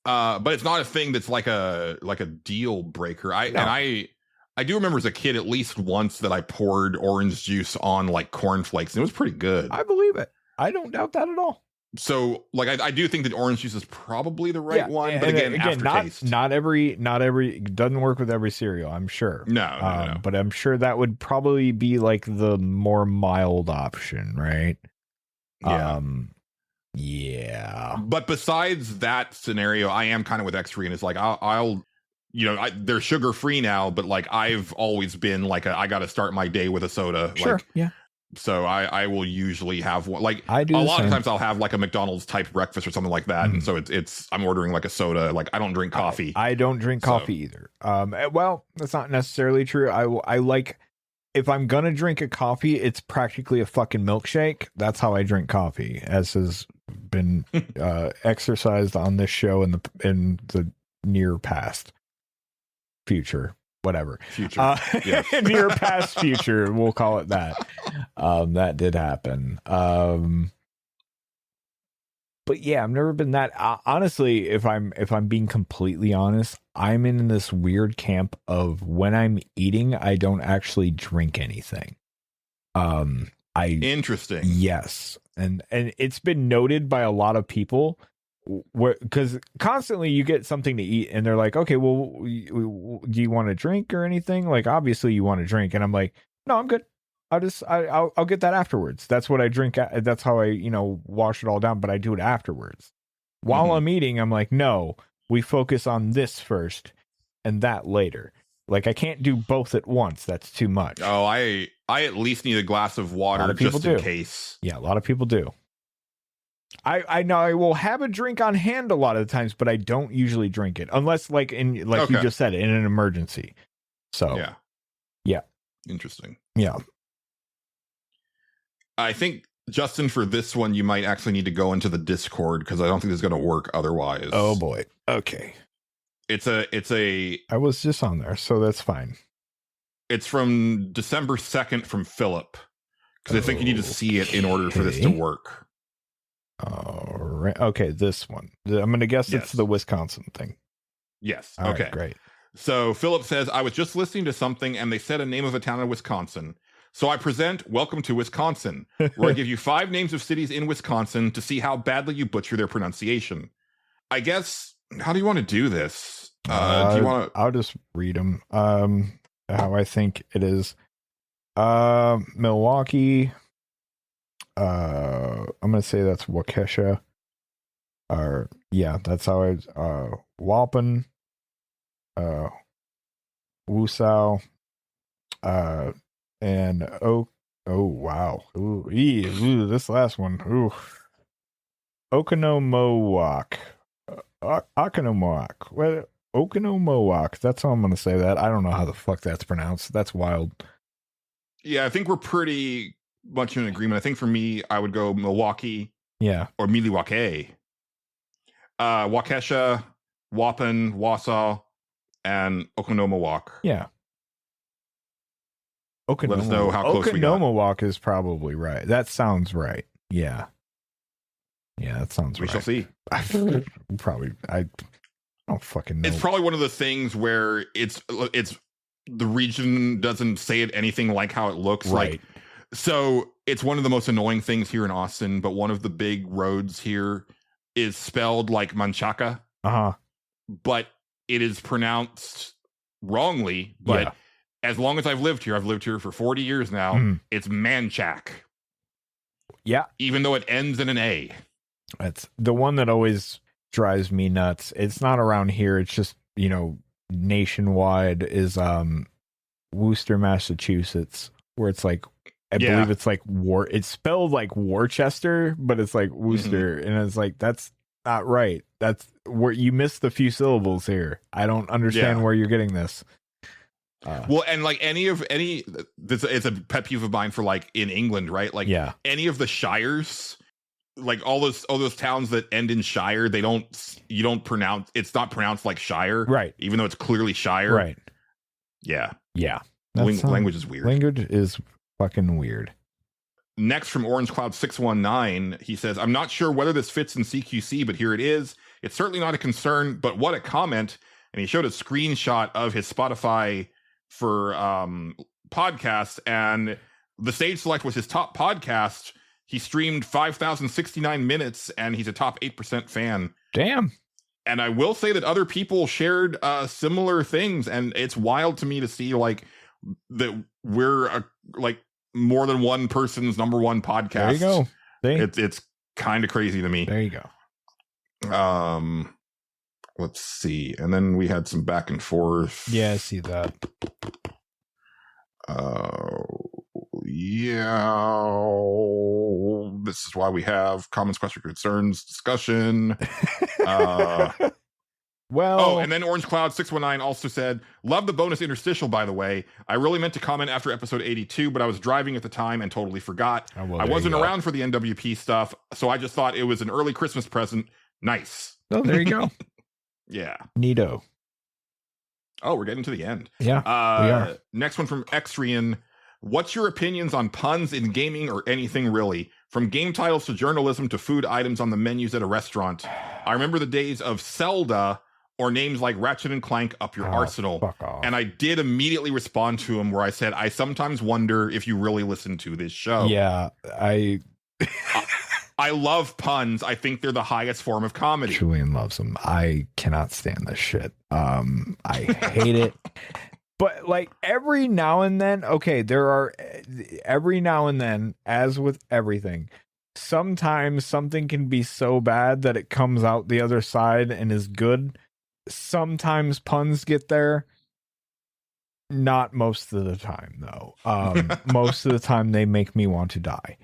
it's not a thing that's like a deal breaker. I do remember as a kid at least once that I poured orange juice on like cornflakes, and it was pretty good. I believe it. I don't doubt that at all. So I do think that orange juice is probably the right one, but again, aftertaste. Not every doesn't work with every cereal, I'm sure. No. But I'm sure that would probably be like the more mild option, right? Yeah. But besides that scenario, I am kind of with X3, and it's like I'll they're sugar free now, but like I've always been like I got to start my day with a soda. Sure. So I will usually have one. Like I do. A lot of times I'll have like a McDonald's type breakfast or something like that, and so it's I'm ordering like a soda. Like I don't drink coffee. I don't drink coffee either. Well, that's not necessarily true. I like, if I'm gonna drink a coffee, it's practically a fucking milkshake. That's how I drink coffee, as has been exercised on this show in the near past, future. Whatever. Yes. Near past future, we'll call it that. That did happen. But yeah, I've never been that. Honestly, if I'm being completely honest, I'm in this weird camp of when I'm eating, I don't actually drink anything. Interesting. Yes, and it's been noted by a lot of people. Because constantly you get something to eat and they're like, okay, well, do you want a drink or anything? Like, obviously you want a drink, and I'm like, no, I'm good. I'll get that afterwards. That's what I drink. That's how I wash it all down. But I do it afterwards. While I'm eating, I'm like, no, we focus on this first and that later. Like I can't do both at once. That's too much. Oh, I at least need a glass of water just in case. Yeah, a lot of people do. I know I will have a drink on hand a lot of the times, but I don't usually drink it unless like you just said, in an emergency. So yeah. Interesting. Yeah. I think, Justin, for this one, you might actually need to go into the Discord because I don't think it's going to work otherwise. Oh boy. Okay. It's a. I was just on there, so that's fine. It's from December 2nd from Philip because I think you need to see it in order for this to work. All right. Okay, this one. I'm going to guess it's the Wisconsin thing. Yes. All okay. Right, great. So Philip says, I was just listening to something and they said a name of a town in Wisconsin. So I present Welcome to Wisconsin, where I give you 5 names of cities in Wisconsin to see how badly you butcher their pronunciation. I guess, how do you want to do this? Do you want to? I'll just read them. How I think it is. Milwaukee. I'm going to say that's Waukesha. That's how it's, Walpen. Woosau, and wow. This last one. Oconomowoc. Oconomowoc. Well, Oconomowoc. That's how I'm going to say that. I don't know how the fuck that's pronounced. That's wild. Yeah, I think we're pretty much in agreement. I think for me, I would go Milwaukee. Yeah. Or Milwaukee. Waukesha, Waupun, Wausau, and Oconomowoc. Yeah. Let us know how close we got. Oconomowoc is probably right. That sounds right. Yeah. Yeah, that sounds right. We shall see. Probably. I don't fucking know. It's probably one of the things where it's the region doesn't say it anything like how it looks. Right. Like, so it's one of the most annoying things here in Austin, but one of the big roads here is spelled like Manchaca. Uh-huh. But it is pronounced wrongly. But as long as I've lived here for 40 years now, it's Manchac. Yeah. Even though it ends in an A. That's the one that always drives me nuts. It's not around here. It's just, nationwide is Worcester, Massachusetts, where it's like, I believe it's like it's spelled like Worcester, but it's like Worcester. And it's like, that's not right. That's where you missed a few syllables here. I don't understand where you're getting this. Well, and like it's a pet peeve of mine for like in England, right? Like any of the shires, like all those towns that end in shire, you don't pronounce, it's not pronounced like shire, right? Even though it's clearly shire, right? Yeah. Language is weird. Language is fucking weird. Next from Orange Cloud 619, he says, I'm not sure whether this fits in CQC, but here it is. It's certainly not a concern, but what a comment. And he showed a screenshot of his Spotify for podcasts, and the Stage Select was his top podcast. He streamed 5,069 minutes, and he's a top 8% fan. Damn. And I will say that other people shared similar things, and it's wild to me to see like that we're like more than one person's number one podcast. There you go. It's kind of crazy to me. There you go. Let's see. And then we had some back and forth. Yeah, I see that. This is why we have comments, questions, concerns, discussion. And then Orange Cloud 619 also said, love the bonus interstitial, by the way. I really meant to comment after episode 82, but I was driving at the time and totally forgot. I wasn't around for the NWP stuff, so I just thought it was an early Christmas present. Nice. Oh, there you go. Yeah. Neato. Oh, we're getting to the end. Yeah, we are. Next one from Xrian. What's your opinions on puns in gaming or anything really? From game titles to journalism to food items on the menus at a restaurant. I remember the days of Zelda or names like Ratchet and Clank up your arsenal. Fuck off. And I did immediately respond to him where I said, I sometimes wonder if you really listen to this show. Yeah, I love puns. I think they're the highest form of comedy. Julian loves them. I cannot stand this shit. I hate it. But like every now and then, every now and then, as with everything, sometimes something can be so bad that it comes out the other side and is good. Sometimes puns get there. Not most of the time, though. Most of the time, they make me want to die.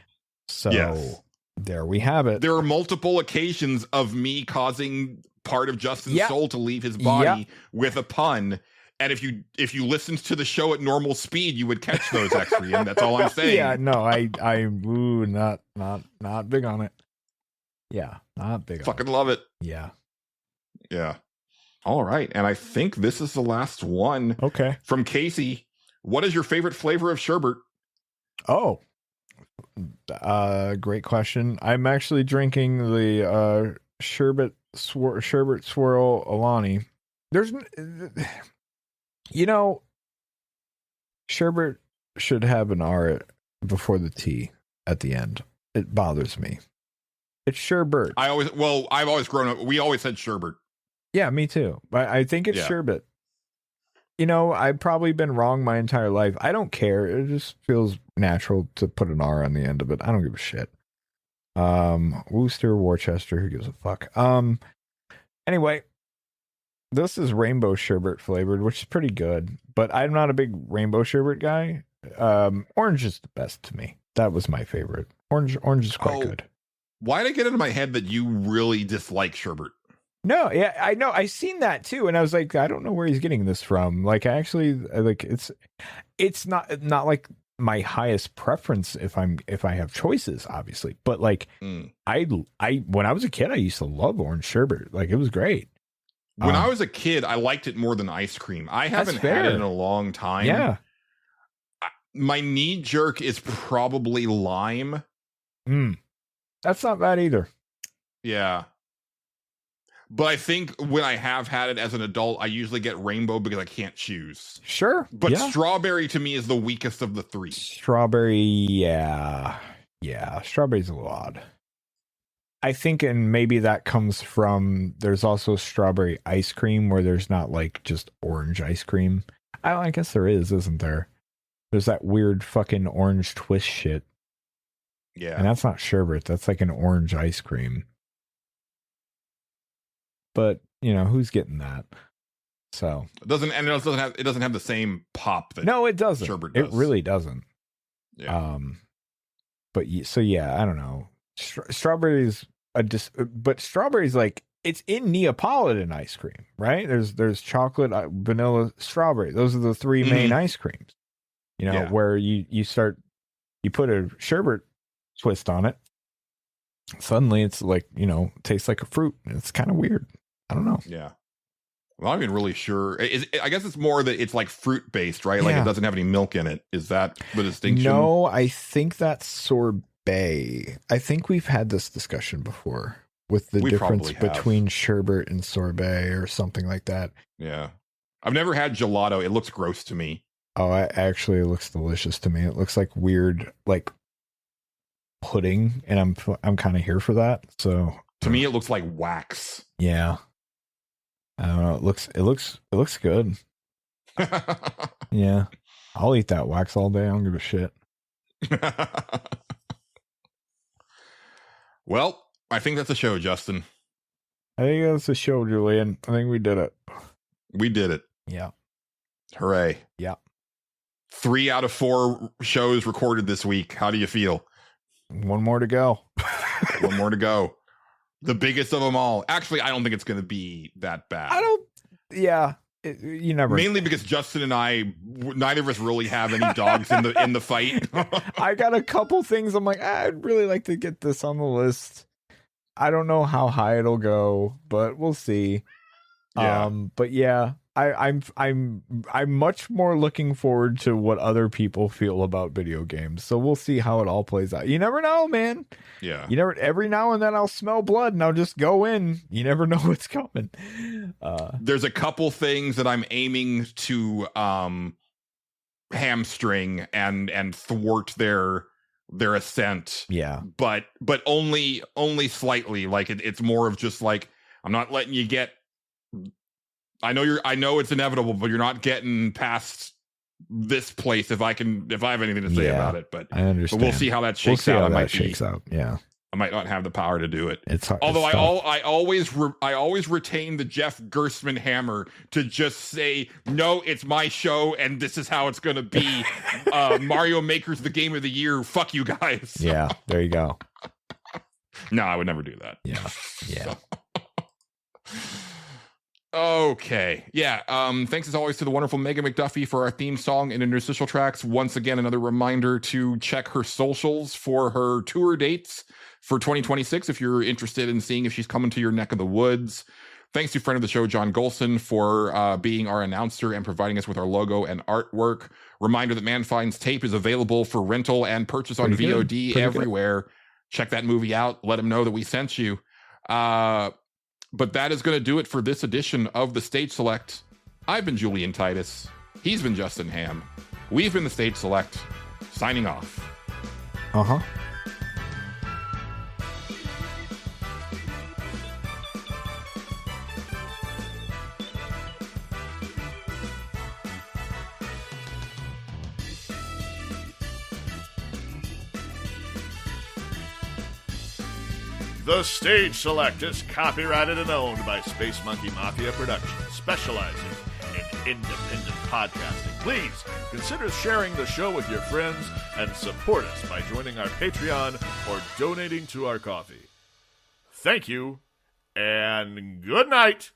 So Yes. there we have it. There are multiple occasions of me causing part of Justin's Yep. soul to leave his body Yep. with a pun. And if you listened to the show at normal speed, you would catch those extra. And that's all I'm saying. Yeah, no, I'm not big on it. Yeah, not big. Fucking love it. Yeah. Yeah. All right. And I think this is the last one. Okay. From Casey. What is your favorite flavor of sherbet? Oh, great question. I'm actually drinking the sherbet swirl Alani. There's, sherbet should have an R before the T at the end. It bothers me. It's sherbet. I've always grown up. We always said sherbet. Yeah, me too. But I think it's sherbet. I've probably been wrong my entire life. I don't care. It just feels natural to put an R on the end of it. I don't give a shit. Worcester, Worcester, who gives a fuck? Anyway, this is rainbow sherbet flavored, which is pretty good. But I'm not a big rainbow sherbet guy. Orange is the best to me. That was my favorite. Orange is quite good. Why did I get into my head that you really dislike sherbet? No, yeah, I know. I seen that too, and I was like, I don't know where he's getting this from. Like, I actually like it's not like my highest preference if I have choices, obviously. But like, I when I was a kid, I used to love orange sherbet. Like, it was great. When I was a kid, I liked it more than ice cream. I haven't had it in a long time. Yeah. My knee jerk is probably lime. That's not bad either. Yeah. But I think when I have had it as an adult, I usually get rainbow because I can't choose. Sure. But strawberry to me is the weakest of the three. Strawberry, yeah. Yeah, strawberry's a little odd. I think, and maybe that comes from, there's also strawberry ice cream where there's not like just orange ice cream. I guess there is, isn't there? There's that weird fucking orange twist shit. Yeah. And that's not sherbet. That's like an orange ice cream. But, who's getting that? So it doesn't have the same pop that no, it doesn't. sherbet does. It really doesn't. Yeah. But so yeah, I don't know. Strawberries but strawberries, like, it's in Neapolitan ice cream, right? There's chocolate, vanilla, strawberry. Those are the three main ice creams. Where you put a sherbet twist on it. Suddenly it's like, tastes like a fruit. It's kind of weird. I don't know. Yeah. Well, I'm not even really sure. I guess it's more that it's like fruit based, right? Like it doesn't have any milk in it. Is that the distinction? No, I think that's sorbet. I think we've had this discussion before with the difference between sherbet and sorbet or something like that. Yeah. I've never had gelato. It looks gross to me. Oh, it looks delicious to me. It looks like weird, like pudding, and I'm kind of here for that. So to me, it looks like wax. Yeah. I don't know. It looks good. Yeah. I'll eat that wax all day. I don't give a shit. Well, I think that's a show, Justin. I think that's a show, Julian. I think we did it. We did it. Yeah. Hooray. Yeah. 3 out of 4 shows recorded this week. How do you feel? One more to go. One more to go. The biggest of them all. Actually, I don't think it's going to be that bad. You never. Mainly because Justin and I, neither of us really have any dogs in the fight. I got a couple things. I'm like, I'd really like to get this on the list. I don't know how high it'll go, but we'll see. Yeah. But yeah, I'm much more looking forward to what other people feel about video games. So we'll see how it all plays out. You never know, man. Yeah. Every now and then I'll smell blood and I'll just go in. You never know what's coming. There's a couple things that I'm aiming to hamstring and thwart their ascent. Yeah. But only slightly. Like it's more of just like, I'm not letting you get, I know it's inevitable, but you're not getting past this place if I have anything to say about it. But I understand. But we'll see how that shakes out. Shakes out. Yeah. I might not have the power to do it. It's hard. Although it's I always retain the Jeff Gerstmann hammer to just say, no, it's my show and this is how it's going to be. Mario Maker's the game of the year. Fuck you guys. Yeah, there you go. No, I would never do that. Yeah. Okay. Yeah. Thanks as always to the wonderful Megan McDuffie for our theme song and interstitial tracks. Once again, another reminder to check her socials for her tour dates for 2026 if you're interested in seeing if she's coming to your neck of the woods. Thanks to friend of the show, John Gholson, for being our announcer and providing us with our logo and artwork. Reminder that Man Finds Tape is available for rental and purchase on VOD everywhere. Good. Check that movie out. Let him know that we sent you. But that is going to do it for this edition of the Stage Select. I've been Julian Titus. He's been Justin Ham. We've been the Stage Select. Signing off. Uh-huh. The Stage Select is copyrighted and owned by Space Monkey Mafia Productions, specializing in independent podcasting. Please consider sharing the show with your friends and support us by joining our Patreon or donating to our coffee. Thank you, and good night.